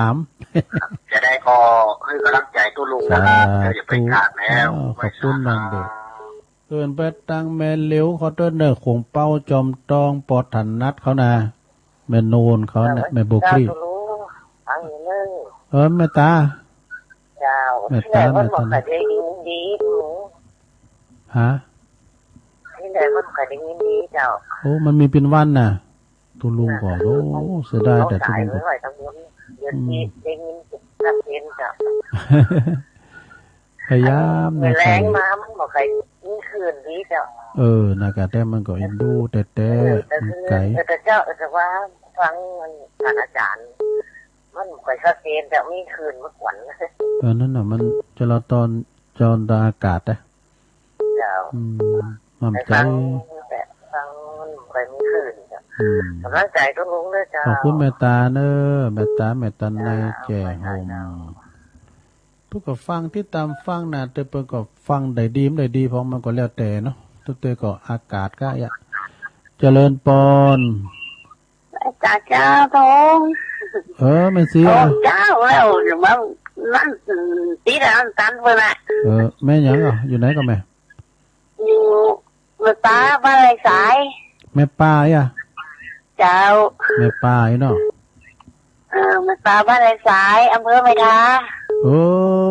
จะได้พอให้กำลังใจตัวลุงนะครับเดี๋ยวไปการแล้วขอบคุณนางเด็กเอินไปตังแม่เหลียวเขาต้นเนอคงเป้าจอมตองปอดถันนัดเขานะแม่โนนเขาเนี่ยแม่บุกรีแม่ตาเจ้าแม่ตาแม่ตาดีฮะที่ไหนมันก็ได้ยินดีเจ้าโอ้มันมีเป็นวันน่ะตุลุงบอกโอ้เสียดายแต่ตุลุงก็พยายามนะแรงมามันบอกใครนี่คืนดีเจ้านะครับแต่มันก็เอ็นดูแต่ไกลแต่เจ้าแต่ว่าฟังมันท่านอาจารย์มันค่อยชัดเจนแต่มีคืนเมื่อก่อนนั่นน่ะมันจะรอตอนจอนอากาศนะเจ้ามันใจฟังมันค่อยมีคืนเจ้ากำลังใจก็ลุงเลยเจ้าขอบคุณแม่ตาเนอะแม่ตาในแก่โฮมเพื่อก็ฟังที่ตามฟังนะแต่เพื่อก็ฟังได้ดีเพราะมันก็แล้วแต่เนาะทุกตัวก็อากาศก็อย่าเจริญปอนเจ้าทงไม่เสียเจ้าแล้วอยู่บ้านนั่นตีแต่ตันไปละแม่ยังอ่ะอยู่ไหนก็แม่อยู่แม่ป้าบ้านไรสายแม่ป้าอ่ะเจ้าแม่ป้าเนาะแม่ป้าบ้านไรสายอำเภอเมทา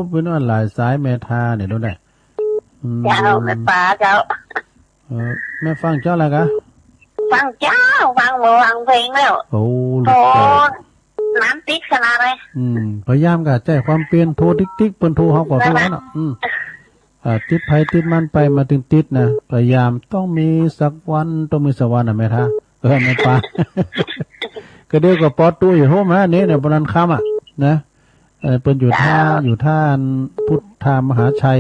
เป็นว่าหลายสายเมทาเนี่ยรู้ได้เจ้าแม่ป้าเจ้าแม่ฟังเจ้าอะไรกะฟังเจ้าฟังเพลงแล้วโอ้น้ำติ๊กขนาดเลยพยายามกะแจ้ความเปลี่ยนโทรติ๊กเปิ้นโทรเฮาก็ฟังแล้วเนาะติดไผติดมันไปมาถึงติดนะพยายามต้องมีสักวันน่ะแม่ท่าแม่ป้าก็เดี๋ยวก็ปอตู้อยู่โฮมนะนี่เนี่ยปนันค่ำอ่ะนะเปิ้นอยู่ท่าพุทธามหาชัย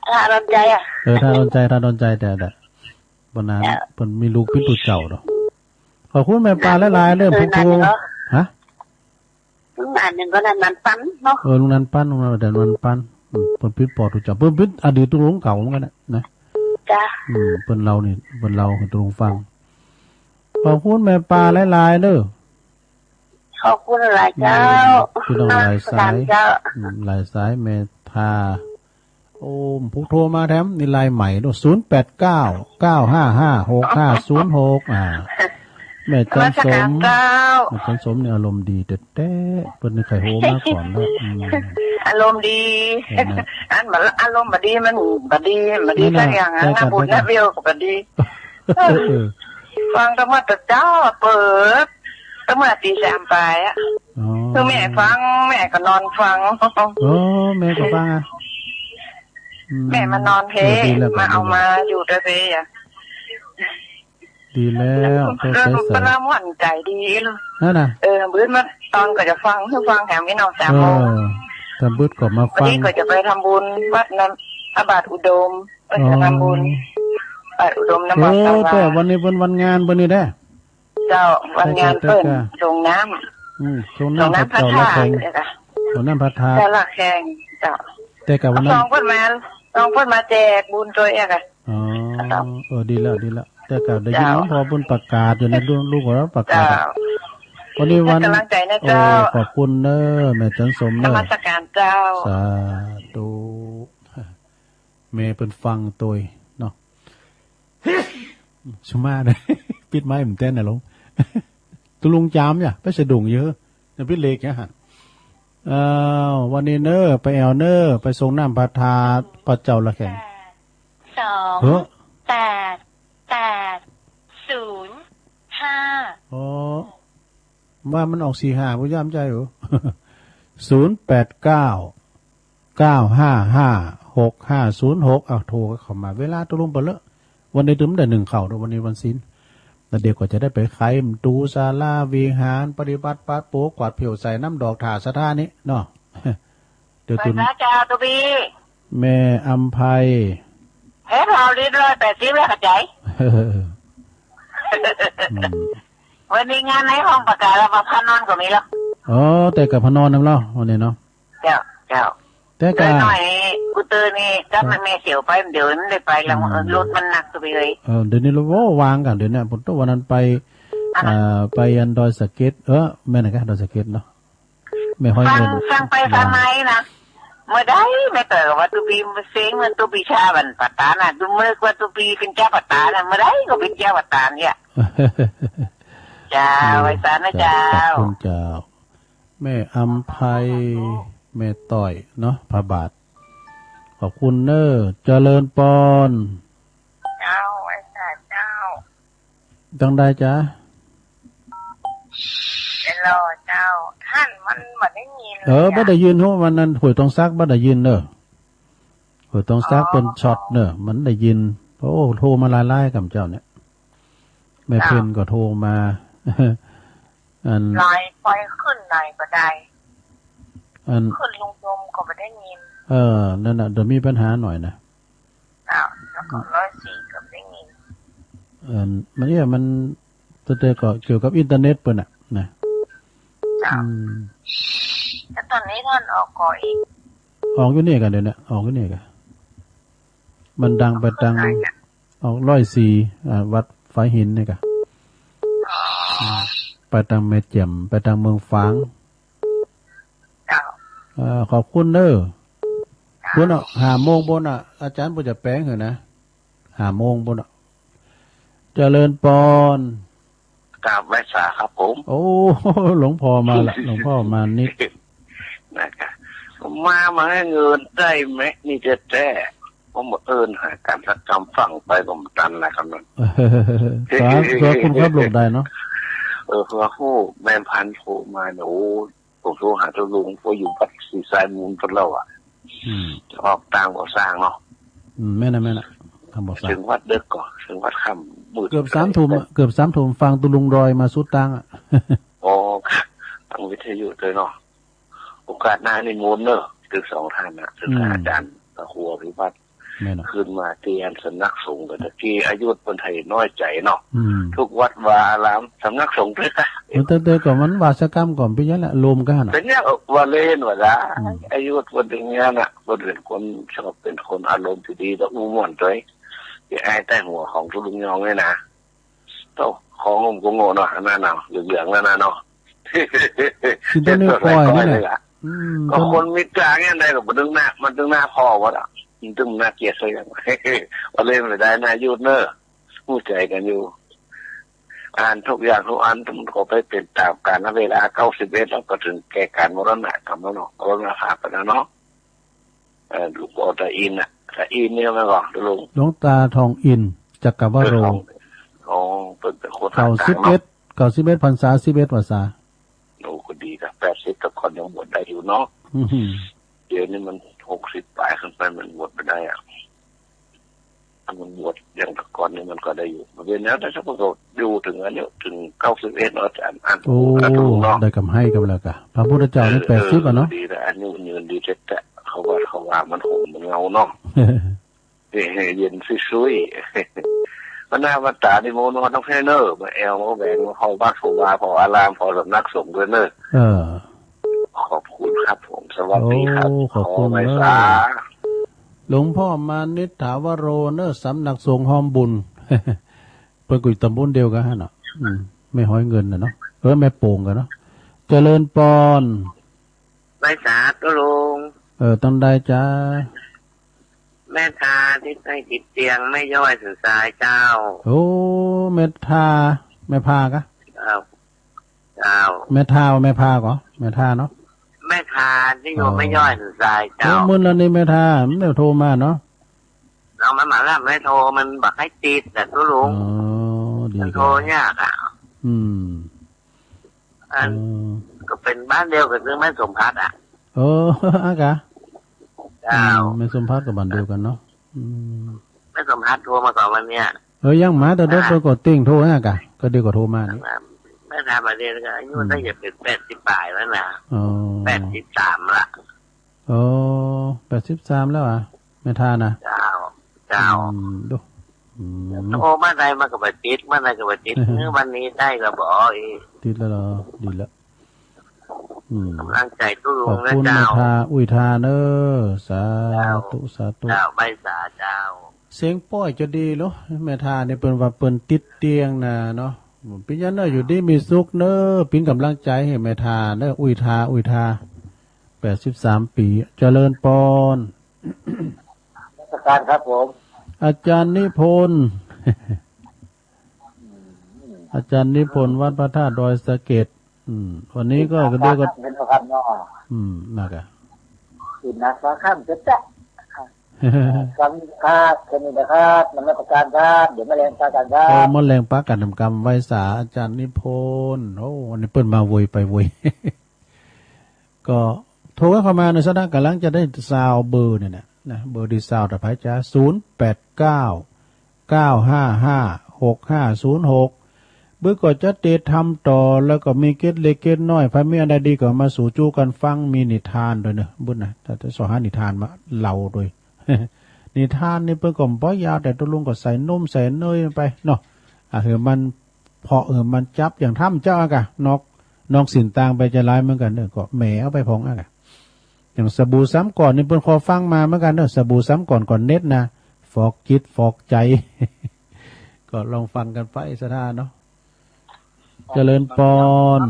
ท่าดอนใจอ่ะท่าดอนใจแต่ปนันเปิ้นมีลูกเป็นตุเจ้าดอกขอบคุณแม่ป้าหลายๆเด้อผู้ฮะลุงนันก็นันปั้นเนาะลุงนันปั้นเปิ้นปิดปอดตุเจ้าเปิ้นปิดอดีตตุลุงเก่าเหมือนกันนะจ้ะเปิ้นเราให้ตุลุงฟังขอบคุณแม่ป้าหลายๆเด้อขอบคุณหลายเจ้าพี่น้องหลายสายเมทาผู้โทรมาแถมนี่ลายใหม่ด้วย0899556506แม่จันสมเนี่ยอารมณ์ดีแต่เพิ่นนี่ใครโหมาก่อนแล้วอารมณ์ดีมันอารมณ์บ่ดีมันบ่ดีสักอย่างนะบุญนะวิวก็บ่ดีฟังธรรมะแต่เจ้าเปิดตั้งแต่ตี 3ไปอ่ะคือแม่ฟังแม่ก็นอนฟังแม่ก็ฟังอ่ะแม่มานอนเพมาเอามาอยู่แต่เพอ่ะดีแล้วเป็นละม่วนใจดีเลยนั่นน่ะบื้นมาตอนก็จะฟังแถมไม่นอน3 โมงทำบื้นก็มาฟังวันนี้ก็จะไปทำบุญวัดนั้นพระบาทอุดมไปทำบุญบาทอุดมน้ำมันแต่วันนี้เป็นวันงานวันนี้ได้เจ้าวันงานเปิ้นลงน้ำลงน้ำพระธาตุลงน้ำพระธาตุแต่ละแข่งเจ้าแต่กับวันนั้นต้องเพิ่นมาแจกบุญตัวเองอ่ะดีแล้วแต่กับได้ยินพอเพิ่นประกาศอยู่ในลูกของเราประกาศวันนี้วันขอบคุณเด้อแม่จันสมเด้อนมัสการเจ้าสาธุแม่เพิ่นฟังตัวเนาะชุมาเลยปิดไม้ผมเต้นน่ะลงตุลุงจามเนี่ยไปสะดุ้งเยอะเนี่ยพี่เล็กเนี่ยฮะวันนี้เนอไปแอลเนอไปส่งน้ำพระธาตุพระเจ้าละแข่ง28805ว่ามันออก45ผู้ย่ำใจเหรอ0899556506โทรเข้ามาเวลาตุลุงเปล่าวันนี้ถึงได้1เข่าด้วยวันนี้วันศีลแล้วเดี๋ยวก็จะได้ไปไขตูศาลาวิหารปฏิบัติปัดโปกวาดเผียวใส่น้ำดอกถาสถานี้เนาะเดี๋ยวตุนเจ้าตุบีแม่อัมภัยเฮ้ยเราดีด้วย80แล้วเข้าใจวันนี้งานในห้องประกาศแล้วมาพานอนก็มีแล้วแต่กับพานอนนำเล่าวันนี้เนาะเจ้า แต่ก็หน่อยกูเตอร์นี่ก็แม่เสียวไปเดี๋ยวนั้นเลยไปแล้วรถมันหนักตัวไปเลยเดี๋ยวนี้เราวางกันเดี๋ยวนี้ผมตัววันนั้นไปไปยันดอยสะเก็ดแม่ไหนกันดอยสะเก็ดเนาะไม่ห้อยเงินฟังไปฟังไหนนะเมื่อได้ไม่เกิดว่าตุปีเสียงมันตุปีชาบันปัตตานะดูเมื่อว่าตุปีเป็นเจ้าปัตตานะเมื่อได้ก็เป็นเจ้าปัตตาเนี่ยเจ้าไว้สารนะเจ้าขอบคุณเจ้าแม่อำไพแม่ต่อยเนาะพระบาทขอบคุณเนอเจริญปอนเจ้าไว้สารเจ้าจังได้จ้าเป็นรอเจ้าท่านมันบ่ได้ยินบ่ได้ยินเพราะวันนั้นหวยตองซักบ่ได้ยินเนอะหวยตองซักเป็นช็อตเนอะมันได้ยินโอ้โทรมาไล่ๆกับเจ้าเนี่ยแม่เพิ่นก็โทรมาอันลอยปล่อยขึ้นหน่อยก็ได้อันขึ้นลงลมก็บ่ได้ยินนั่นน่ะเดี๋ยวมีปัญหาหน่อยนะแล้วก็104ก็ได้ยินมันเนี่ยมันแต่ก็เกี่ยวกับอินเทอร์เน็ตเปิ้นน่ะนะแล้วตอนนี้ท่านออกก่ออีกออกอยู่นี่กันเดี๋ยวนี้ออกอยู่นี่กันมันดังไปดังออก104วัดฝายหินนี่กะไปทางแม่แจ่มไปทางเมืองฝางขอบคุณเด้อพุ่น5 โมงบนอาจารย์บ่จะแปลงเหรอนะ5 โมงบนเจริญปอนกราบไหว้สาครับผมโอ้หลวงพ่อมาละหลวงพ่อมานิดนะครับมาให้เงินได้ไหมนี่จะแจ้ผมหาการสักคำฟังไปผมตันนะครับนั่นเพื่อคุณครับลงได้เนาะเพื่อผู้แม่พันโทรมาโอ้ผมโทรหาตัวลุงพออยู่วัดศรีสายมูลตนเราจะออกต่างก่อสร้างเนาะแม่น่ะทำบ่สร้างถึงวัดเด็กก่อนถึงวัดค่ำเกือบ3 ทุ่มเกือบ3 ทุ่มฟังตุลุงรอยมาสุดตังอ๋อทางวิทยุเลยเนาะโอกาสหน้านี่มูลเนอะถึง2 ท่านนะถึงอาจารย์ตะครัวพิพัฒน์ขึ้นมาเตียนสำนักสงฆ์ตะกี้อายุคนไทยน้อยใจเนาะทุกวัดวาอารามสำนักสงฆ์ด้วยกันเตอก่อนมันวาสกรรมก่อนพี่ยันแหละรวมกันเป็นเนี่ยว่าเล่นว่าละอายุคนอย่างเงี้ยน่ะคนเป็นคนชอบเป็นคนอารมณ์ที่ดีแล้วม่วนด้วยที่ไอ้ใต้หัวของทุลุงยองเลยนะโตของผมก็โง่เนาะนั่นเนาะเหลืองๆนั่นเนาะคือต้นนี้ปล่อยนี่แหละก็คนมิตรเงี้ยได้กับมันดึงหน้าพอวะอ่ะมันดึงหน้าเกลียดเลยอย่างว่าเล่นไม่ได้นะยูเนอร์พูดใจกันอยู่อ่านทุกอย่างทุกอันมันก็ไปเป็นตามการเวลา91แล้วก็ถึงแก่การมรณะกรรมแล้วเนาะมรณภาพไปแล้วเนาะหลวงพ่อตาอินน่ะตาอินเนี่ยไม่บอกลุงหลวงตาทองอินจักรวโรอ๋อเป็นคน91พรรษา11 พรรษาโอ้ก็ดีครับ80ตะคนยังบวชได้อยู่เนาะเดี๋ยวนี้มัน60ปลายขึ้นไปมันบวชไม่ได้อ่ะมันบวชอย่างตะกอนนี่มันก็ได้อยู่เวลาแล้วแต่ถ้าพวกเราอยู่ถึงอันนี้ถึง91เนาะอาจารย์โอ้ได้กำให้กันแล้วกะพระพุทธเจ้านี่80อ่ะเนาะดีแต่อันนี้ยืนดีแต่เขาว่ามันห่มมันเงาเนาะเย็นซุยๆมันน่าวัดตาดิโมนอนต้องแค่เนอร์มาแอลมาแหวนมาเข้าบ้านโผล่พออารามพอสำนักสงฆ์ด้วยเนอร์ขอบคุณครับผมสวัสดีครับขอบคุณมากหลวงพ่อมานิถาวโรเนอสำนักสงฆ์หอมบุญเปิดกุยตำบลเดียวกันฮะเนาะไม่ห้อยเงินนะเนาะแม่โป่งกันเนาะเจริญปอนใบสาตุลุงต้องได้จ้าแม่ทาที่ใต้ติดเตียงไม่ย่อยถึงสายเจ้าโอ้แม่ทาแม่พากะเจ้าแม่ทาแม่พาก่อแม่ทาเนาะแม่ทาที่อยู่ไม่ย่อยถึงสายเจ้ามื้อนั้นนี่แม่ทาไม่โทรมาเนาะเรามันมาแล้วไม่โทรมันบอกให้ติดแต่ตุลุงมันโทรยากอ่ะก็เป็นบ้านเดียวกับเรื่องแม่สมพัฒน์อ่ะอากะแม่สมพัฒน์กับบ้านเดียวกันเนาะแม่สมพัฒน์โทรมาก่อนวันเนี้ยยังมาแต่เด็กก็ติ้งโทรฮะกะก็เดี๋ยวก็โทรมานี่แม่ทาประเดี๋ยวก็อายุได้จะเป็น80ปลายแล้วนะ83ละ83แล้วอ่ะแม่ทานะเจ้าดูโอ้เมื่อใดมากับบัตรติดเมื่อใดกับบัตรติดวันนี้ได้ก็บอกติดแล้วเหรอดีแล้ว กำลังใจตู้ลุ ขอบ งนะ คุณ เจ้า แม่ทาอุ้ยทาเนอสาธุสาธุ เจ้าใบสาเจ้า เสียงป้อยจะดีเนาะแม่ทาเนี่ยเปิ้นว่าเปิ้นติดเตียงนะเนาะปิญญาเนออยู่ดีมีสุขเนอเป็นกำลังใจให้แม่ทาเนออุ้ยทา83 ปีเจริญปอนราชการครับผม อาจารย์นิพนธ์ อาจารย์นิพนธ์วัดพระธาตุดอยสะเก็ดวันนี้ก็เรียกว่าเป็นประคับนอนักอ่ะอินนักฟ้าข้ามจะแจ๊ะกำครับแค่นี้นะครับนมัสการครับเดี๋ยวมาเรียนการครับมะแรงปากันทำกรรมไวสาอาจารย์นิพนธ์โอ้วันนี้เปิ้นมาโวยไปโวย ก็โทรเข้ามาในสถานกำลังจะได้ซาวเบอร์เนี่ยนะเบอร์ดีซาวแต่พายจ้า0899556506เบื่อก็จะเตะทำต่อแล้วก็มีเกตเล็กเกตน้อยพายมีอะไรดีก็มาสู่จู้กันฟังมีนิทานด้วยเนอะบุญนะแต่จะสอนหานิทานมาเล่าด้วย นิทานนี่เพิ่นก็บ่ยาวแต่ตัวลุงก็ใส่นมใส่เนยไปเนาะมันพอมันจับอย่างถ้ำเจ้าอะกะนอกสินต่างไปจะร้ายเหมือนกันเนอะก็แหมเอาไปพองอะกะอย่างสบู่ซ้ำก่อนนี่เพิ่นขอฟังมาเหมือนกันเนอะสบู่ซ้ำก่อนเน็ตนะฟอกจิตฟอกใจ ก็ลองฟังกันไปสถานเนาะเจริญปอน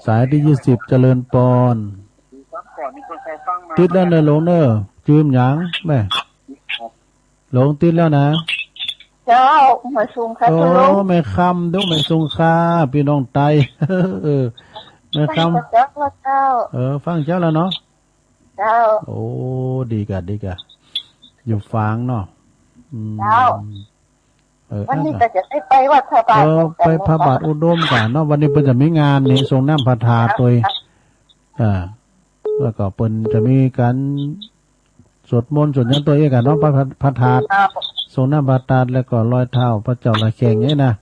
สายที่20เจริญปอนติดแล้วเนอะหลงเนอะจืมหยังแม่หลงติดแล้วนะเจ้ามาซุงค่ะทุลุงแม่คำดูแม่ซุงค่าพี่น้องไตแม่คำเจ้าฟังเจ้าแล้วเนาะเจ้าโอ้ดีกะอยู่ฟังเนาะเจ้าวันนี้ก็จะไปวัดพระบาทไปพระบาทอุดมกันเนาะวันนี้เพิ่นจะมีงานนี่ทรงน้ำพระธาตุตัวแล้วก็เปิ้นจะมีการสวดมนต์สวดยันตัวเองกันเนาะพระธาตุทรงน้ำพระธาตุแล้วก็รอยเท้าพระเจ้าละแขงนี่นะ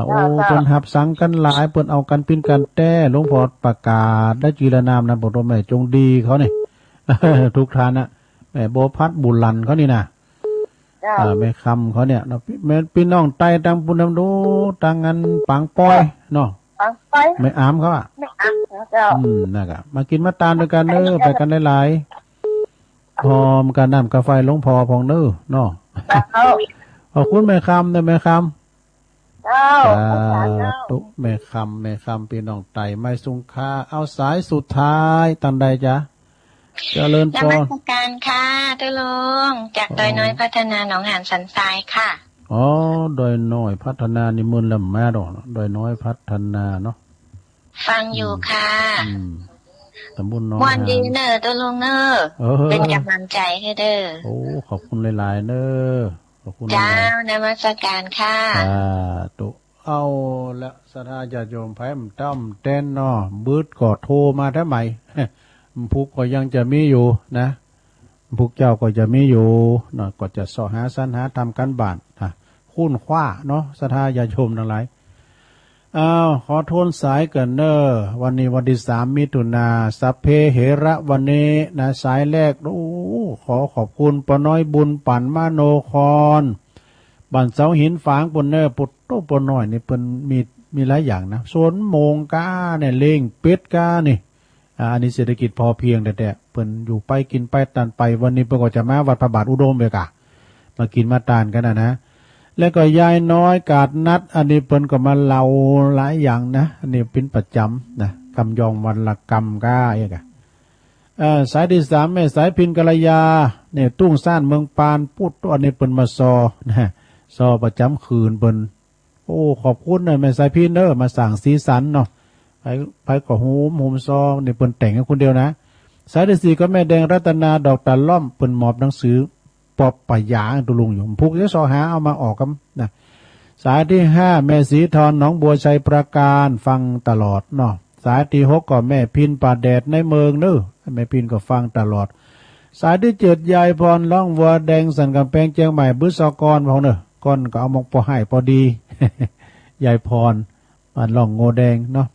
โอ้เปิ้นหับสังกันหลายเปิ้นเอากันปิ้นกันแต้หลวงพ่อประกาศได้จีรนามนะบรมแม่จงดีเขานี่ ทุกท่านน่ะแม่โบพัดบุญลันเขานี่นะแม่คำเขาเนี่ยแม่พี่น้องไตตังปุณนำดูตังงันปังป้อยเนาะไม่อามเขาอ่ะไม่อามเจ้าน่ะกะมากินมาตามด้วยกันเด้อไปกันหลายๆหอมกันน้ำกาแฟหลวงพ่อพองเด้อเนาะขอบคุณแม่คำนะแม่คำเจ้าตุแม่คำพี่น้องไตไม่สุงค่าเอาสายสุดท้ายตันใดจ๊ะเจริญพรนมัสการค่ะตุลุงจากดอยน้อยพัฒนาหนองหานสันทรายค่ะดอยน้อยพัฒนานี่มึนลำแม่ดอกดอยน้อยพัฒนาเนาะฟังอยู่ค่ะตำบลน้อยวันดีเนอตุลุงเนอเป็นกำลังใจให้เด้อโอ้ขอบคุณหลายๆเนอขอบคุณเจ้านมัสการค่ะตุเอาละสถาญาติโยมไผ่มตั้มเต้นเนาะบืดก็โทรมาได้ไหมพุกก็ยังจะมีอยู่นะพุกเจ้าก็จะมีอยู่เนาะก็จะสอหาสันหาทำกันบ้านคุ้นคว้าเนาะสถาญาติโยมทั้งหลายขอโทนสายกันเนอวันนี้วันที่3 มิถุนาสัพเพเหระวันนี้นะสายแรกขอขอบคุณปน้อยบุญปั่นมาโนคอนบ้านเสาหินฝางปนเนอปุตโตปน้อยนี่เปิ้นมีหลายอย่างนะสวนโมงกาเนี่ยเล้งเป็ดกานี่อันนี้เศรษฐกิจพอเพียงแต่เปิ้นอยู่ไปกินไปตันไปวันนี้เปิ้นก็จะมาวัดพระบาทอุดมเลยกะมากินมาตานกันนะแล้วก็ยายน้อยกาดนัดอันนี้เปิ้นก็มาเล่าหลายอย่างนะอันนี้เป็นประจำนะกำยองวันละกำก้าเอกสายที่3แม่สายพินกัลยาเนี่ยตุ้งซ่านเมืองปานพูดอันนี้เปิ้นมาซอนะซอประจำคืนเปิ้นโอ้ขอบคุณนะแม่สายพินเด้อมาสั่งสีสันเนาะไปก็โฮมซอเนี่ยเปิ้นแต่งให้คนเดียวนะสายที่4ก็แม่แดงรัตนาดอกตาล่อมเปิ้นมอบหนังสือปอบปะยาตุลุงอยู่พุกจะสอหาเอามาออกกันนะสายที่5แม่สีทรหนองบัวชัยประการฟังตลอดเนาะสายที่6ก็แม่พินป่าแดดในเมืองเด้อแม่พินก็ฟังตลอดสายที่7ยายพรล่องวัวแดงสันกำแพงเชียงใหม่บุษกรของเด้อก้อนก็เอามองพอให้พอดี ยายพรบ้านล่องโงแดงเนาะ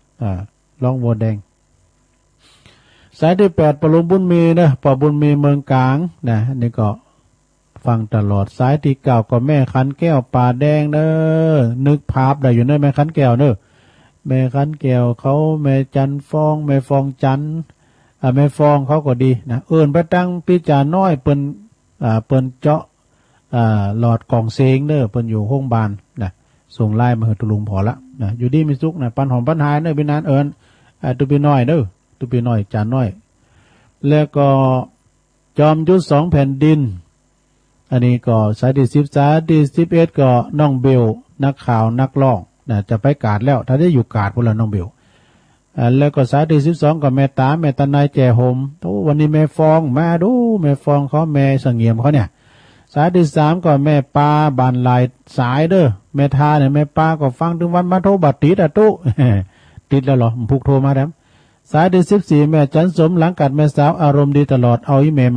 ล่องวัวแดงสายที่8ปลุงบุญมีนะปอบุญมีเมืองกลางนะนี่ก็ฟังตลอดสายที่9ก็แม่ขันแก้วป่าแดงเด้อนึกภาพได้อยู่เนอะแม่ขันแก้วเนอะ แม่ขันแก้วเขาแม่จันฟองแม่ฟองจันแม่ฟองเขาก็ดีนะเอิ้นไปตั้งพิจารน้อยเปิ้นเจาะหลอดกล่องเซงเด้อเปิ้นอยู่โรงพยาบาลนะส่งไลน์มาให้ตุลุงพอละนะอยู่ดีมีสุขนะปันหอมปันหายเด้อพี่นานเอิ้นตุปีน้อยเด้อตุปีน้อยจานน้อยแล้วก็จอมยุทธ2แผ่นดินอันนี้ก็สายที่10สายที่11ก็น้องเบลนักข่าวนักร้องนะจะไปกาดแล้วถ้าได้อยู่กาดพุ่นละน้องเบลแล้วก็สายที่12ก็แม่ตาแม่ตานายแจ่โฮมโอ้วันนี้แม่ฟองมาดูแม่ฟองเขาแม่เสงี่ยมเขาเนี่ยสายที่3ก็แม่ปาบานลายสายเด้อแม่ทาเนี่ยแม่ปาก็ฟังถึงวันมาโทรบัดติดตุ ติดแล้วเหรอพุกโทรมาแล้วสายที่14แม่จันสมหลังกัดแม่สาวอารมณ์ดีตลอดเอาอีเมล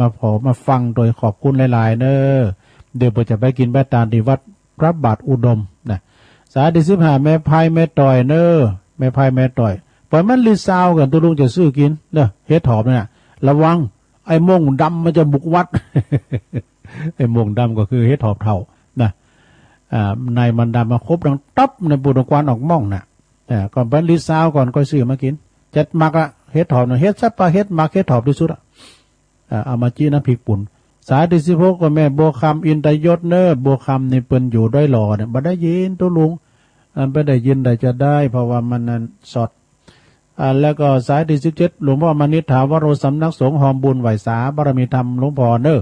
มาฟังโดยขอบคุณหลายๆเด้อเดี๋ยวผมจะไปกินแบตานที่วัดพระบาทอุดมนะสายที่15แม่พายแม่ต่อยเด้อแม่พายแม่ต่อยปล่อยมันลิซาวกันตัวลุงจะซื้อกินเด้อเฮ็ดหอมเนี่ยระวังไอ้ม่งดำมันจะบุกวัด ไอ้ม่งดำก็คือเฮ็ดหอบเท่านะในมันดำมาครบดังตับในบุตรกวานออกม่องน่ะก่อนเป็นลิซาวก่อนก็ซื้อมากินจัดมักอะเฮ็ดหอมเฮ็ดซับปะเฮ็ดมักเฮ็ดหอมที่สุดอะเอามาจี้น้ำพริกป่นสายที่16ก็แม่บัวคำอินทยศเนอบัวคำนี่เปิ้นอยู่ด้วยหล่อเนี่ยบ่ได้ยินตัวลุงอันไปได้ยินได้จะได้เพราะว่ามันนั้นสดแล้วก็สายที่17หลวงพ่อมณิษฐาวโรสำนักสงฆ์หอมบุญไหวสาบารมีธรรมหลวงพ่อเนอ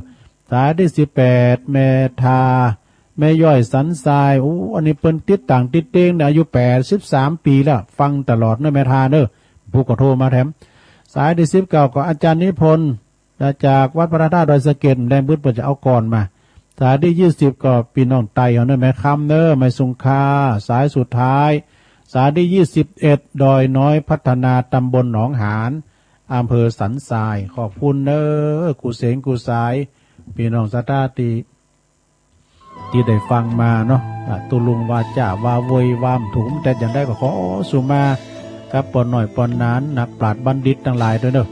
สายที่18แม่ทาแม่ย่อยสันทรายอันนี้เปิ้นติดต่างติดเต้งเนี่ยอายุ83ปีแล้วฟังตลอดเนอแม่ทาเนอผู้ก็โทรมาแถมสายที่19ก็อาจารย์นิพนธ์จากวัดพระธาตุดอยสะเก็ดแรงบึ้ดเปิดจะเอาก่อนมาสายที่20ก็พี่น้องไตเอาเนอแม่คำเนอแม่สุงคาสายสุดท้ายสายที่21ดอยน้อยพัฒนาตำบลหนองหานอำเภอสันทรายขอบคุณเนอกูเสงกูสายพี่น้องสตาตีที่ได้ฟังมาเนาะตุลุงวาจ่าว่าโวยวามถุงแต่อย่างได้ก็ขอสุมากับปอนหน่อยปอนนานนักปราชญ์บัณฑิตทั้งหลายด้วยเนอะ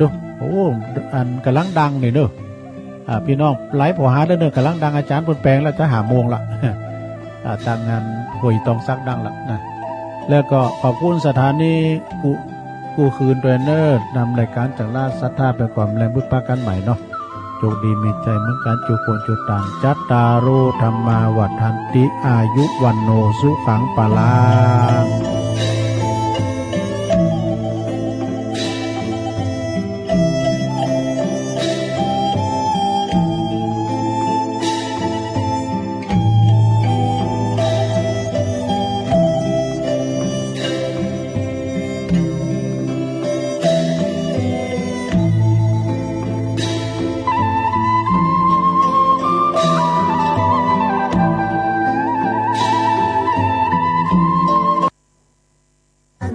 ดูอันกำลังดังนี่เนอะพี่น้องไลฟ์พอหาได้เนอะกำลังดังอาจารย์ปนแปลงแล้วจะหาโมงละทางงานหวยตองซักดังละนะแล้วก็ขอบคุณสถานีกูคืนเทรนเนอร์นำรายการจากราชสัทธาไปก่อนแรงบุญปากันใหม่เนาะโชคดีมีใจเหมือนกันจุโคนจุตังจัตตาโรธรรมาวัฏันติอายุวันโนสุขังปะลัง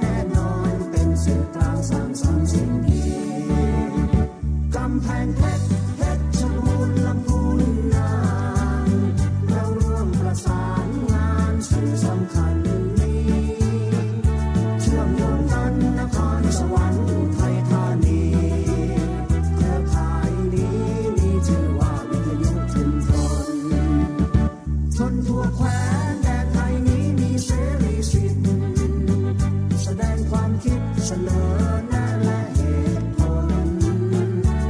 แน่นอนเป็นเส้นทางสร้างสรรค์